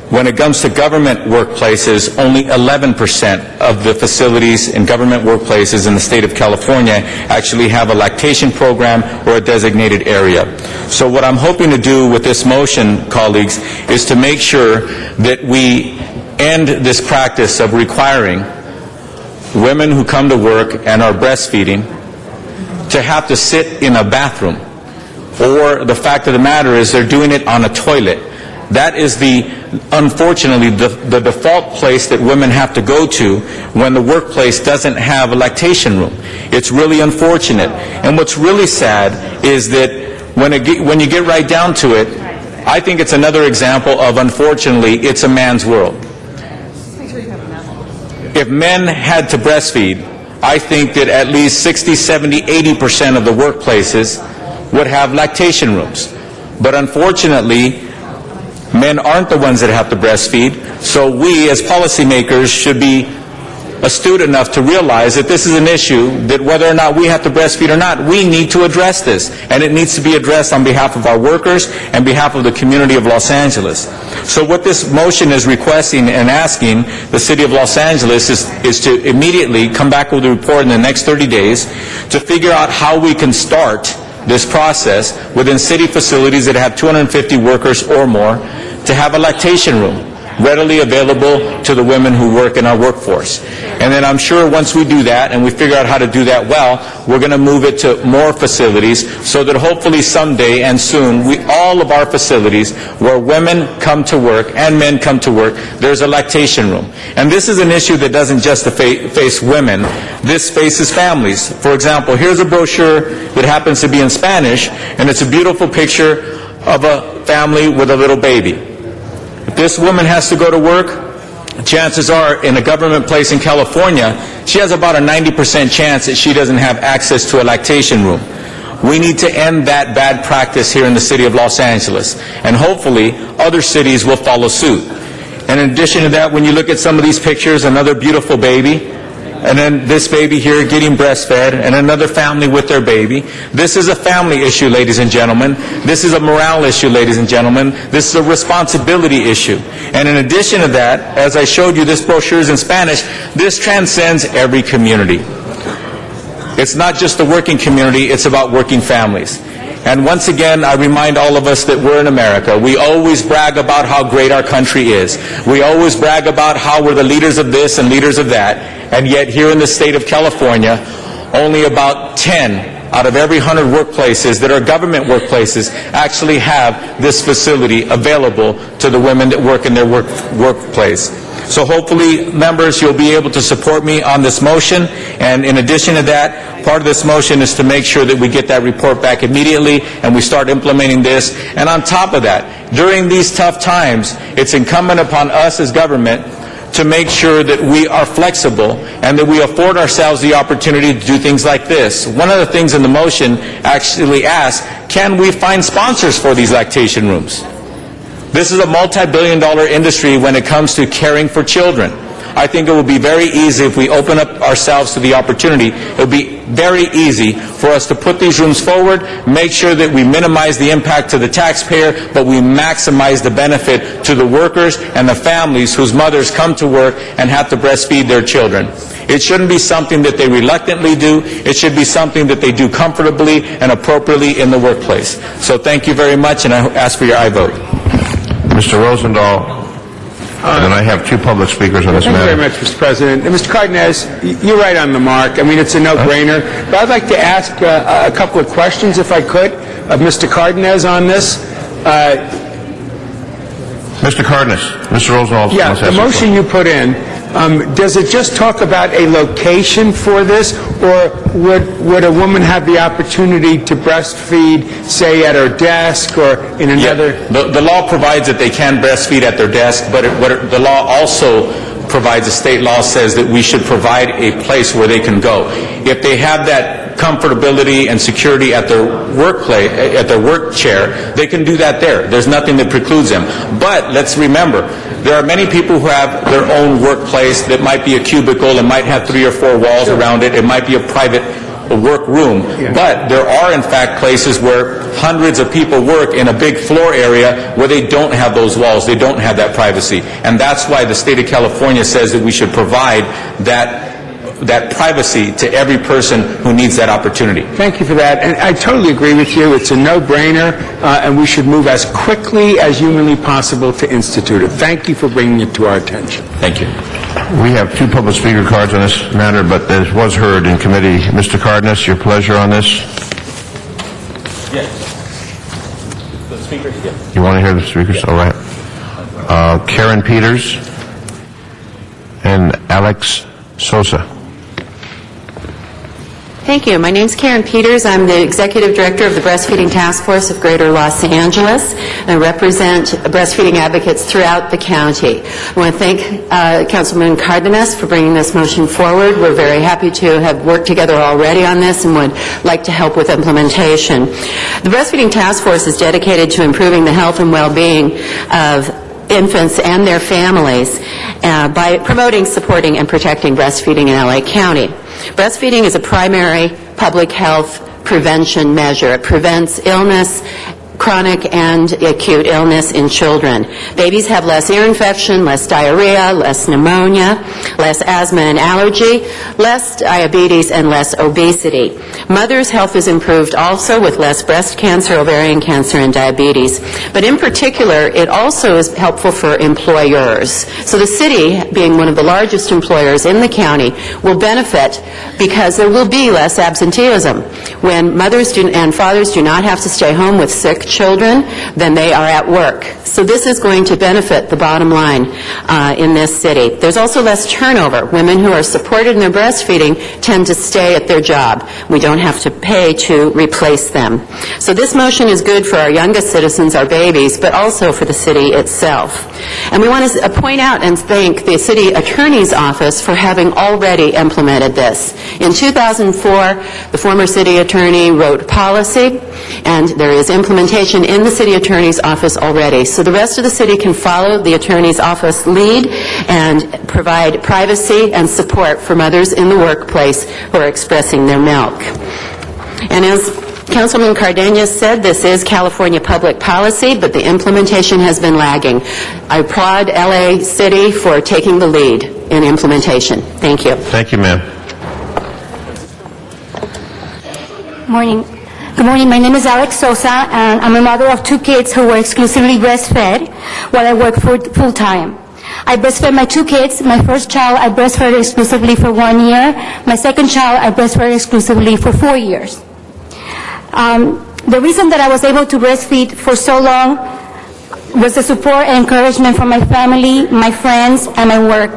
when it comes to government workplaces, only 11% of the facilities in government workplaces in the state of California actually have a lactation program or a designated area. So what I'm hoping to do with this motion, colleagues, is to make sure that we end this practice of requiring women who come to work and are breastfeeding to have to sit in a bathroom. Or the fact of the matter is they're doing it on a toilet. That is unfortunately, the default place that women have to go to when the workplace doesn't have a lactation room. It's really unfortunate. And what's really sad is that when you get right down to it, I think it's another example of, unfortunately, it's a man's world. If men had to breastfeed, I think that at least 60, 70, 80% of the workplaces would have lactation rooms. But unfortunately, men aren't the ones that have to breastfeed, so we as policymakers should be astute enough to realize that this is an issue that whether or not we have to breastfeed or not, we need to address this. And it needs to be addressed on behalf of our workers and behalf of the community of Los Angeles. So what this motion is requesting and asking the city of Los Angeles is to immediately come back with a report in the next 30 days to figure out how we can start this process within city facilities that have 250 workers or more to have a lactation room readily available to the women who work in our workforce. And then I'm sure once we do that and we figure out how to do that well, we're going to move it to more facilities so that hopefully someday and soon, all of our facilities where women come to work and men come to work, there's a lactation room. And this is an issue that doesn't just face women, this faces families. For example, here's a brochure that happens to be in Spanish, and it's a beautiful picture of a family with a little baby. If this woman has to go to work, chances are in a government place in California, she has about a 90% chance that she doesn't have access to a lactation room. We need to end that bad practice here in the city of Los Angeles, and hopefully other cities will follow suit. And in addition to that, when you look at some of these pictures, another beautiful baby, and then this baby here getting breastfed, and another family with their baby. This is a family issue, ladies and gentlemen. This is a morale issue, ladies and gentlemen. This is a responsibility issue. And in addition to that, as I showed you, this brochure is in Spanish. This transcends every community. It's not just the working community, it's about working families. And once again, I remind all of us that we're in America. We always brag about how great our country is. We always brag about how we're the leaders of this and leaders of that. And yet here in the state of California, only about 10 out of every 100 workplaces that are government workplaces actually have this facility available to the women that work in their workplace. So hopefully, members, you'll be able to support me on this motion. And in addition to that, part of this motion is to make sure that we get that report back immediately and we start implementing this. And on top of that, during these tough times, it's incumbent upon us as government to make sure that we are flexible and that we afford ourselves the opportunity to do things like this. One of the things in the motion actually asks, can we find sponsors for these lactation rooms? This is a multi-billion-dollar industry when it comes to caring for children. I think it will be very easy if we open up ourselves to the opportunity. It will be very easy for us to put these rooms forward, make sure that we minimize the impact to the taxpayer, but we maximize the benefit to the workers and the families whose mothers come to work and have to breastfeed their children. It shouldn't be something that they reluctantly do. It should be something that they do comfortably and appropriately in the workplace. So thank you very much, and I ask for your aye vote. Mr. Rosendahl, and then I have two public speakers on this matter. Thank you very much, Mr. President. And Mr. Cardenas, you're right on the mark. I mean, it's a no-brainer. But I'd like to ask a couple of questions, if I could, of Mr. Cardenas on this. Mr. Cardenas, Mr. Rosendahl. Yeah, the motion you put in, does it just talk about a location for this, or would a woman have the opportunity to breastfeed, say, at her desk or in another? Yeah, the law provides that they can breastfeed at their desk, but the law also provides, a state law says that we should provide a place where they can go. If they have that comfortability and security at their workplace, at their work chair, they can do that there. There's nothing that precludes them. But let's remember, there are many people who have their own workplace that might be a cubicle and might have 3 or 4 walls around it. It might be a private work room. But there are, in fact, places where hundreds of people work in a big floor area where they don't have those walls, they don't have that privacy. And that's why the state of California says that we should provide that privacy to every person who needs that opportunity. Thank you for that. And I totally agree with you. It's a no-brainer, and we should move as quickly as humanly possible to institute it. Thank you for bringing it to our attention. Thank you. We have two public speaker cards on this matter, but this was heard in committee. Mr. Cardenas, your pleasure on this? Yes. The speakers? Yes. You want to hear the speakers? All right. Karen Peters and Alex Sosa. Thank you. My name's Karen Peters. I'm the Executive Director of the Breastfeeding Task Force of Greater Los Angeles. I represent breastfeeding advocates throughout the county. I want to thank Councilman Cardenas for bringing this motion forward. We're very happy to have worked together already on this and would like to help with implementation. The Breastfeeding Task Force is dedicated to improving the health and well-being of infants and their families by promoting, supporting, and protecting breastfeeding in LA County. Breastfeeding is a primary public health prevention measure. It prevents illness, chronic and acute illness in children. Babies have less ear infection, less diarrhea, less pneumonia, less asthma and allergy, less diabetes, and less obesity. Mothers' health is improved also with less breast cancer, ovarian cancer, and diabetes. But in particular, it also is helpful for employers. So the city, being one of the largest employers in the county, will benefit because there will be less absenteeism. When mothers and fathers do not have to stay home with sick children, then they are at work. So this is going to benefit the bottom line in this city. There's also less turnover. Women who are supported in their breastfeeding tend to stay at their job. We don't have to pay to replace them. So this motion is good for our youngest citizens, our babies, but also for the city itself. And we want to point out and thank the city attorney's office for having already implemented this. In 2004, the former city attorney wrote policy and there is implementation in the city attorney's office already. So the rest of the city can follow the attorney's office lead and provide privacy and support for mothers in the workplace who are expressing their milk. And as Councilman Cardenas said, this is California public policy, but the implementation has been lagging. I applaud LA City for taking the lead in implementation. Thank you. Thank you, ma'am. Morning. Good morning. My name is Alex Sosa, and I'm a mother of 2 kids who were exclusively breastfed while I work full-time. I breastfed my 2 kids. My first child, I breastfed exclusively for 1 year. My second child, I breastfed exclusively for 4 years. The reason that I was able to breastfeed for so long was the support and encouragement from my family, my friends, and my work.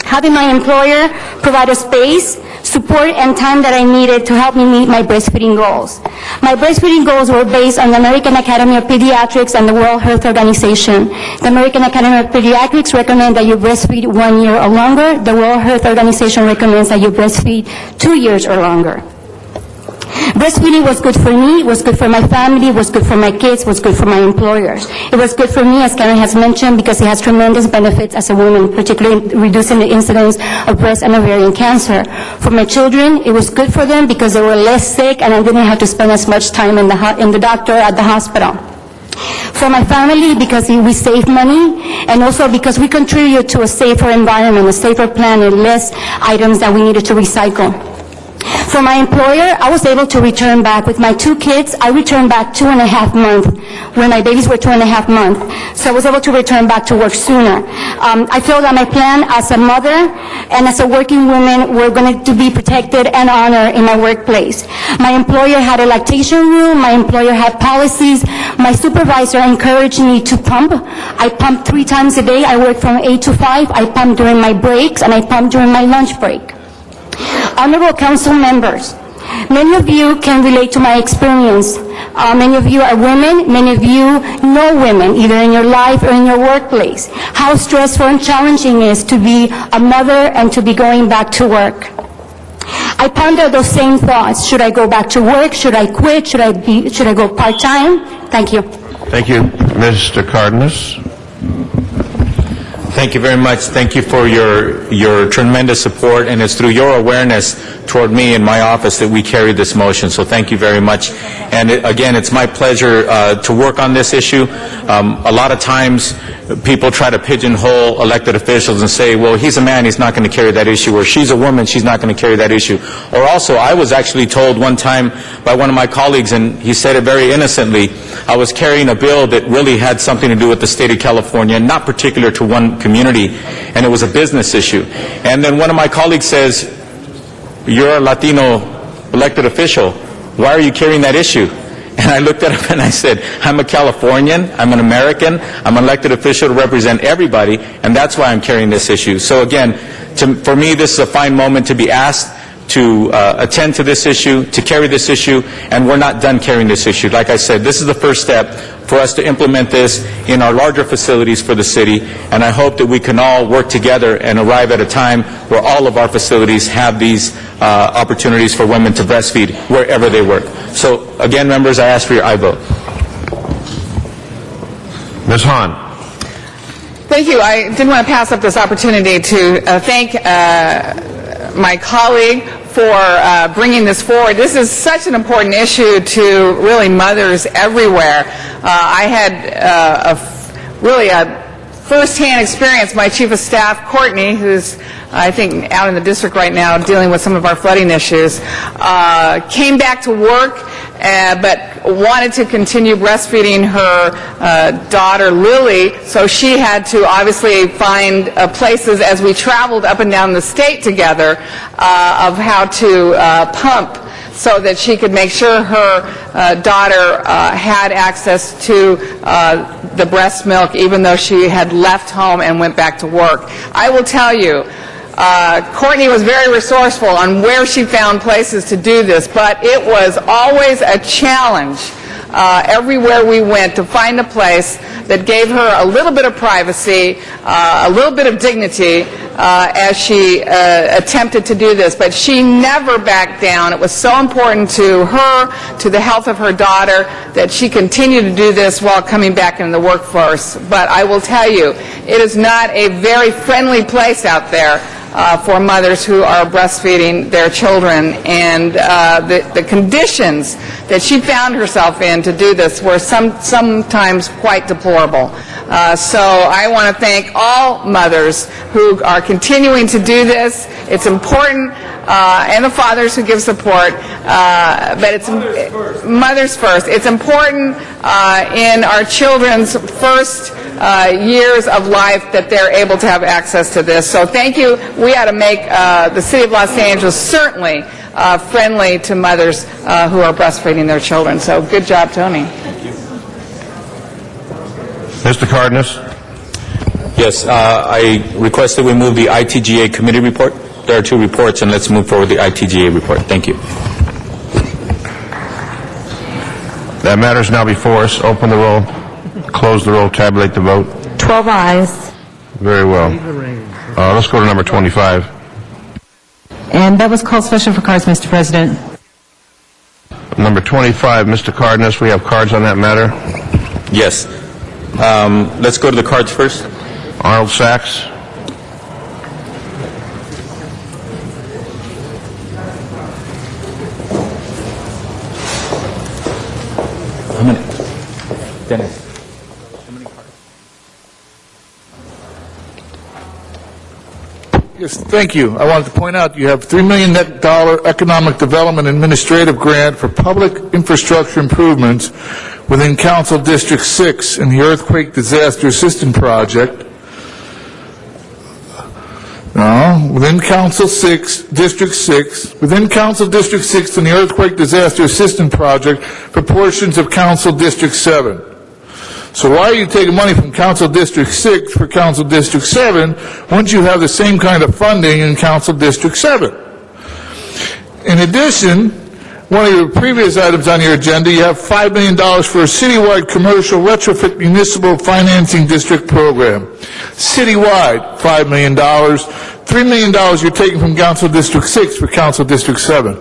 Having my employer provide a space, support, and time that I needed to help me meet my breastfeeding goals. My breastfeeding goals were based on the American Academy of Pediatrics and the World Health Organization. The American Academy of Pediatrics recommend that you breastfeed 1 year or longer. The World Health Organization recommends that you breastfeed 2 years or longer. Breastfeeding was good for me, was good for my family, was good for my kids, was good for my employers. It was good for me, as Karen has mentioned, because it has tremendous benefits as a woman, particularly in reducing the incidence of breast and ovarian cancer. For my children, it was good for them because they were less sick and I didn't have to spend as much time in the doctor at the hospital. For my family, because we save money, and also because we contribute to a safer environment, a safer planet, less items that we needed to recycle. For my employer, I was able to return back. With my 2 kids, I returned back 2.5 months when my babies were 2.5 months. So I was able to return back to work sooner. I feel that my plan as a mother and as a working woman were going to be protected and honored in my workplace. My employer had a lactation room. My employer had policies. My supervisor encouraged me to pump. I pumped 3 times a day. I worked from 8 to 5. I pumped during my breaks, and I pumped during my lunch break. Honorable council members, many of you can relate to my experience. Many of you are women. Many of you know women, either in your life or in your workplace. How stressful and challenging it is to be a mother and to be going back to work. I ponder those same thoughts. Should I go back to work? Should I quit? Should I go part-time? Thank you. Thank you. Mr. Cardenas. Thank you very much. Thank you for your tremendous support, and it's through your awareness toward me in my office that we carry this motion, so thank you very much. And again, it's my pleasure to work on this issue. A lot of times, people try to pigeonhole elected officials and say, well, he's a man, he's not going to carry that issue, or she's a woman, she's not going to carry that issue. Or also, I was actually told one time by one of my colleagues, and he said it very innocently, I was carrying a bill that really had something to do with the state of California, not particular to one community, and it was a business issue. And then one of my colleagues says, you're a Latino elected official, why are you carrying that issue? And I looked at him and I said, I'm a Californian, I'm an American, I'm an elected official to represent everybody, and that's why I'm carrying this issue. So again, for me, this is a fine moment to be asked to attend to this issue, to carry this issue, and we're not done carrying this issue. Like I said, this is the first step for us to implement this in our larger facilities for the city, and I hope that we can all work together and arrive at a time where all of our facilities have these opportunities for women to breastfeed wherever they work. So again, members, I ask for your aye vote. Ms. Hahn. Thank you. I didn't want to pass up this opportunity to thank my colleague for bringing this forward. This is such an important issue to really mothers everywhere. I had really a first-hand experience. My chief of staff, Courtney, who's I think out in the district right now dealing with some of our flooding issues, came back to work but wanted to continue breastfeeding her daughter Lily, so she had to obviously find places as we traveled up and down the state together of how to pump so that she could make sure her daughter had access to the breast milk even though she had left home and went back to work. I will tell you, Courtney was very resourceful on where she found places to do this, but it was always a challenge everywhere we went to find a place that gave her a little bit of privacy, a little bit of dignity as she attempted to do this. But she never backed down. It was so important to her, to the health of her daughter, that she continued to do this while coming back into the workforce. But I will tell you, it is not a very friendly place out there for mothers who are breastfeeding their children, and the conditions that she found herself in to do this were sometimes quite deplorable. So I want to thank all mothers who are continuing to do this. It's important, and the fathers who give support, but it's mothers first. It's important in our children's first years of life that they're able to have access to this. So thank you. We ought to make the City of Los Angeles certainly friendly to mothers who are breastfeeding their children. So good job, Tony. Mr. Cardenas? Yes, I request that we move the ITGA committee report. There are two reports, and let's move forward the ITGA report. Thank you. That matter is now before us. Open the roll, close the roll, tabulate the vote. 12 ayes. Very well. Let's go to number 25. And that was called special for cards, Mr. President. Number 25, Mr. Cardenas, we have cards on that matter. Yes. Let's go to the cards first. Arnold Sachs. How many? Dennis. Yes, thank you. I wanted to point out you have $3 million net economic development administrative grant for public infrastructure improvements within Council District 6 in the Earthquake Disaster Assistance Project. No, within Council 6, District 6, within Council District 6 in the Earthquake Disaster Assistance Project for portions of Council District 7. So why are you taking money from Council District 6 for Council District 7 once you have the same kind of funding in Council District 7? In addition, one of your previous items on your agenda, you have $5 million for a citywide commercial retrofit municipal financing district program. Citywide, $5 million. $3 million you're taking from Council District 6 for Council District 7.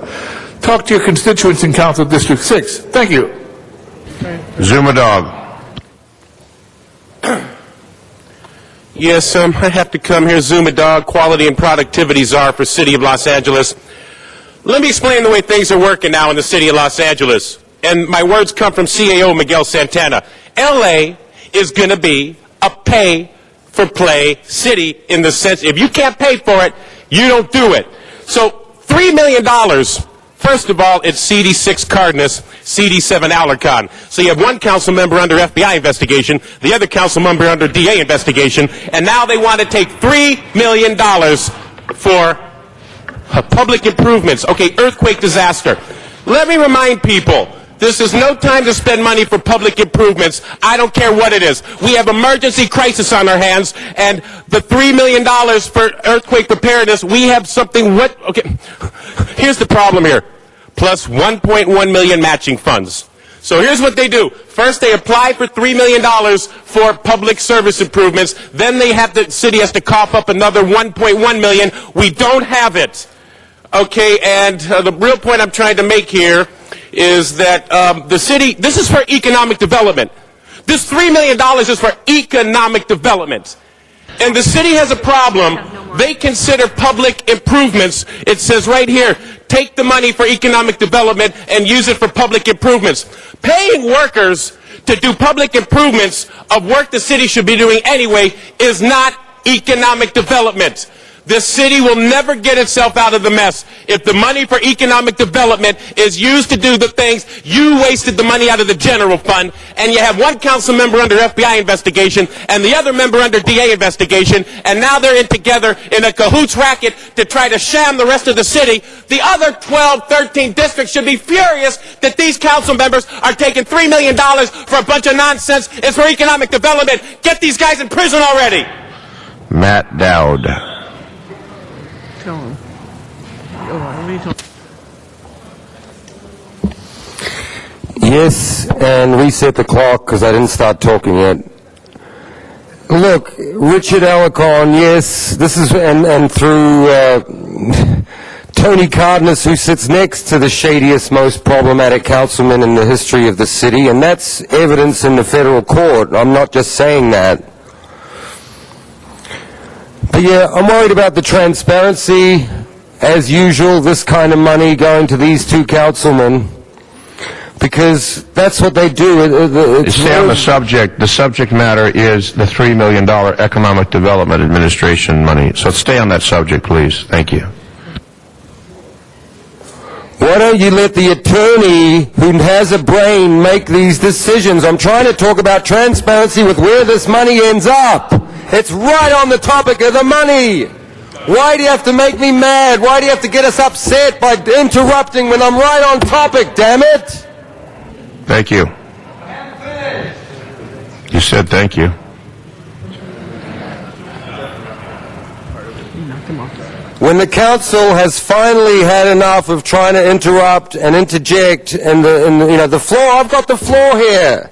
Talk to your constituents in Council District 6. Thank you. Zuma Dog. Yes, I have to come here. Zuma Dog, quality and productivity czar for City of Los Angeles. Let me explain the way things are working now in the City of Los Angeles. And my words come from CAO Miguel Santana. L.A. is going to be a pay-for-play city in the sense, if you can't pay for it, you don't do it. So $3 million, first of all, it's CD6 Cardenas, CD7 Alarcon. So you have one council member under FBI investigation, the other council member under DA investigation, and now they want to take $3 million for public improvements. Okay, earthquake disaster. Let me remind people, this is no time to spend money for public improvements. I don't care what it is. We have emergency crisis on our hands, and the $3 million for earthquake preparedness, we have something, okay, here's the problem here. Plus 1.1 million matching funds. So here's what they do. First, they apply for $3 million for public service improvements. Then the city has to cough up another 1.1 million. We don't have it. Okay, and the real point I'm trying to make here is that the city, this is for economic development. This $3 million is for economic development. And the city has a problem. They consider public improvements. It says right here, take the money for economic development and use it for public improvements. Paying workers to do public improvements of work the city should be doing anyway is not economic development. The city will never get itself out of the mess. If the money for economic development is used to do the things, you wasted the money out of the general fund, and you have one council member under FBI investigation and the other member under DA investigation, and now they're in together in a cahoots racket to try to sham the rest of the city. The other 12, 13 districts should be furious that these council members are taking $3 million for a bunch of nonsense. It's for economic development. Get these guys in prison already. Matt Dowd. Yes, and reset the clock because I didn't start talking yet. Look, Richard Alarcon, yes, this is, and through Tony Cardenas, who sits next to the shadiest, most problematic councilman in the history of the city, and that's evidence in the federal court. I'm not just saying that. But yeah, I'm worried about the transparency. As usual, this kind of money going to these two councilmen, because that's what they do. Stay on the subject. The subject matter is the $3 million Economic Development Administration money. So stay on that subject, please. Thank you. Why don't you let the attorney who has a brain make these decisions? I'm trying to talk about transparency with where this money ends up. It's right on the topic of the money. Why do you have to make me mad? Why do you have to get us upset by interrupting when I'm right on topic, damn it? Thank you. You said thank you. When the council has finally had enough of trying to interrupt and interject and the floor, I've got the floor here.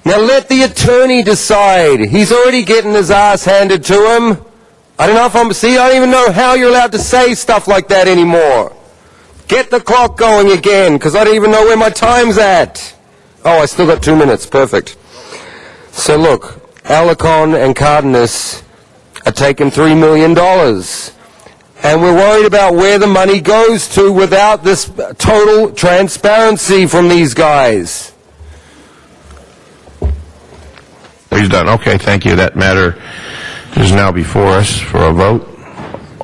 Now let the attorney decide. He's already getting his ass handed to him. I don't know if I don't even know how you're allowed to say stuff like that anymore. Get the clock going again, because I don't even know where my time's at. Oh, I still got 2 minutes. Perfect. So look, Alarcon and Cardenas are taking $3 million. And we're worried about where the money goes to without this total transparency from these guys. He's done. Okay, thank you. That matter is now before us for a vote.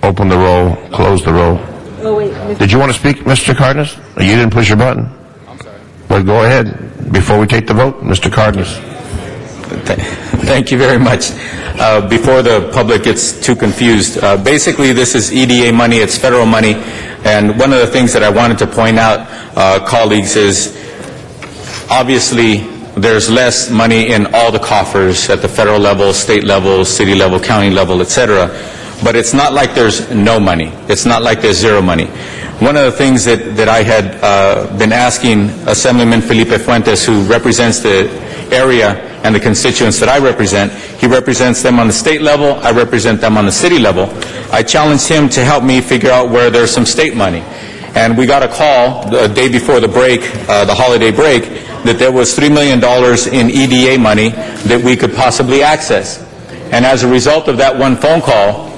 Open the roll, close the roll. Oh, wait. Did you want to speak, Mr. Cardenas? You didn't push your button. I'm sorry. Well, go ahead. Before we take the vote, Mr. Cardenas. Thank you very much. Before the public gets too confused, basically this is EDA money, it's federal money, and one of the things that I wanted to point out, colleagues, is obviously there's less money in all the coffers at the federal level, state level, city level, county level, etc. But it's not like there's no money. It's not like there's zero money. One of the things that I had been asking Assemblyman Felipe Fuentes, who represents the area and the constituents that I represent, he represents them on the state level, I represent them on the city level. I challenged him to help me figure out where there's some state money. And we got a call the day before the break, the holiday break, that there was $3 million in EDA money that we could possibly access. And as a result of that one phone call,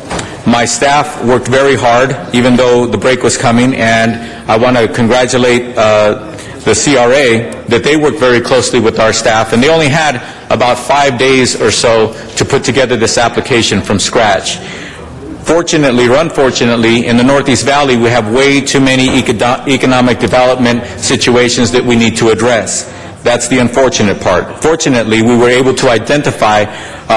my staff worked very hard, even though the break was coming, and I want to congratulate the CRA that they worked very closely with our staff, and they only had about 5 days or so to put together this application from scratch. Fortunately or unfortunately, in the Northeast Valley, we have way too many economic development situations that we need to address. That's the unfortunate part. Fortunately, we were able to identify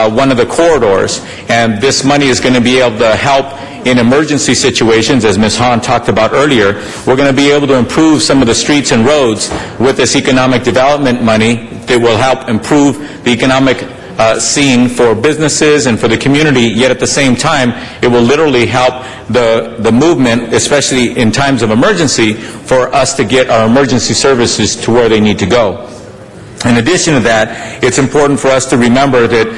one of the corridors, and this money is going to be able to help in emergency situations, as Ms. Hahn talked about earlier. We're going to be able to improve some of the streets and roads with this economic development money that will help improve the economic scene for businesses and for the community, yet at the same time, it will literally help the movement, especially in times of emergency, for us to get our emergency services to where they need to go. In addition to that, it's important for us to remember that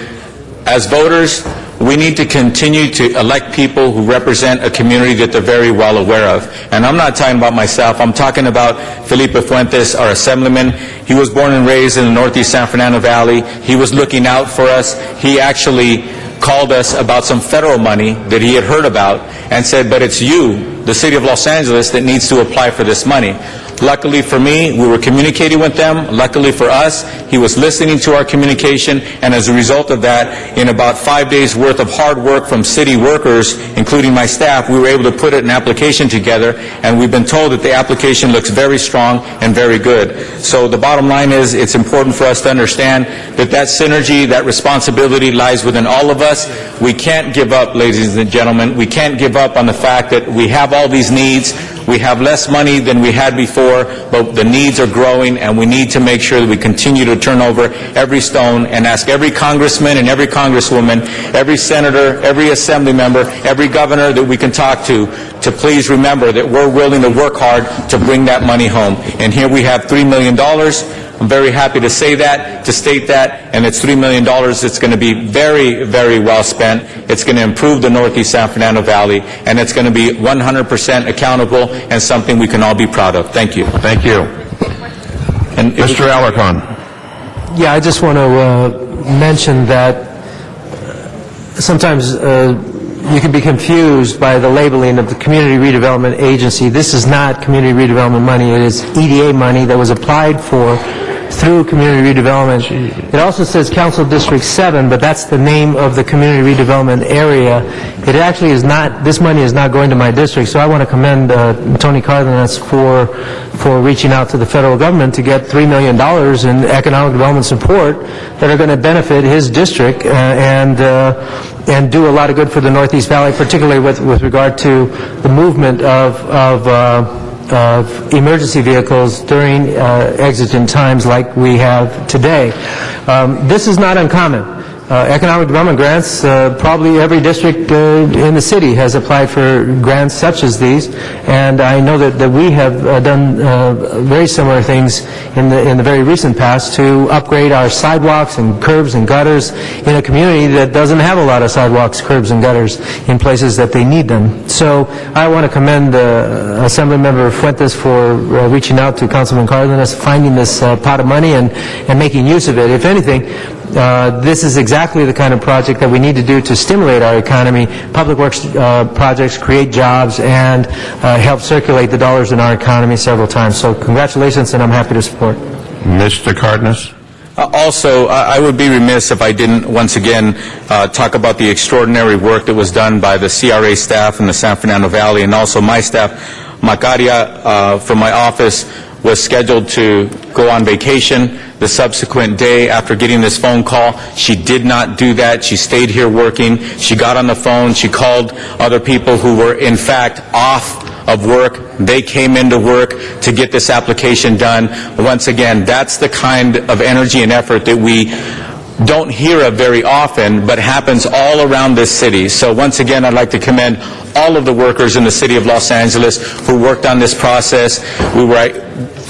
as voters, we need to continue to elect people who represent a community that they're very well aware of. And I'm not talking about myself. I'm talking about Felipe Fuentes, our assemblyman. He was born and raised in the Northeast San Fernando Valley. He was looking out for us. He actually called us about some federal money that he had heard about and said, but it's you, the city of Los Angeles, that needs to apply for this money. Luckily for me, we were communicating with them. Luckily for us, he was listening to our communication, and as a result of that, in about 5 days' worth of hard work from city workers, including my staff, we were able to put an application together, and we've been told that the application looks very strong and very good. So the bottom line is, it's important for us to understand that that synergy, that responsibility lies within all of us. We can't give up, ladies and gentlemen. We can't give up on the fact that we have all these needs. we have less money than we had before, but the needs are growing, and we need to make sure that we continue to turn over every stone and ask every congressman and every congresswoman, every senator, every assembly member, every governor that we can talk to please remember that we're willing to work hard to bring that money home. And here we have $3 million. I'm very happy to say that, to state that, and it's $3 million. It's going to be very, very well spent. It's going to improve the Northeast San Fernando Valley, and it's going to be 100% accountable and something we can all be proud of. Thank you. Thank you. And Mr. Alarcon. Yeah, I just want to mention that sometimes you can be confused by the labeling of the Community Redevelopment Agency. This is not community redevelopment money. It is EDA money that was applied for through community redevelopment. It also says Council District 7, but that's the name of the community redevelopment area. It actually is not, this money is not going to my district, so I want to commend Tony Cardenas for reaching out to the federal government to get $3 million in economic development support that are going to benefit his district and do a lot of good for the Northeast Valley, particularly with regard to the movement of emergency vehicles during exigent times like we have today. This is not uncommon. Economic development grants, probably every district in the city has applied for grants such as these, and I know that we have done very similar things in the very recent past to upgrade our sidewalks and curbs and gutters in a community that doesn't have a lot of sidewalks, curbs, and gutters in places that they need them. So I want to commend Assemblymember Fuentes for reaching out to Councilman Cardenas, finding this pot of money and making use of it. If anything, this is exactly the kind of project that we need to do to stimulate our economy. Public works projects create jobs and help circulate the dollars in our economy several times. So congratulations, and I'm happy to support. Mr. Cardenas. Also, I would be remiss if I didn't once again talk about the extraordinary work that was done by the CRA staff in the San Fernando Valley, and also my staff. Macaria from my office was scheduled to go on vacation the subsequent day after getting this phone call. She did not do that. She stayed here working. She got on the phone. She called other people who were, in fact, off of work. They came into work to get this application done. Once again, that's the kind of energy and effort that we don't hear of very often, but happens all around this city. So once again, I'd like to commend all of the workers in the city of Los Angeles who worked on this process.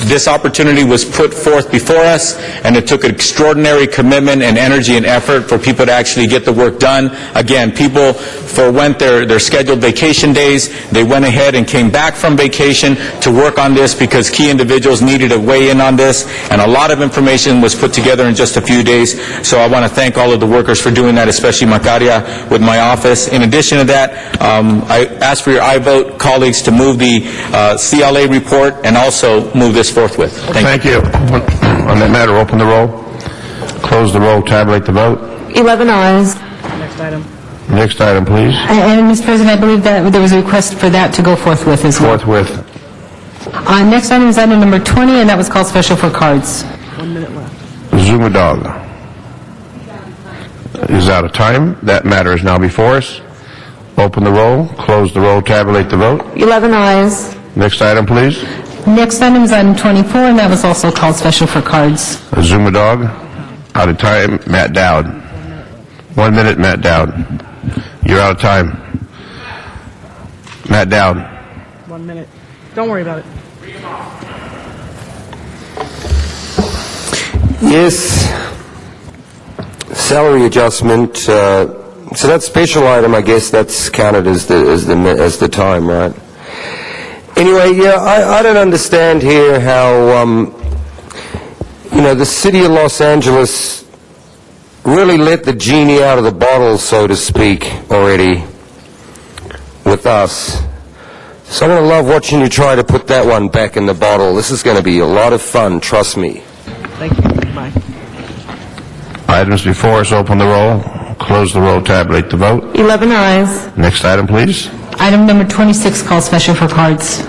This opportunity was put forth before us, and it took an extraordinary commitment and energy and effort for people to actually get the work done. Again, people forwent their scheduled vacation days. They went ahead and came back from vacation to work on this because key individuals needed to weigh in on this, and a lot of information was put together in just a few days. So I want to thank all of the workers for doing that, especially Macaria with my office. In addition to that, I ask for your aye vote, colleagues, to move the CLA report and also move this forthwith. Thank you. On that matter, open the roll, close the roll, tabulate the vote. 11 ayes. Next item. Next item, please. And, Mr. President, I believe that there was a request for that to go forthwith as well. Forthwith. Next item is item number 20, and that was called special for cards. 1 minute left. Zuma Dog is out of time. That matter is now before us. Open the roll, close the roll, tabulate the vote. 11 ayes. Next item, please. Next item is item 24, and that was also called special for cards. Zuma Dog, out of time. Matt Dowd. 1 minute, Matt Dowd. You're out of time. Matt Dowd. 1 minute. Don't worry about it. Yes. Salary adjustment. So that special item, I guess that's counted as the time, right? Anyway, yeah, I don't understand here how, the city of Los Angeles really let the genie out of the bottle, so to speak, already with us. So I'm going to love watching you try to put that one back in the bottle. This is going to be a lot of fun, trust me. Thank you. Bye. Items before us, open the roll, close the roll, tabulate the vote. 11 ayes. Next item, please. Item number 26, called special for cards.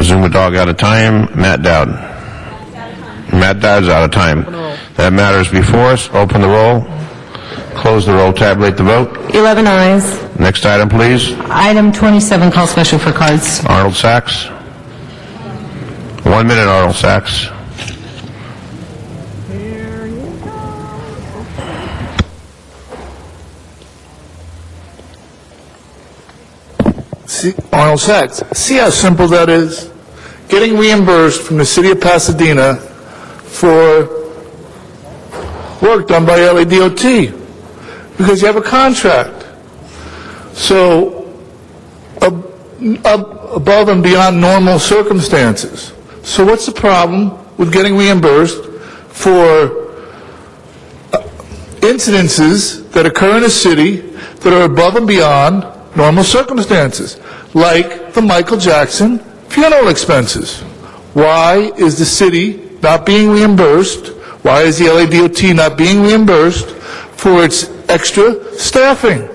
Zuma Dog out of time. Matt Dowd. Matt Dowd's out of time. That matter is before us. Open the roll, close the roll, tabulate the vote. 11 ayes. Next item, please. Item 27, called special for cards. Arnold Sachs. 1 minute, Arnold Sachs. See, Arnold Sachs. See how simple that is? Getting reimbursed from the city of Pasadena for work done by LADOT because you have a contract. So, above and beyond normal circumstances. So what's the problem with getting reimbursed for incidences that occur in a city that are above and beyond normal circumstances, like the Michael Jackson funeral expenses? Why is the city not being reimbursed? Why is the LADOT not being reimbursed for its extra staffing?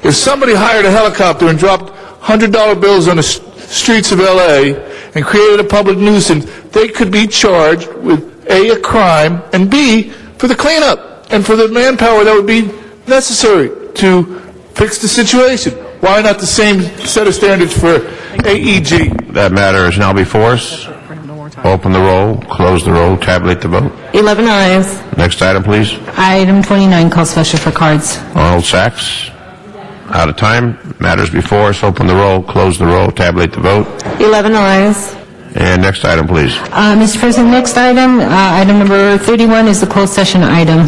If somebody hired a helicopter and dropped $100 bills on the streets of L.A. and created a public nuisance, they could be charged with A, a crime, and B, for the cleanup and for the manpower that would be necessary to fix the situation. Why not the same set of standards for AEG? That matter is now before us. Open the roll, close the roll, tabulate the vote. 11 ayes. Next item, please. Item 29 calls special for cards. Arnold Sachs. Out of time. Matters before us. Open the roll, close the roll, tabulate the vote. 11 ayes. And next item, please. Mr. President, next item, item number 31 is the closed session item.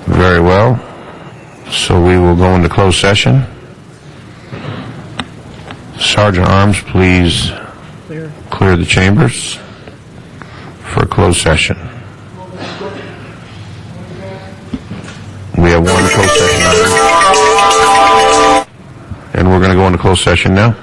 Very well. So we will go into closed session. Sergeant Arms, please clear the chambers for closed session. We have one closed session item. And we're going to go into closed session now.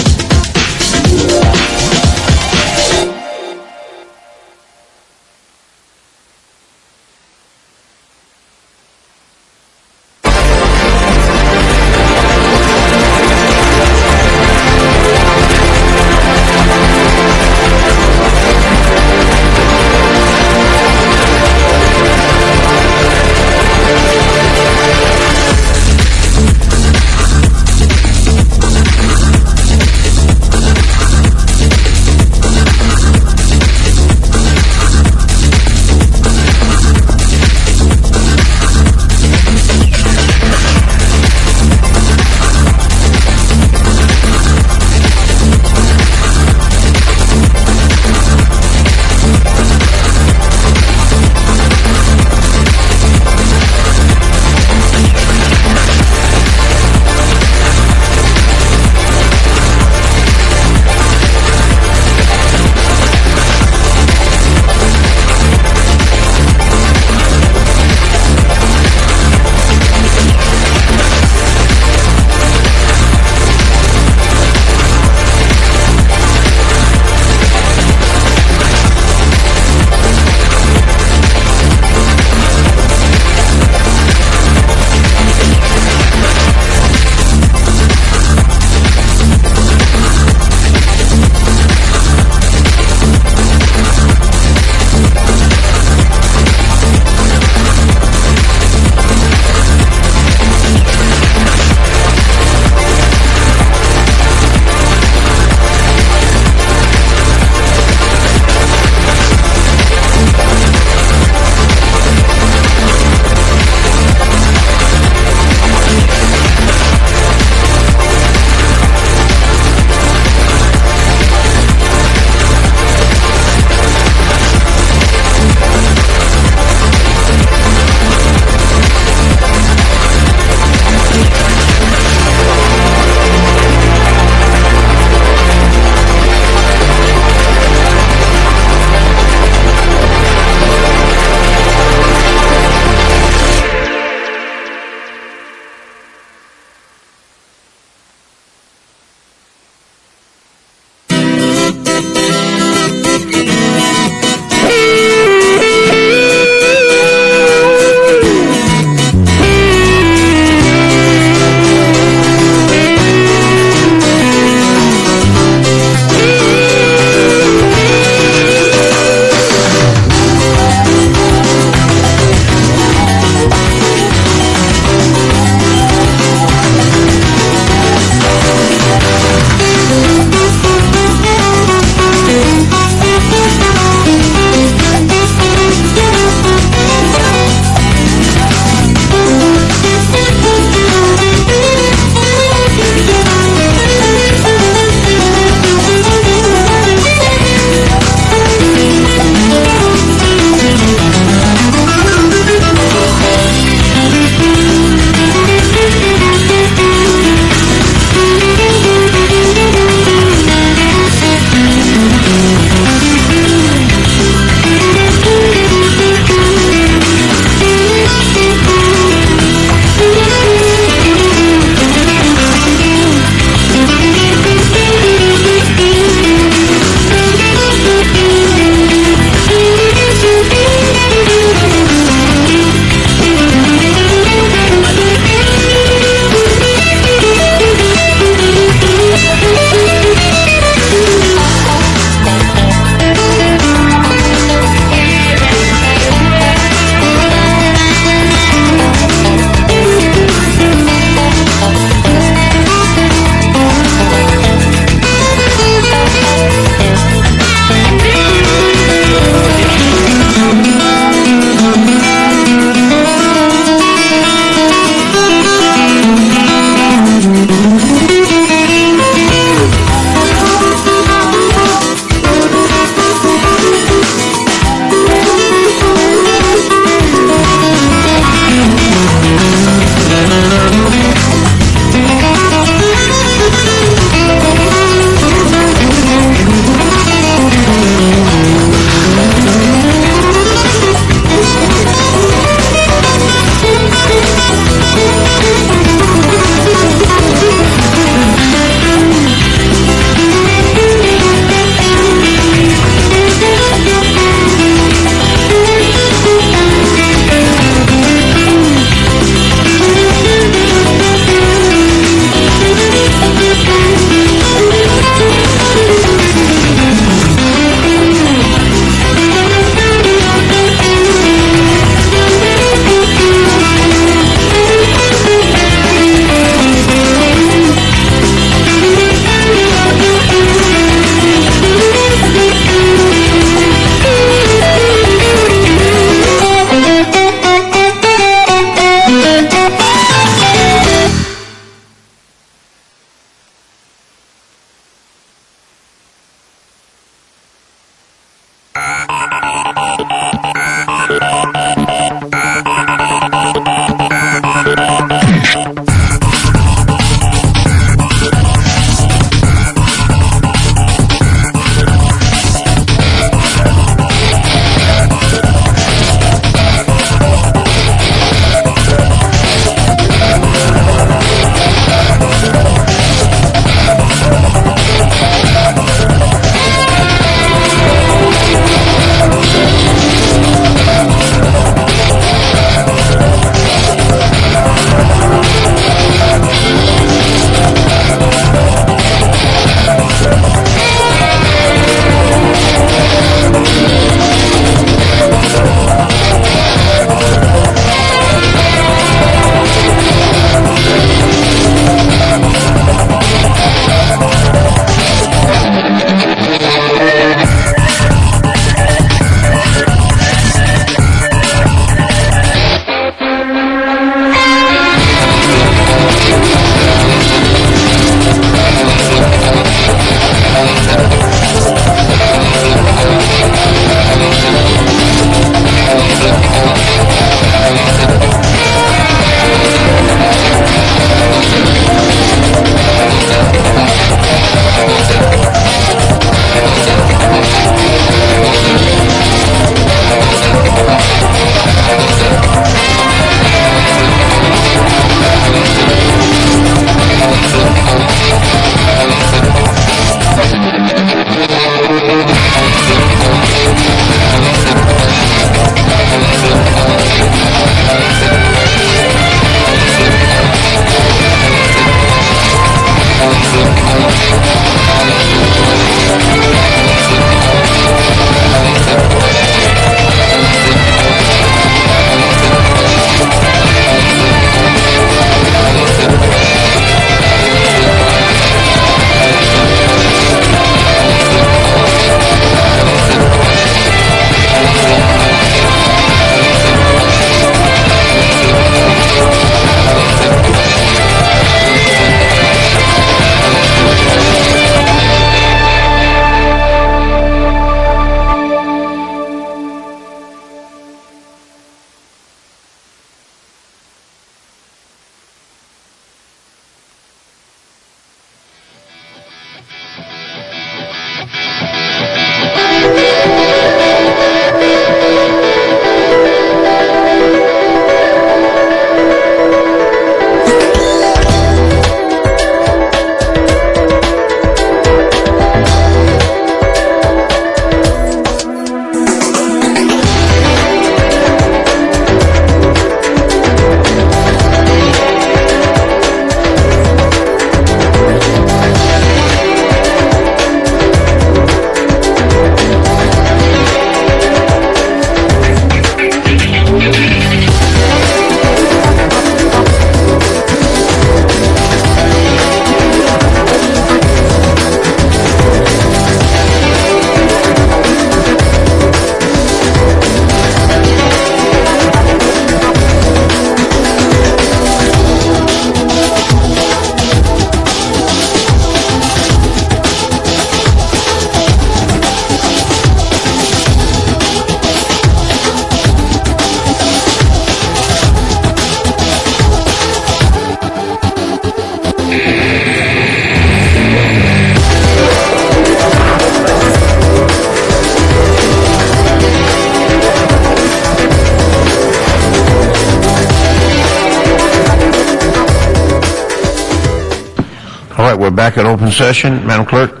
we're back in open session. Madam Clerk?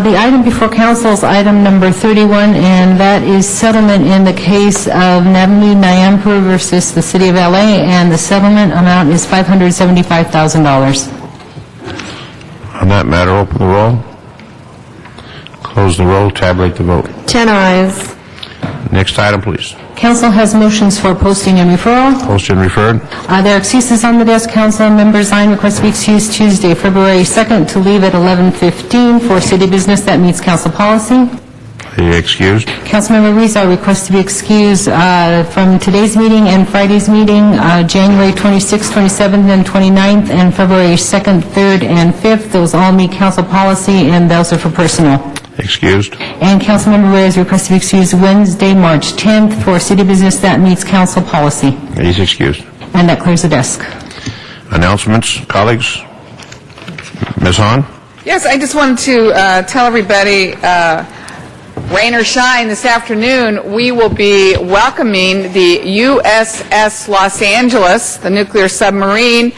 The item before council is item number 31, and that is settlement in the case of Navneet Nayampur versus the City of LA, and the settlement amount is $575,000. On that matter, open the roll. Close the roll, tabulate the vote. 10 ayes. Next item, please. Council has motions for posting and referral. Posted and referred. There are excuses on the desk. Council member Zine requests to be excused Tuesday, February 2nd, to leave at 11:15 for city business that meets council policy. Are you excused? Councilmember Rizal requests to be excused from today's meeting and Friday's meeting, January 26th, 27th, and 29th, and February 2nd, 3rd, and 5th. Those all meet council policy, and those are for personal. Excused. And Councilmember Reyes requests to be excused Wednesday, March 10th, for city business that meets council policy. He's excused. And that clears the desk. Announcements, colleagues? Ms. Hahn? Yes, I just wanted to tell everybody, rain or shine, this afternoon, we will be welcoming the USS Los Angeles, the nuclear submarine,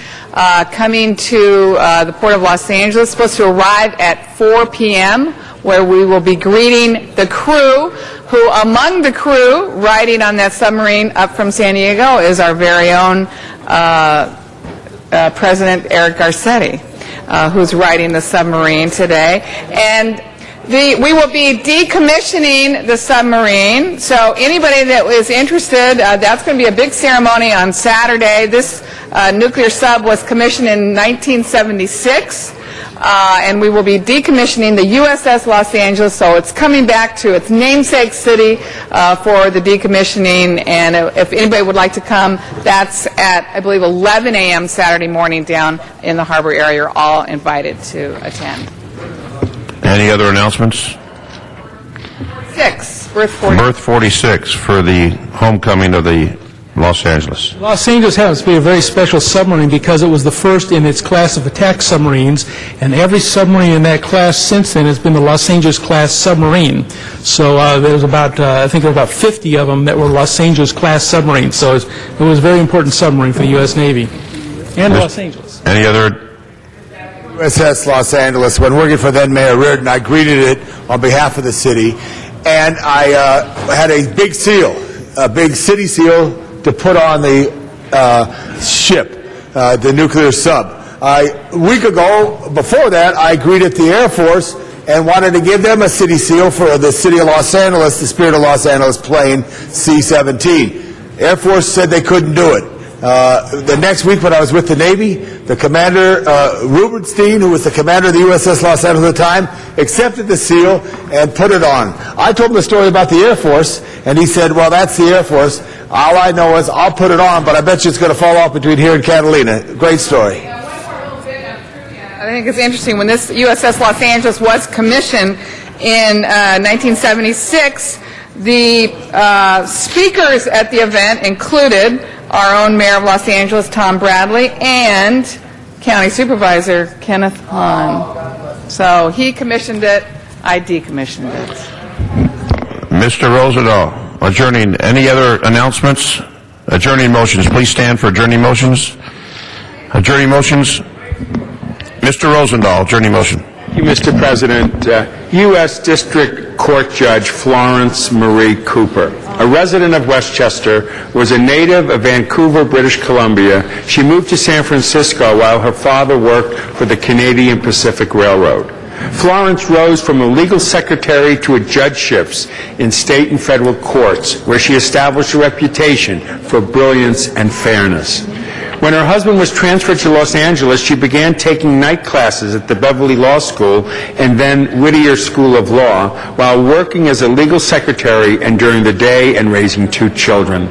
coming to the Port of Los Angeles, supposed to arrive at 4 p.m., where we will be greeting the crew, who among the crew riding on that submarine up from San Diego is our very own President Eric Garcetti, who's riding the submarine today. And we will be decommissioning the submarine, so anybody that is interested, that's going to be a big ceremony on Saturday. This nuclear sub was commissioned in 1976, and we will be decommissioning the USS Los Angeles, so it's coming back to its namesake city for the decommissioning, and if anybody would like to come, that's at, I believe, 11 a.m. Saturday morning down in the harbor area. You're all invited to attend. Any other announcements? 6, Birth 40. Berth 46 for the homecoming of the Los Angeles. Los Angeles happens to be a very special submarine because it was the first in its class of attack submarines, and every submarine in that class since then has been the Los Angeles class submarine. So there's about, I think there were about 50 of them that were Los Angeles class submarines. So it was a very important submarine for the U.S. Navy and Los Angeles. Any other? USS Los Angeles, when working for then Mayor Reardon, I greeted it on behalf of the city, and I had a big seal, a big city seal to put on the ship, the nuclear sub. A week ago, before that, I greeted the Air Force and wanted to give them a city seal for the city of Los Angeles, the Spirit of Los Angeles plane C-17. Air Force said they couldn't do it. The next week when I was with the Navy, the commander, Rubenstein, who was the commander of the USS Los Angeles at the time, accepted the seal and put it on. I told him the story about the Air Force, and he said, well, that's the Air Force. All I know is I'll put it on, but I bet you it's going to fall off between here and Catalina. Great story. I think it's interesting, when this USS Los Angeles was commissioned in 1976, the speakers at the event included our own Mayor of Los Angeles, Tom Bradley, and County Supervisor Kenneth Hahn. So he commissioned it, I decommissioned it. Mr. Rosendahl, adjourning. Any other announcements? Adjourning motions. Please stand for adjourning motions. Adjourning motions. Mr. Rosendahl, adjourning motion. Thank you, Mr. President. U.S. District Court Judge Florence Marie Cooper, a resident of Westchester, was a native of Vancouver, British Columbia. She moved to San Francisco while her father worked for the Canadian Pacific Railroad. Florence rose from a legal secretary to judgeships in state and federal courts, where she established a reputation for brilliance and fairness. When her husband was transferred to Los Angeles, she began taking night classes at the Beverly Law School and then Whittier School of Law, while working as a legal secretary and during the day and raising 2 children.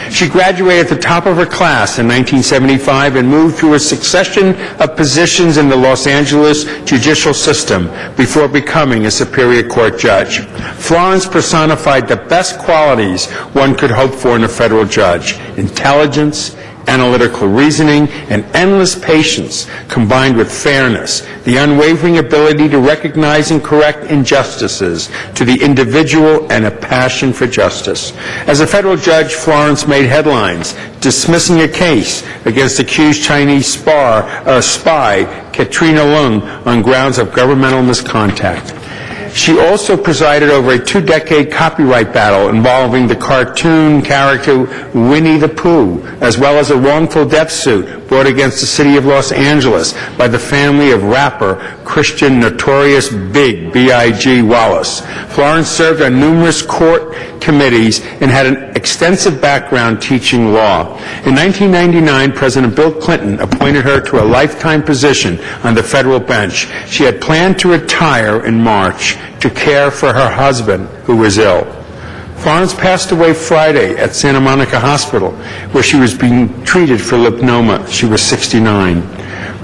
She graduated at the top of her class in 1975 and moved through a succession of positions in the Los Angeles judicial system before becoming a Superior Court judge. Florence personified the best qualities one could hope for in a federal judge: intelligence, analytical reasoning, and endless patience, combined with fairness, the unwavering ability to recognize and correct injustices to the individual, and a passion for justice. As a federal judge, Florence made headlines dismissing a case against accused Chinese spy Katrina Leung on grounds of governmental misconduct. She also presided over a 2-decade copyright battle involving the cartoon character Winnie the Pooh, as well as a wrongful death suit brought against the city of Los Angeles by the family of rapper Christian Notorious Big, B.I.G. Wallace. Florence served on numerous court committees and had an extensive background teaching law. In 1999, President Bill Clinton appointed her to a lifetime position on the federal bench. She had planned to retire in March to care for her husband, who was ill. Florence passed away Friday at Santa Monica Hospital, where she was being treated for lymphoma. She was 69.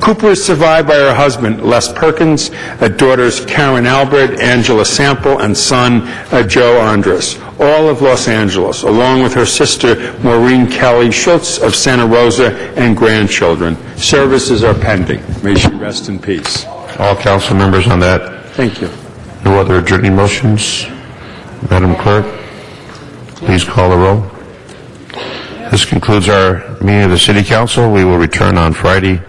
Cooper is survived by her husband, Les Perkins, daughters Karen Albert, Angela Sample, and son, Joe Andres, all of Los Angeles, along with her sister, Maureen Kelly Schultz of Santa Rosa, and grandchildren. Services are pending. May she rest in peace. All council members on that? Thank you. No other adjourning motions? Madam Clerk, please call the roll. This concludes our meeting of the City Council. We will return on Friday,